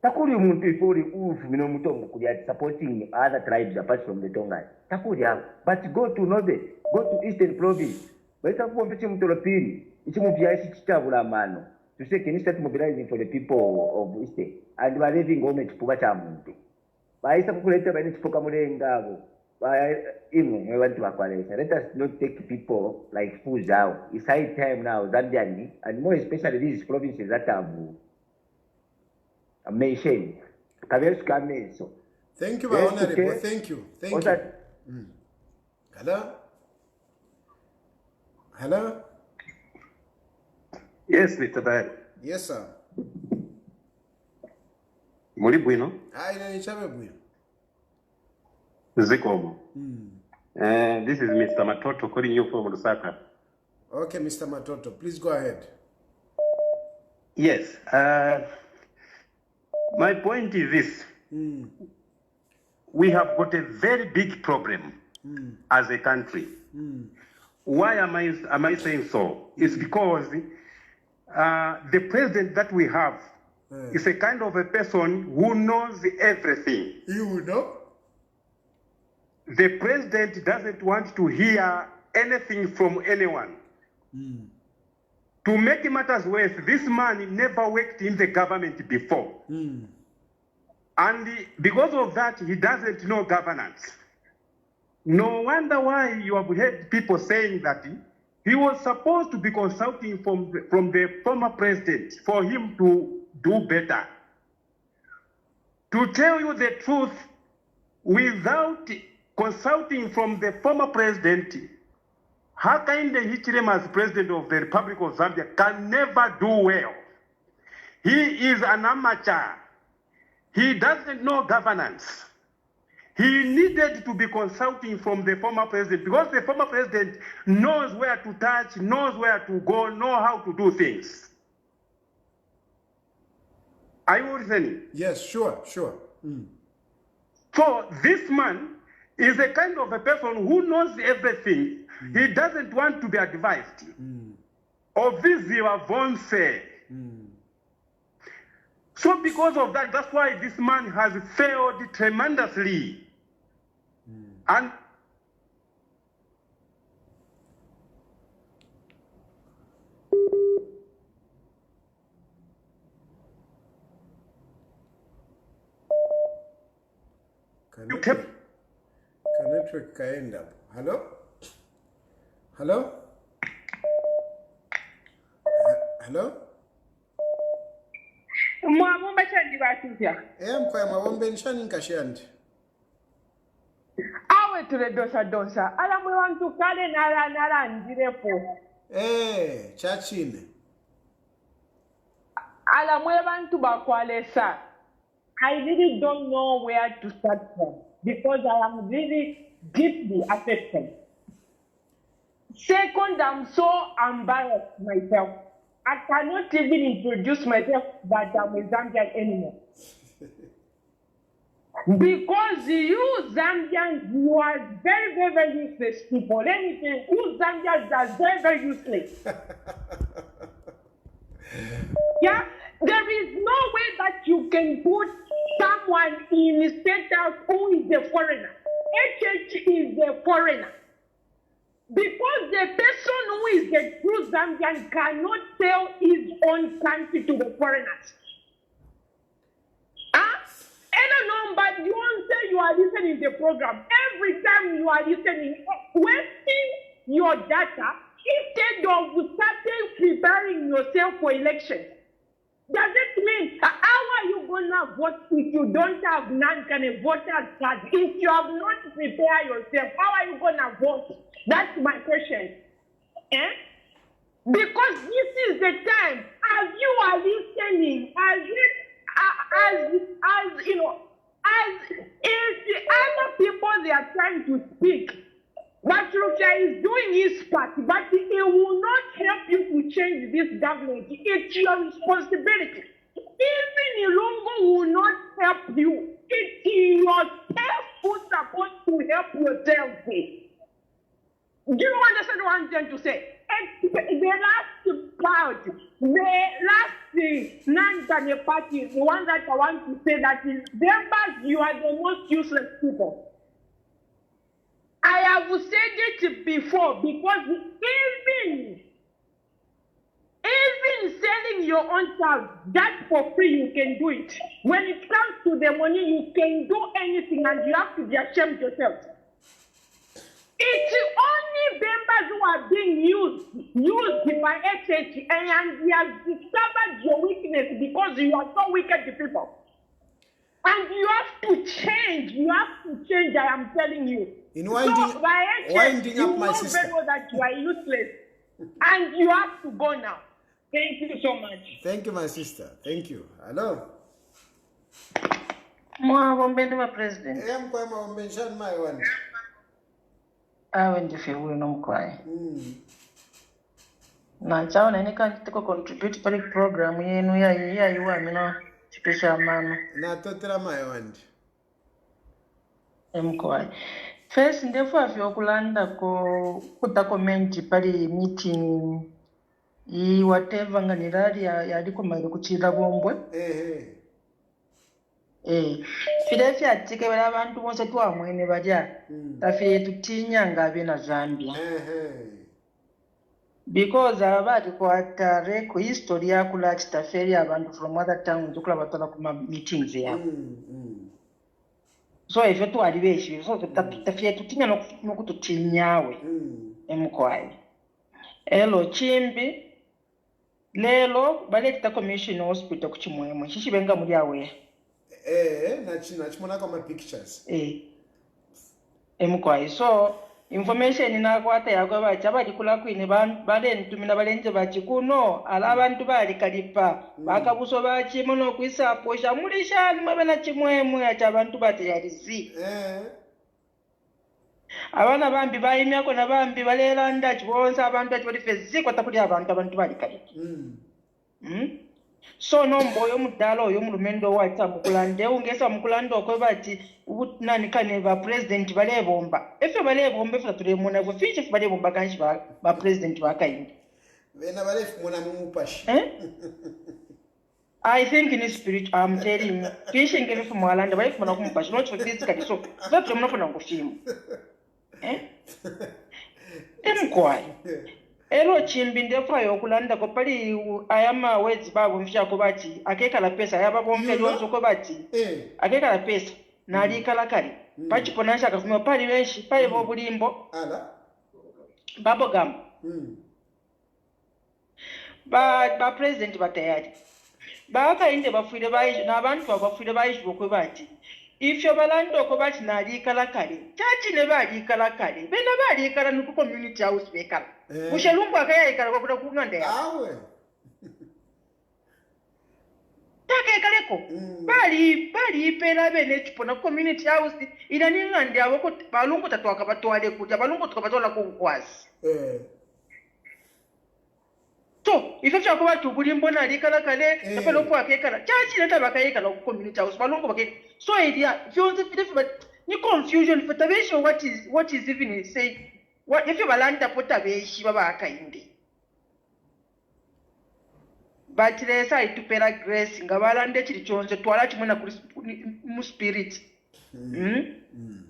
Takuri umuntu ifuri ufu mino mutongo kulia supporting other tribes apart from the Tonga. Takuri hapo. But go to northern, go to eastern province. Baita kuwa mpichi mtolopiri. Ichi mupia isi chitabula mano. to say, can you start mobilizing for the people of East? And we are leaving home to Pubachamuntu. By some later, by this Pokamurenga, by even we want to acquire. Let us not take people like fools out. It's high time now, Zambiani, and more especially these provinces that have mentioned. Thank you, my honorable. Thank you. Thank you. Hello? Hello? Yes, Mr. Tayali. Yes, sir. Muri bwino? Aye, nichabe bwino. Zikomo. This is Mr. Matoto calling you from Lusaka. Okay, Mr. Matoto, please go ahead. Yes. My point is this. We have got a very big problem as a country. Why am I saying so? It's because the president that we have is a kind of a person who knows everything. You know? The president doesn't want to hear anything from anyone. To make matters worse, this man never worked in the government before. And because of that, he doesn't know governance. No wonder why you have heard people saying that he was supposed to be consulting from the former president for him to do better. To tell you the truth, without consulting from the former president, Hakainde Hichilema as president of the Republic of Zambia can never do well. He is an amateur. He doesn't know governance. He needed to be consulting from the former president because the former president knows where to touch, knows where to go, knows how to do things. Are you listening? Yes, sure. So this man is a kind of a person who knows everything. He doesn't want to be advised. Obviously, Vonse. So because of that, that's why this man has failed tremendously. And network kaenda. Hello? Hello? Hello? Mwabumba chandi batuvya. Mkwaya mabombe nishani nkashandi. Awe tule dosa. Ala mwe wantu kale nala ndirepo. Chachine. Ala mwe wantu bakwalesa. I really don't know where to start from because I am really deeply affected. Second, I'm so embarrassed myself. I cannot even introduce myself that I'm a Zambian anymore. Because you Zambians, you are very useless people. Let me tell you, you Zambians are very useless. Yeah? There is no way that you can put someone in status who is a foreigner. HH is a foreigner. Because the person who is the true Zambian cannot sell his own country to the foreigners. I don't know, but you won't say you are listening to the program. Every time you are listening, wasting your data instead of starting preparing yourself for elections. Does it mean, how are you going to vote if you don't have non-kind voter card? If you have not prepared yourself, how are you going to vote? That's my question. Because this is the time, as you are listening, as you know, as if the other people they are trying to speak, but Chilufya is doing his part, but it will not help you to change this government. It's your responsibility. Even Lungu will not help you. It's yourself who's supposed to help yourself with. Do you understand what I'm trying to say? The last part, the last non-Tanya party, the one that I want to say that is, members, you are the most useless people. I have said it before because even telling your own child that for free you can do it. When it comes to the money, you can do anything and you have to be ashamed yourself. It's only members who are being used by HH and they have discovered your weakness because you are so wicked to people. And you have to change. You have to change, I am telling you. In winding, so by HH, winding you up my know sister. very well that you are useless. And you have to go now. Thank you so much. Thank you, my sister. Thank you. Hello. Mwabombe president. Mkwema wambenshani my one. Awe ndife uwe nomkwaye. Na chaona nika ntiko contribute pali program yenu ya yuwa mino chipisha mano. Na totera my one. Mkwaye. First ndefu afyo kulanda kuta komenti pali meeting I whatever nganirari yaliko maile kuchira bombwe. Fidefi atike wala abantu bonse twamwene baja. Tafiye tutinya ngabe na Zambia. Because abati kwatare ku history yakula chitaferi abantu from other towns okula batola kuma meetings ya. So if tu alibeshi so tafiye tutinya nokututinyawe. Emkwaye. Elo chimbi lelo baleta commission hospital kuchimwemwe shishibenga muri awe nachimona kama pictures emkwayi so information inakwata yakwa bacha balikula kwine bale ntumina balenje bachi kuno ala abantu bali kalipa bakabuso bachi mono kwisapo shamulisha mabana chimwemwe acha abantu bateyalizi abana bambi bayimyako na bambi balelanda chibonza abantu achibalife kwatapuli abantu bali kalipa so nomboyo mudala oyo mulumendo wacha mukulande ungesa mukulando ko bati nani kane ba president balebomba efe balebomba efe tulemona bo fiche balebomba kanshi ba president Hakainde bena balefumona mumupashi I think in spirit I'm telling you fiche ngebe fumwalanda balefumona kumupashi not for this kadi so that remona funa ngoshimu emkwai elo chimbi ndefa yokulanda ko pali ayama wezi babo mfyako bati akekala pesa yaba bomfe lonzo ko bati akekala pesa nali kala kali pachi ponansha akafuma pali wenshi pali bo bulimbo ala babo gam ba president batayali ba Hakainde bafuire bayijo nabantu bafuire bayijo ko bati ifyo balando ko bati nali kala kali chachi ne bali kala kali bena bali kala nuko community house bekala Mushelumbu akayayikala kwa kuda kungande ya. Awe. Take kaleko. Bali ipela bene chipona community house ina ningande aboko balungu tatwaka batwale kuja balungu tukabatola kunkwazi. So, ifecha kwa watu bulimbo na likala kale tapelo kwa kekala. Chachi neta bakayikala ku community house balungu bakeke. So idea fionze fidefi but ni confusion for tabesho what is even saying. What if you balanta pota beshi baba Hakainde? But there's a itupera grace ngabalande chilichonze twala chimuna mu spirit.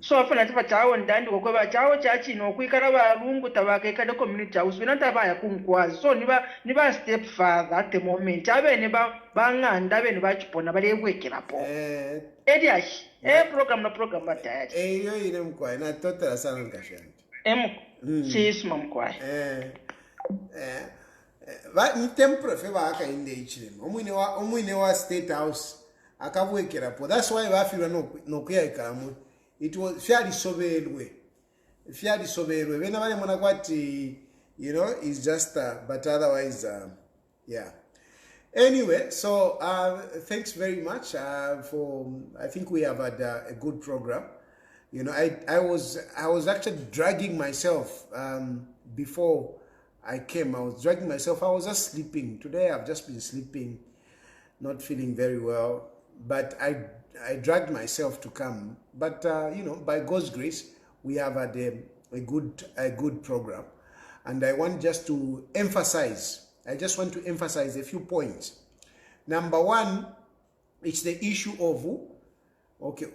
So afuna tipa chawo ndandi kokwe chawo chachi no kwikala balungu tabaka ikade community house binata baya kunkwazi so niba step further at the moment abe ne banganda be ne bachipona balebwekera po ediashi program na program bataya yo ine mkwai na totala sana nkashandi Chisma mkwai mtempro fe ba Hakainde Hichilema omwine wa state house akabwekera po that's why bafirwa no kuyayikala mu it was fairly soberwe bena bale mona kwati you know it's just but otherwise yeah anyway so thanks very much for I think we have had a good program. You know, I was actually dragging myself before I came. I was dragging myself. I was just sleeping. Today I've just been sleeping, not feeling very well. But I dragged myself to come. But you know, by God's grace, we have had a good program. And I want just to emphasize. I just want to emphasize a few points. Number one, it's the issue of okay,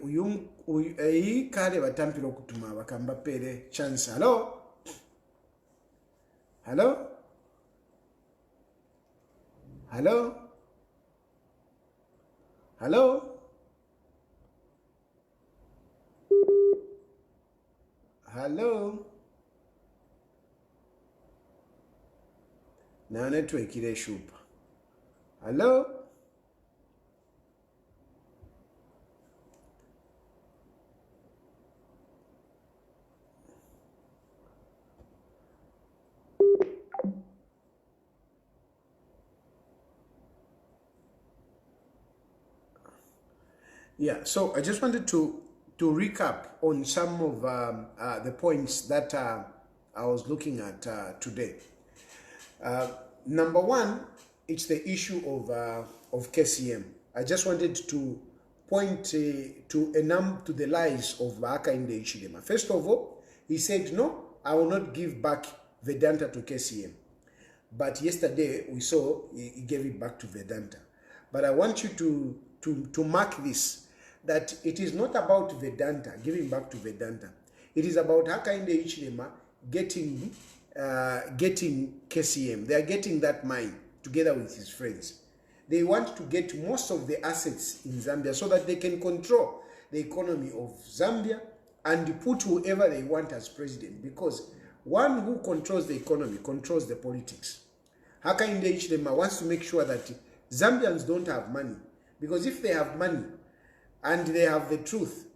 kale batampiro kutuma bakamba pere chance. Hello? Hello? Hello? Hello? Now network ile shupa. Hello? Yeah, so I just wanted to recap on some of the points that I was looking at today. Number one, it's the issue of KCM. I just wanted to point to the lies of Hakainde Hichilema. First of all, he said, no, I will not give back Vedanta to KCM. But yesterday, we saw he gave it back to Vedanta. But I want you to mark this, that it is not about Vedanta, giving back to Vedanta. It is about Hakainde Hichilema getting KCM. They are getting that mine together with his friends. They want to get most of the assets in Zambia so that they can control the economy of Zambia and put whoever they want as president, because one who controls the economy controls the politics. Hakainde Hichilema wants to make sure that Zambians don't have money, because if they have money and they have the truth,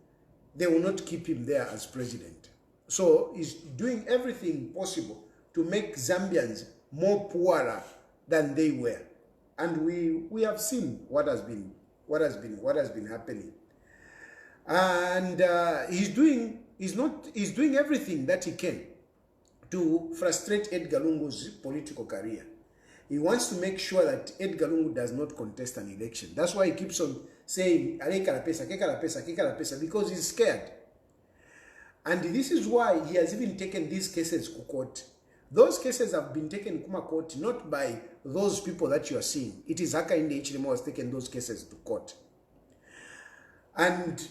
they will not keep him there as president. So he's doing everything possible to make Zambians more poorer than they were. And we have seen what has been happening. And he's doing everything that he can to frustrate Edgar Lungu's political career. He wants to make sure that Edgar Lungu does not contest an election. That's why he keeps on saying, because he's scared. And this is why he has even taken these cases to court. Those cases have been taken to court not by those people that you are seeing. It is Hakainde Hichilema who has taken those cases to court. And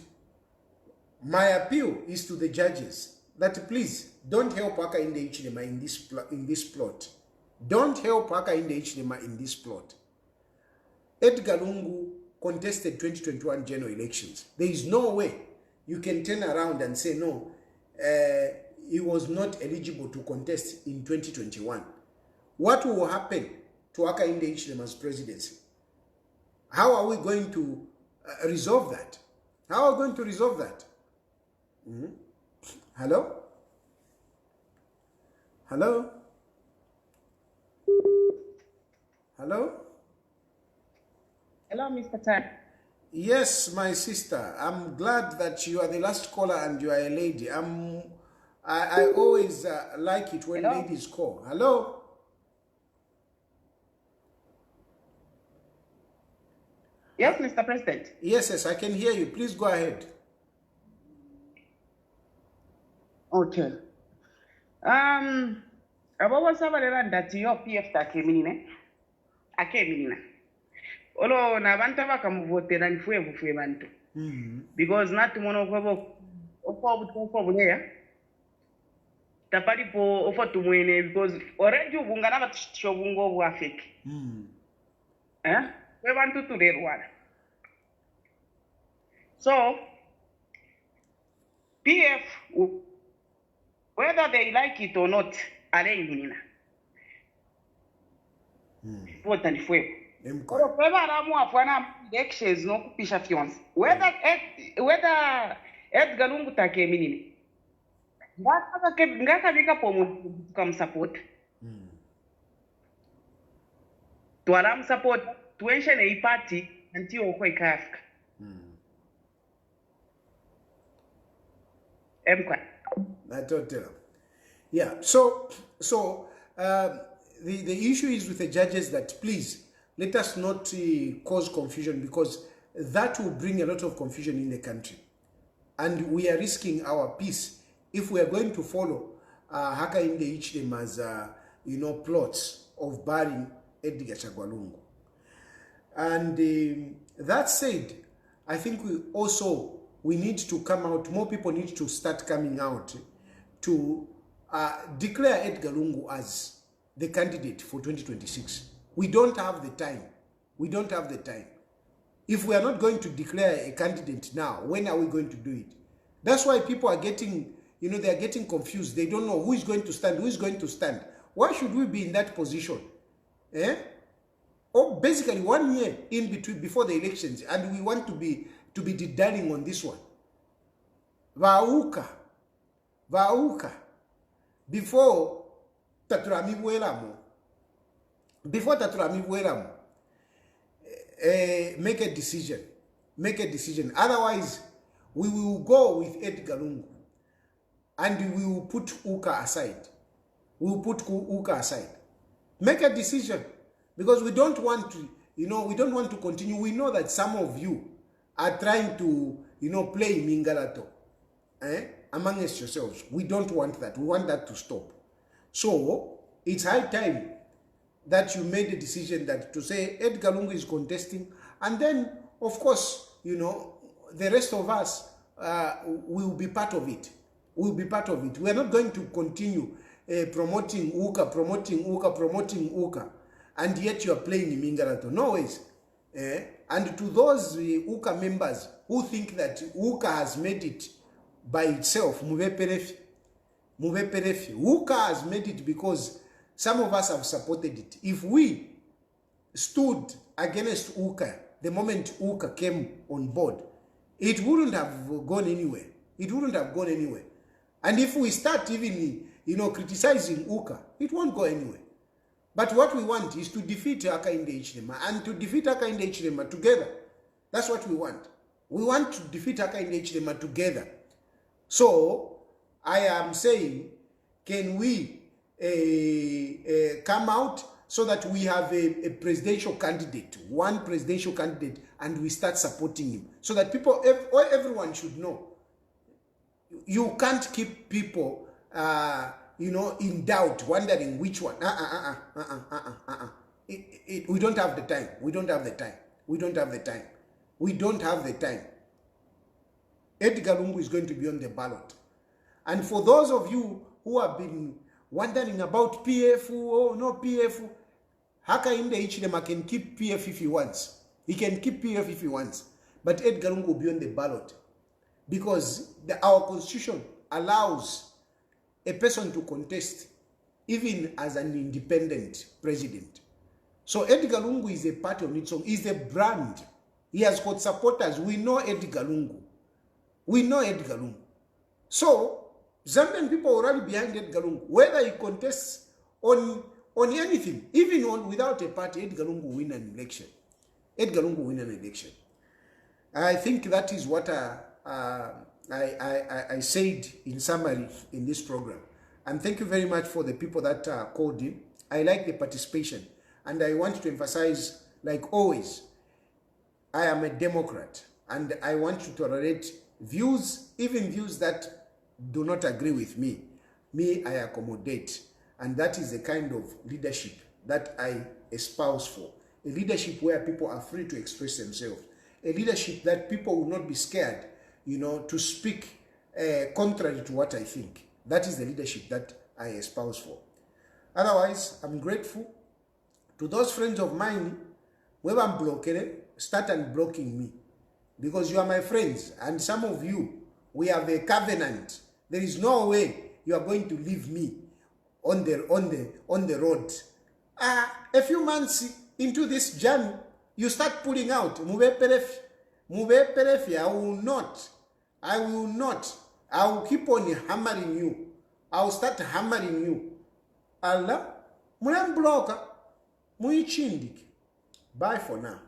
my appeal is to the judges that please don't help Hakainde Hichilema in this plot. Don't help Hakainde Hichilema in this plot. Edgar Lungu contested 2021 general elections. There is no way you can turn around and say no, he was not eligible to contest in 2021. What will happen to Hakainde Hichilema's presidency? How are we going to resolve that? How are we going to resolve that? Hello? Hello? Hello? Hello, Mr. Tan. Yes, my sister. I'm glad that you are the last caller and you are a lady. I always like it when ladies call. Hello? Yes, Mr. President. Yes, I can hear you. Please go ahead. Okay. Abo wasabalera ndati yo PF takeminine. Akeminina. Olo na bantu bakamuvotera nifwe bantu. Because not mono kwabo okwo buleya. Tapali po ofo tumwene because already ubungana batishobungo bwafeke. We bantu tulerwana. So PF, whether they like it or not, alenginina. Vota ni fwe. Oro kweba aramu afwana elections no kupisha fiance. Whether Edgar Lungu takeminine. Ngaka vika pomu kamsupport. Tualam support tuenshe ne party until okwe ikafika. Yeah, so the issue is with the judges that please let us not cause confusion, because that will bring a lot of confusion in the country, and we are risking our peace if we are going to follow Hakainde Hichilema's plots of barring Edgar Chagwa. And that said, I think we need to come out, more people need to start coming out to declare Edgar Lungu as the candidate for 2026. We don't have the time. We don't have the time. If we are not going to declare a candidate now, when are we going to do it? That's why people are getting, they are getting confused. They don't know who is going to stand, who is going to stand. Why should we be in that position? Or basically 1 year in between before the elections, and we want to be diddling on this one. Vauka. Before Taturami Buelamo. Make a decision. Otherwise, we will go with Edgar Lungu, and we will put Uka aside. Make a decision, because we don't want to, we don't want to continue. We know that some of you are trying to, play Mingalato amongst yourselves. We don't want that. We want that to stop. So it's high time that you made a decision that to say Edgar Lungu is contesting, and then of course the rest of us will be part of it. We are not going to continue promoting Uka, and yet you are playing Mingarato. No ways. And to those Uka members who think that Uka has made it by itself, Uka has made it because some of us have supported it. If we stood against Uka the moment Uka came on board, it wouldn't have gone anywhere. And if we start even, criticizing Uka, it won't go anywhere. But what we want is to defeat Hakainde Hichilema, and to defeat Hakainde Hichilema together. That's what we want. We want to defeat Hakainde Hichilema together. So, I am saying, can we come out so that we have a presidential candidate, one presidential candidate, and we start supporting him, so that everyone should know. You can't keep people, in doubt, wondering which one. We don't have the time. We don't have the time. Edgar Lungu is going to be on the ballot. And for those of you who have been wondering about PF, oh no PF, Hakainde Hichilema can keep PF if he wants. He can keep PF if he wants. But Edgar Lungu will be on the ballot, because our constitution allows a person to contest even as an independent president. So Edgar Lungu is a party on its own. He's a brand. He has got supporters. We know Edgar Lungu. So Zambian people are already behind Edgar Lungu. Whether he contests on anything, even without a party, Edgar Lungu win an election. I think that is what I said in summary in this program. And thank you very much for the people that called in. I like the participation. And I want to emphasize, like always, I am a Democrat. And I want to tolerate views, even views that do not agree with me. I accommodate. And that is the kind of leadership that I espouse for. A leadership where people are free to express themselves. A leadership that people will not be scared, to speak contrary to what I think. That is the leadership that I espouse for. Otherwise, I'm grateful to those friends of mine who I'm blocking, start unblocking me. Because you are my friends, and some of you, we have a covenant. There is no way you are going to leave me on the road. A few months into this journey, you start pulling out. I will not. I will keep on hammering you. I will start hammering you. Allah, mulambloka, muichindiki. Bye for now.